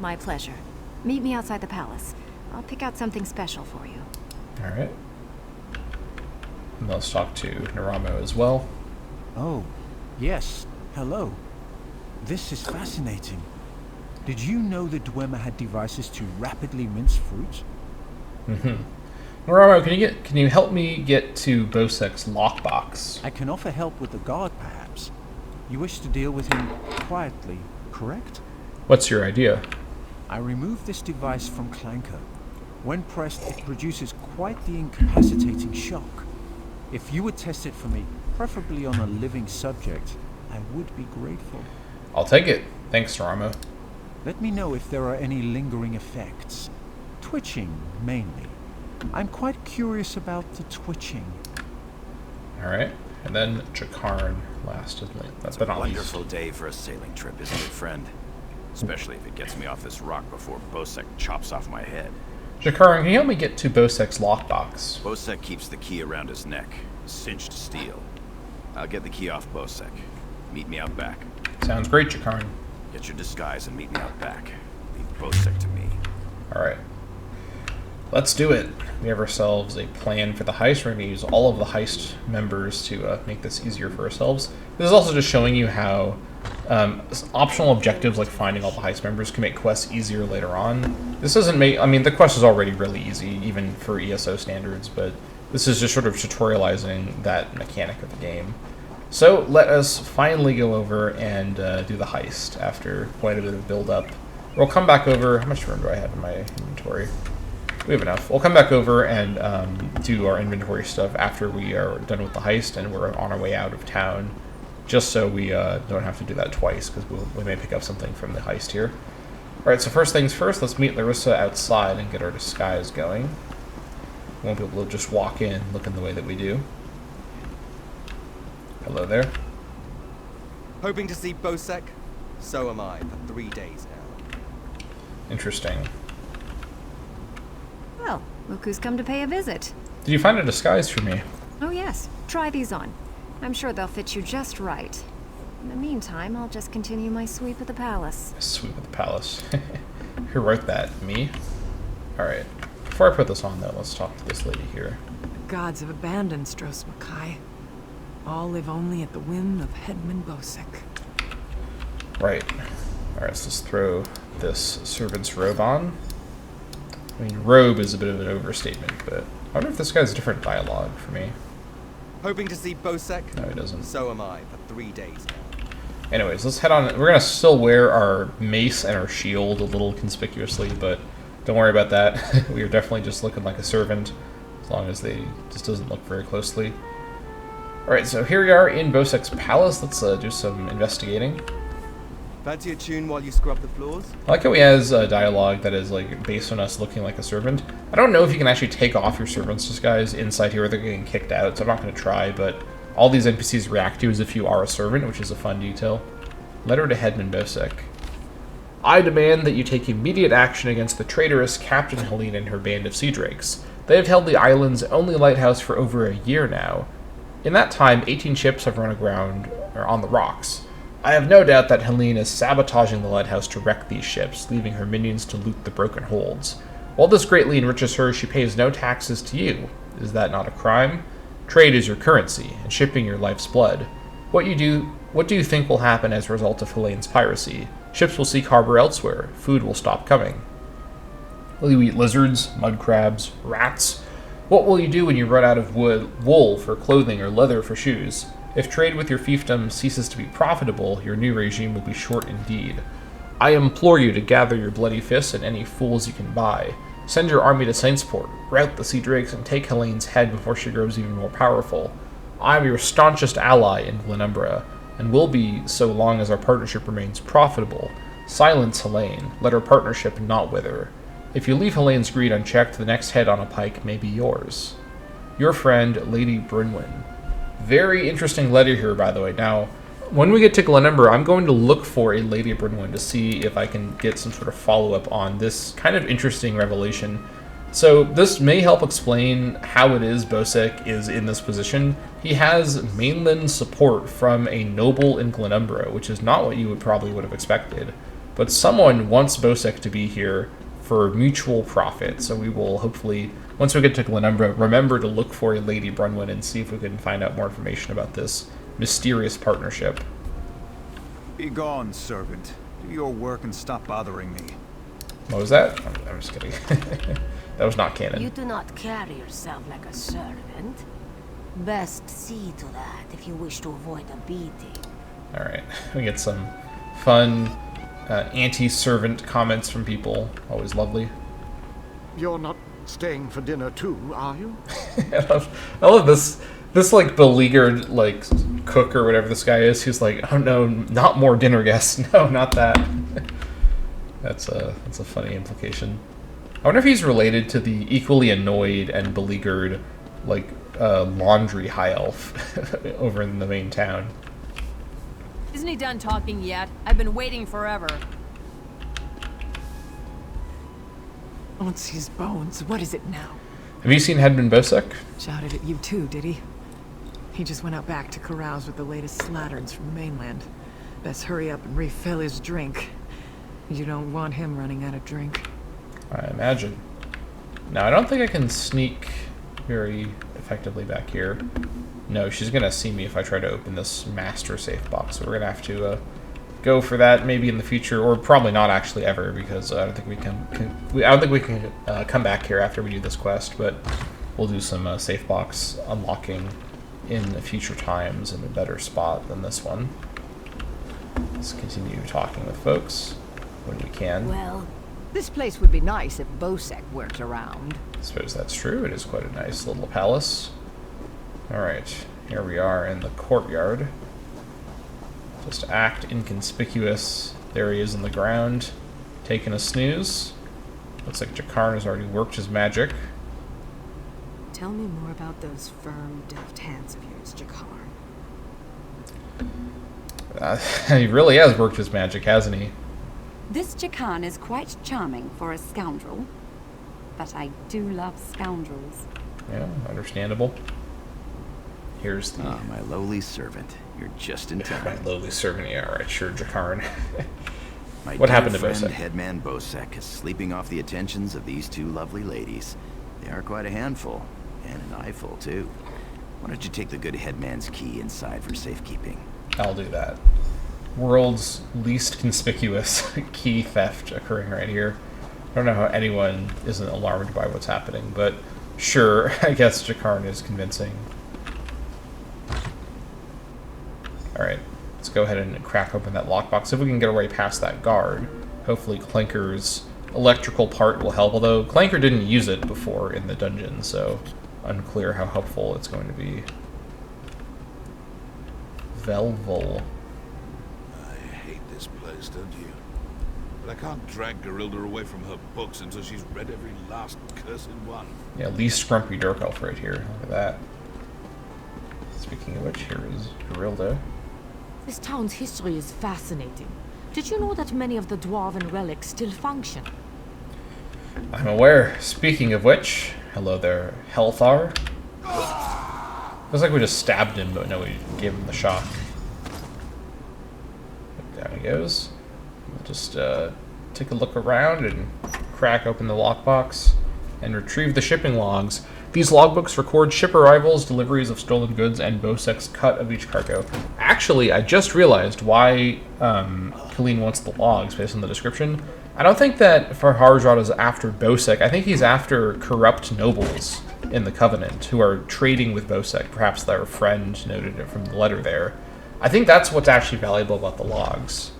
My pleasure. Meet me outside the palace. I'll pick out something special for you. Alright. And let's talk to Naramo as well. Oh, yes. Hello. This is fascinating. Did you know the Dwemer had devices to rapidly mince fruit? Naramo, can you help me get to Bosek's lockbox? I can offer help with the guard, perhaps. You wish to deal with him quietly, correct? What's your idea? I removed this device from Clanker. When pressed, it produces quite the incapacitating shock. If you would test it for me, preferably on a living subject, I would be grateful. I'll take it. Thanks, Naramo. Let me know if there are any lingering effects. Twitching, mainly. I'm quite curious about the twitching. Alright. And then Jakarn last, isn't it? That's a wonderful day for a sailing trip, isn't it, friend? Especially if it gets me off this rock before Bosek chops off my head. Jakarn, can you help me get to Bosek's lockbox? Bosek keeps the key around his neck, cinched steel. I'll get the key off Bosek. Meet me out back. Sounds great, Jakarn. Get your disguise and meet me out back. Leave Bosek to me. Alright. Let's do it. We have ourselves a plan for the heist. We're going to use all of the heist members to make this easier for ourselves. This is also just showing you how optional objectives like finding all the heist members can make quests easier later on. This doesn't make... I mean, the quest is already really easy, even for ESO standards, but this is just sort of tutorializing that mechanic of the game. So let us finally go over and do the heist after quite a bit of build-up. We'll come back over... How much room do I have in my inventory? We have enough. We'll come back over and do our inventory stuff after we are done with the heist and we're on our way out of town, just so we don't have to do that twice, because we may pick up something from the heist here. Alright, so first things first, let's meet Larissa outside and get our disguise going. We won't be able to just walk in looking the way that we do. Hello there. Hoping to see Bosek? So am I, for 3 days now. Interesting. Well, look who's come to pay a visit. Did you find a disguise for me? Oh yes, try these on. I'm sure they'll fit you just right. In the meantime, I'll just continue my sweep of the palace. Sweep of the palace. Who wrote that? Me? Alright. Before I put this on, though, let's talk to this lady here. The gods have abandoned Stros Makai. All live only at the whim of Headman Bosek. Right. Alright, so let's throw this servant's robe on. I mean, robe is a bit of an overstatement, but I wonder if this guy's different dialogue for me. Hoping to see Bosek? No, he doesn't. So am I, for 3 days now. Anyways, let's head on. We're going to still wear our mace and our shield a little conspicuously, but don't worry about that. We are definitely just looking like a servant, as long as they just doesn't look very closely. Alright, so here we are in Bosek's palace. Let's do some investigating. Fancy a tune while you scrub the floors? I like how he has dialogue that is like based on us looking like a servant. I don't know if you can actually take off your servant's disguise inside here or they're getting kicked out, so I'm not going to try, but all these NPCs react to as if you are a servant, which is a fun detail. Letter to Headman Bosek. I demand that you take immediate action against the traitorous Captain Helene and her band of sea drakes. They have held the island's only lighthouse for over a year now. In that time, 18 ships have run aground or on the rocks. I have no doubt that Helene is sabotaging the lighthouse to wreck these ships, leaving her minions to loot the broken holds. While this greatly enriches her, she pays no taxes to you. Is that not a crime? Trade is your currency, and shipping your life's blood. What do you think will happen as a result of Helene's piracy? Ships will seek harbor elsewhere. Food will stop coming. Will you eat lizards, mud crabs, rats? What will you do when you run out of wool for clothing or leather for shoes? If trade with your fiefdom ceases to be profitable, your new regime will be short indeed. I implore you to gather your bloody fists and any fools you can buy. Send your army to Saintsport, rout the sea drakes, and take Helene's head before she grows even more powerful. I am your staunchest ally in Glenumbra. and will be so long as our partnership remains profitable. Silence Helene. Let our partnership not wither. If you leave Helene's greed unchecked, the next head on a pike may be yours. Your friend, Lady Brynwyn. Very interesting letter here, by the way. Now, when we get to Glenumbra, I'm going to look for a Lady Brynwyn to see if I can get some sort of follow-up on this kind of interesting revelation. So this may help explain how it is Bosek is in this position. He has mainland support from a noble in Glenumbra, which is not what you probably would have expected. But someone wants Bosek to be here for mutual profit. So we will hopefully, once we get to Glenumbra, remember to look for a Lady Brynwyn and see if we can find out more information about this mysterious partnership. Be gone, servant. Do your work and stop bothering me. What was that? I'm just kidding. That was not canon. You do not carry yourself like a servant. Best see to that if you wish to avoid a beating. Alright, we get some fun anti-servant comments from people. Always lovely. You're not staying for dinner too, are you? I love this like beleaguered like cook or whatever this guy is, who's like, oh no, not more dinner guests. No, not that. That's a funny implication. I wonder if he's related to the equally annoyed and beleaguered like laundry high elf over in the main town. Isn't he done talking yet? I've been waiting forever. Wants his bones. What is it now? Have you seen Headman Bosek? Shouted at you too, did he? He just went out back to carouse with the latest slatterns from the mainland. Best hurry up and refill his drink. You don't want him running out of drink. I imagine. Now, I don't think I can sneak very effectively back here. No, she's going to see me if I try to open this master safe box. So we're going to have to go for that maybe in the future, or probably not actually ever, because I don't think we can come back here after we do this quest, but we'll do some safe box unlocking in future times in a better spot than this one. Let's continue talking with folks when we can. Well, this place would be nice if Bosek weren't around. I suppose that's true. It is quite a nice little palace. Alright, here we are in the courtyard. Just act inconspicuous. There he is on the ground, taking a snooze. Looks like Jakarn has already worked his magic. Tell me more about those firm, deft hands of yours, Jakarn. He really has worked his magic, hasn't he? This Jakarn is quite charming for a scoundrel, but I do love scoundrels. Yeah, understandable. Here's the... my lowly servant. You're just in time. My lowly servant, yeah, alright, sure, Jakarn. What happened to Bosek? Headman Bosek is sleeping off the attentions of these two lovely ladies. They are quite a handful, and an eyeful, too. Why don't you take the good headman's key inside for safekeeping? I'll do that. World's least conspicuous key theft occurring right here. I don't know how anyone isn't alarmed by what's happening, but sure, I guess Jakarn is convincing. Alright, let's go ahead and crack open that lockbox. See if we can get our way past that guard. Hopefully Clanker's electrical part will help, although Clanker didn't use it before in the dungeon, so unclear how helpful it's going to be. Velvol. I hate this place, don't you? But I can't drag Gerilda away from her books until she's read every last cursed one. Yeah, least grumpy Dirk Elf right here. Look at that. Speaking of which, here is Gerilda. This town's history is fascinating. Did you know that many of the dwarven relics still function? I'm aware. Speaking of which, hello there, Helthar. Looks like we just stabbed him, but no, we gave him the shock. Down he goes. We'll just take a look around and crack open the lockbox and retrieve the shipping logs. These logbooks record ship arrivals, deliveries of stolen goods, and Bosek's cut of each cargo. Actually, I just realized why Colleen wants the logs based on the description. I don't think that Farharjad is after Bosek. I think he's after corrupt nobles in the Covenant who are trading with Bosek. Perhaps their friend noted it from the letter there. I think that's what's actually valuable about the logs.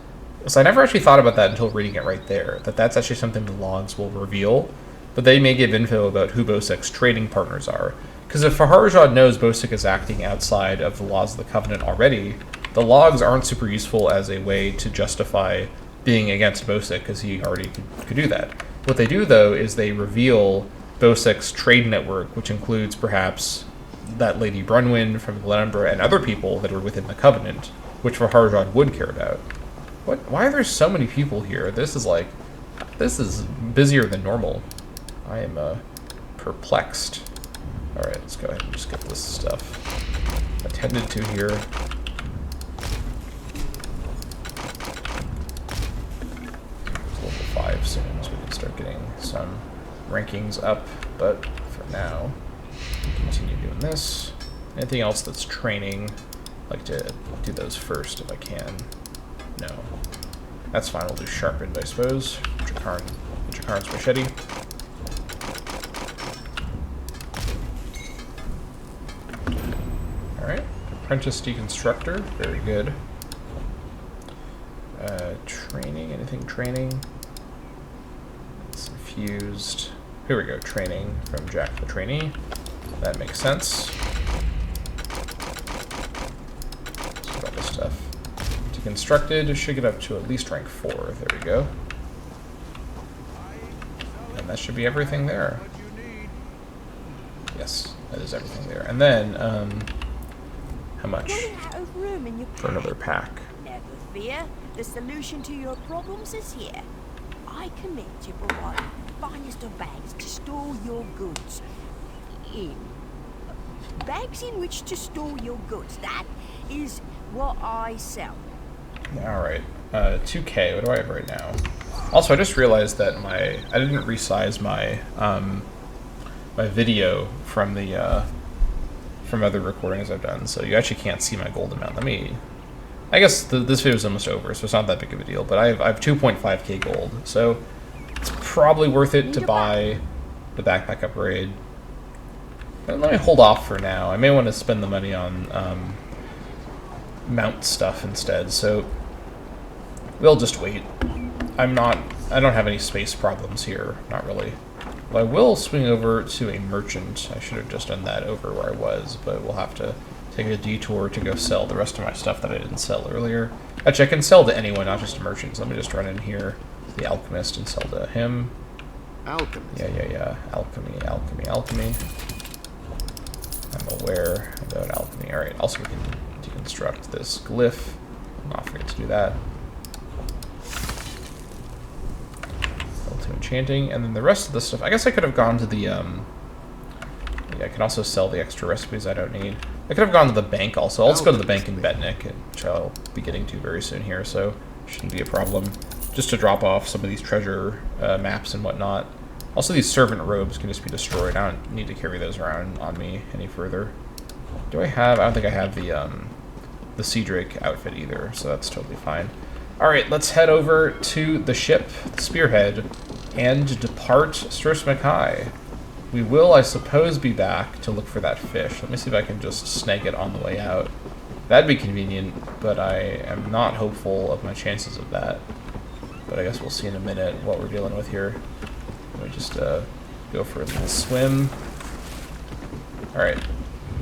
So I never actually thought about that until reading it right there, that that's actually something the logs will reveal. But they may give info about who Bosek's trading partners are. Because if Farharjad knows Bosek is acting outside of the laws of the Covenant already, The logs aren't super useful as a way to justify being against Bosek, because he already could do that. What they do, though, is they reveal Bosek's trade network, which includes perhaps that Lady Brunwyn from Glenumbra and other people that are within the Covenant, which Vaharjad would care about. Why are there so many people here? This is busier than normal. I am perplexed. Alright, let's go ahead and just get this stuff attended to here. It's level 5 soon, so we can start getting some rankings up, but for now, we continue doing this. Anything else that's training, I'd like to do those first if I can. No. That's fine, we'll do sharpened, I suppose. Jakarn's machete. Alright. Apprentice deconstructor, very good. Training, anything training? It's infused. Here we go, training from Jack the Trainee. That makes sense. Let's get all this stuff. Deconstructed, should get up to at least rank 4. There we go. And that should be everything there. Yes, that is everything there. And then, how much? For another pack. Never fear, the solution to your problems is here. I commit to provide the finest of bags to store your goods in. Bags in which to store your goods. That is what I sell. Alright, 2K, what do I have right now? Also, I just realized that I didn't resize my my video from the from other recordings I've done, so you actually can't see my gold amount. I guess this video is almost over, so it's not that big of a deal, but I have 2.5k gold, so it's probably worth it to buy the backpack upgrade. But let me hold off for now. I may want to spend the money on mount stuff instead, so we'll just wait. I don't have any space problems here, not really. Well, I will swing over to a merchant. I should have just done that over where I was, but we'll have to take a detour to go sell the rest of my stuff that I didn't sell earlier. Actually, I can sell to anyone, not just to merchants. Let me just run in here to the alchemist and sell to him. Alchemist? Yeah. Alchemy. I'm aware about alchemy. Alright, also we can deconstruct this glyph. I'll not forget to do that. To enchanting, and then the rest of the stuff, I guess I could have gone to the, yeah, I can also sell the extra recipes I don't need. I could have gone to the bank also. I'll just go to the bank in Betnik, which I'll be getting to very soon here, so shouldn't be a problem. Just to drop off some of these treasure maps and whatnot. Also, these servant robes can just be destroyed. I don't need to carry those around on me any further. Do I have? I don't think I have the Sea Drake outfit either, so that's totally fine. Alright, let's head over to the ship, the Spearhead, and depart Stros M'Kai. We will, I suppose, be back to look for that fish. Let me see if I can just snag it on the way out. That'd be convenient, but I am not hopeful of my chances of that. But I guess we'll see in a minute what we're dealing with here. Let me just go for a little swim. Alright,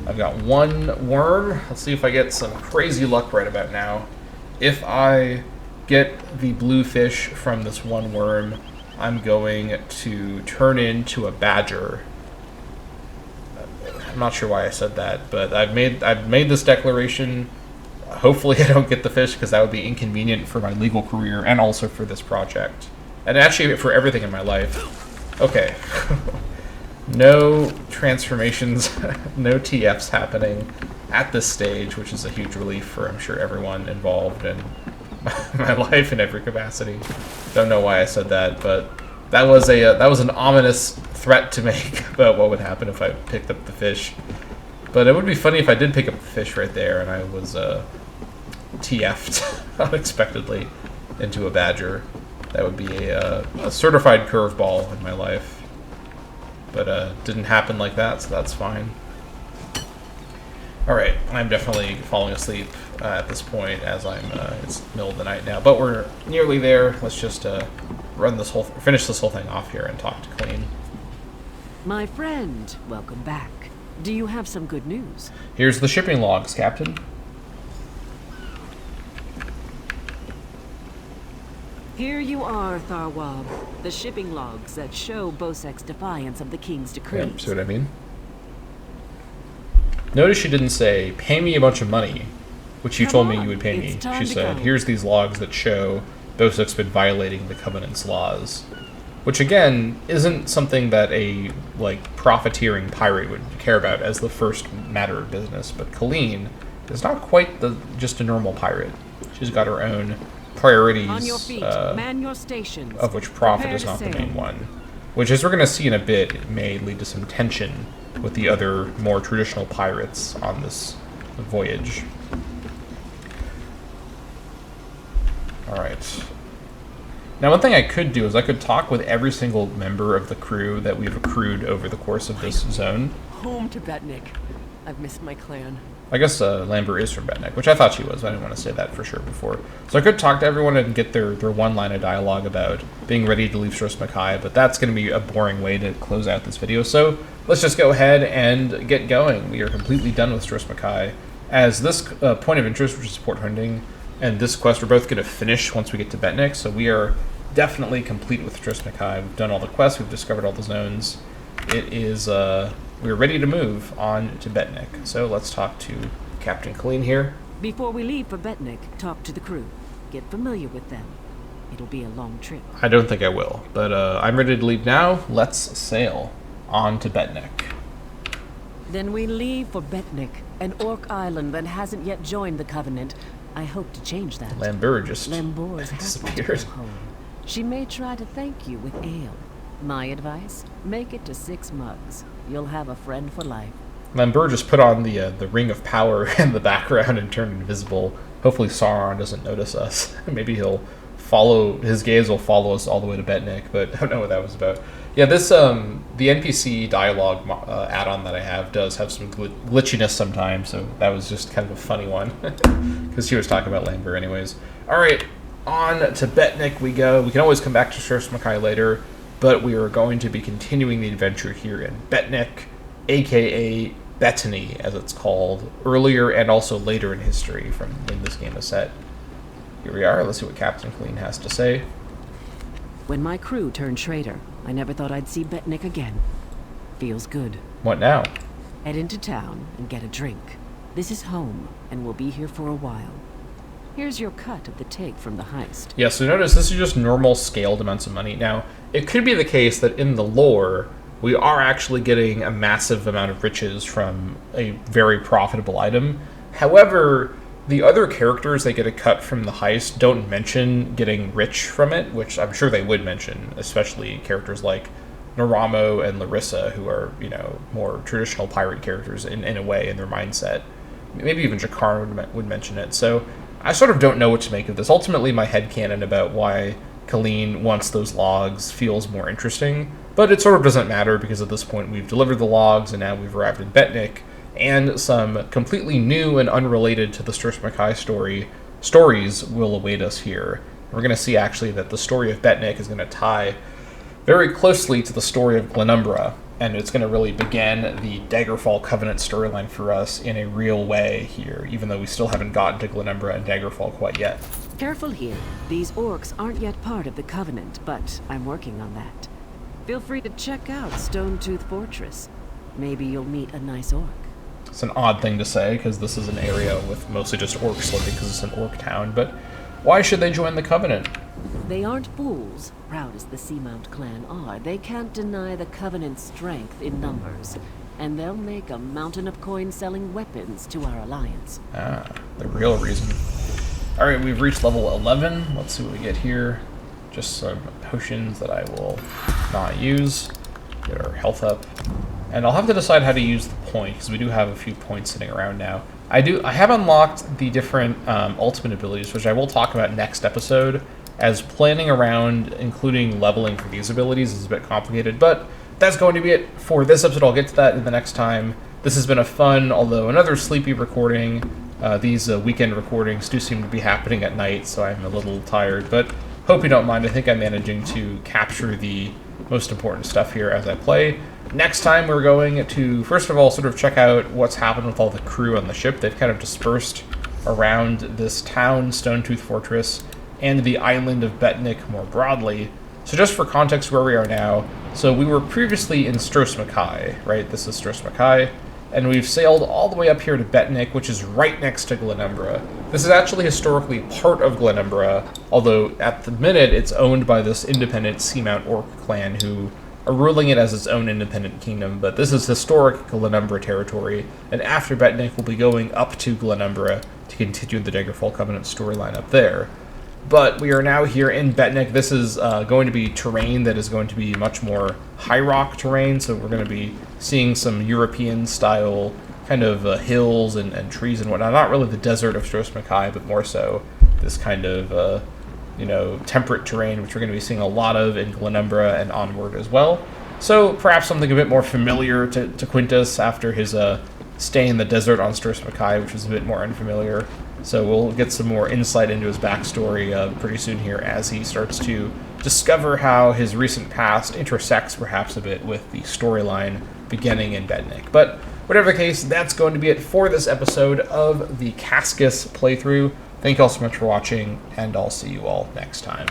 I've got one worm. Let's see if I get some crazy luck right about now. If I get the blue fish from this one worm, I'm going to turn into a badger. I'm not sure why I said that, but I've made this declaration. Hopefully I don't get the fish, because that would be inconvenient for my legal career and also for this project. And actually for everything in my life. Okay. No transformations, no TFs happening at this stage, which is a huge relief for, I'm sure, everyone involved in my life in every capacity. Don't know why I said that, but that was an ominous threat to make about what would happen if I picked up the fish. But it would be funny if I did pick up the fish right there and I was TF'd unexpectedly into a badger. That would be a certified curveball in my life. But didn't happen like that, so that's fine. Alright, I'm definitely falling asleep at this point, as it's the middle of the night now. But we're nearly there. Let's just finish this whole thing off here and talk to Clean. My friend, welcome back. Do you have some good news? Here's the shipping logs, Captain. Here you are, Tharwab. The shipping logs that show Bosek's defiance of the king's decrees. Yep, see what I mean? Notice she didn't say, pay me a bunch of money, which you told me you would pay me. She said, here's these logs that show Bosek's been violating the Covenant's laws. Which, again, isn't something that a, like, profiteering pirate would care about as the first matter of business. But Colleen is not quite just a normal pirate. She's got her own priorities, On your feet. Man your stations. of which profit Prepare is to not the sail. main one. Which, as we're going to see in a bit, it may lead to some tension with the other more traditional pirates on this voyage. Alright. Now, one thing I could do is I could talk with every single member of the crew that we've accrued over the course of this zone. Home to Betnik. I've missed my clan. I guess Lambert is from Betnik, which I thought she was, but I didn't want to say that for sure before. So I could talk to everyone and get their one line of dialogue about being ready to leave Stros Mackay, but that's going to be a boring way to close out this video. So let's just go ahead and get going. We are completely done with Stros Mackay. As this point of interest, which is port hunting, and this quest, we're both going to finish once we get to Betnik, so we are definitely complete with Stros Mackay. We've done all the quests, we've discovered all the zones. It is, we're ready to move on to Betnik. So let's talk to Captain Colleen here. Before we leave for Betnik, talk to the crew. Get familiar with them. It'll be a long trip. I don't think I will, but I'm ready to leave now. Let's sail on to Betnik. Then we leave for Betnik, an orc island that hasn't yet joined the Covenant. I hope to change that. Lambert just Lambor's disappeared. home. She may try to thank you with ale. My advice, make it to 6 mugs. You'll have a friend for life. Lambert just put on the ring of power in the background and turned invisible. Hopefully Sauron doesn't notice us. Maybe he'll his gaze will follow us all the way to Betnik, but I don't know what that was about. Yeah, this, the NPC dialogue add-on that I have does have some glitchiness sometimes, so that was just kind of a funny one. Because she was talking about Lambert anyways. Alright, on to Betnik we go. We can always come back to Stros Mackay later, but we are going to be continuing the adventure here in Betnik, aka Bettany, as it's called, earlier and also later in history from when this game is set. Here we are. Let's see what Captain Colleen has to say. When my crew turned traitor, I never thought I'd see Betnik again. Feels good. What now? Head into town and get a drink. This is home, and we'll be here for a while. Here's your cut of the take from the heist. Yeah, so notice this is just normal scaled amounts of money. Now, it could be the case that in the lore, we are actually getting a massive amount of riches from a very profitable item. However, the other characters that get a cut from the heist don't mention getting rich from it, which I'm sure they would mention, especially characters like Naramo and Larissa, who are, you know, more traditional pirate characters in a way, in their mindset. Maybe even Jakar would mention it. So I sort of don't know what to make of this. Ultimately, my headcanon about why Colleen wants those logs feels more interesting, but it sort of doesn't matter because at this point we've delivered the logs and now we've arrived in Betnik, and some completely new and unrelated to the Stros Mackay stories will await us here. We're going to see actually that the story of Betnik is going to tie very closely to the story of Glenumbra, and it's going to really begin the Daggerfall Covenant storyline for us in a real way here, even though we still haven't gotten to Glenumbra and Daggerfall quite yet. Careful here. These orcs aren't yet part of the Covenant, but I'm working on that. Feel free to check out Stonetooth Fortress. Maybe you'll meet a nice orc. It's an odd thing to say, because this is an area with mostly just orcs living, because it's an orc town, but why should they join the Covenant? They aren't fools, proud as the Seamount clan are. They can't deny the Covenant's strength in numbers, and they'll make a mountain of coin selling weapons to our alliance. Ah, the real reason. Alright, we've reached level 11. Let's see what we get here. Just some potions that I will not use. Get our health up. And I'll have to decide how to use the point, because we do have a few points sitting around now. I have unlocked the different ultimate abilities, which I will talk about next episode, as planning around including leveling for these abilities is a bit complicated, but that's going to be it for this episode. I'll get to that in the next time. This has been a fun, although another sleepy recording. These weekend recordings do seem to be happening at night, so I'm a little tired, but hope you don't mind. I think I'm managing to capture the most important stuff here as I play. Next time we're going to, first of all, sort of check out what's happened with all the crew on the ship. They've kind of dispersed around this town, Stonetooth Fortress, and the island of Betnik more broadly. So just for context where we are now, so we were previously in Stros M'Kai, right? This is Stros M'Kai, and we've sailed all the way up here to Betnik, which is right next to Glenumbra. This is actually historically part of Glenumbra, although at the minute it's owned by this independent Seamount Orc clan who are ruling it as its own independent kingdom, but this is historic Glenumbra territory, and after Betnik we'll be going up to Glenumbra to continue the Daggerfall Covenant storyline up there. But we are now here in Betnik. This is going to be terrain that is going to be much more high rock terrain, so we're going to be seeing some European-style kind of hills and trees and whatnot. Not really the desert of Stros M'Kai, but more so this kind of, temperate terrain, which we're going to be seeing a lot of in Glenumbra and onward as well. So perhaps something a bit more familiar to Quintus after his stay in the desert on Stros M'Kai, which was a bit more unfamiliar. So we'll get some more insight into his backstory pretty soon here as he starts to discover how his recent past intersects perhaps a bit with the storyline beginning in Betnik. But whatever the case, that's going to be it for this episode of the Cascus playthrough. Thank you all so much for watching, and I'll see you all next time.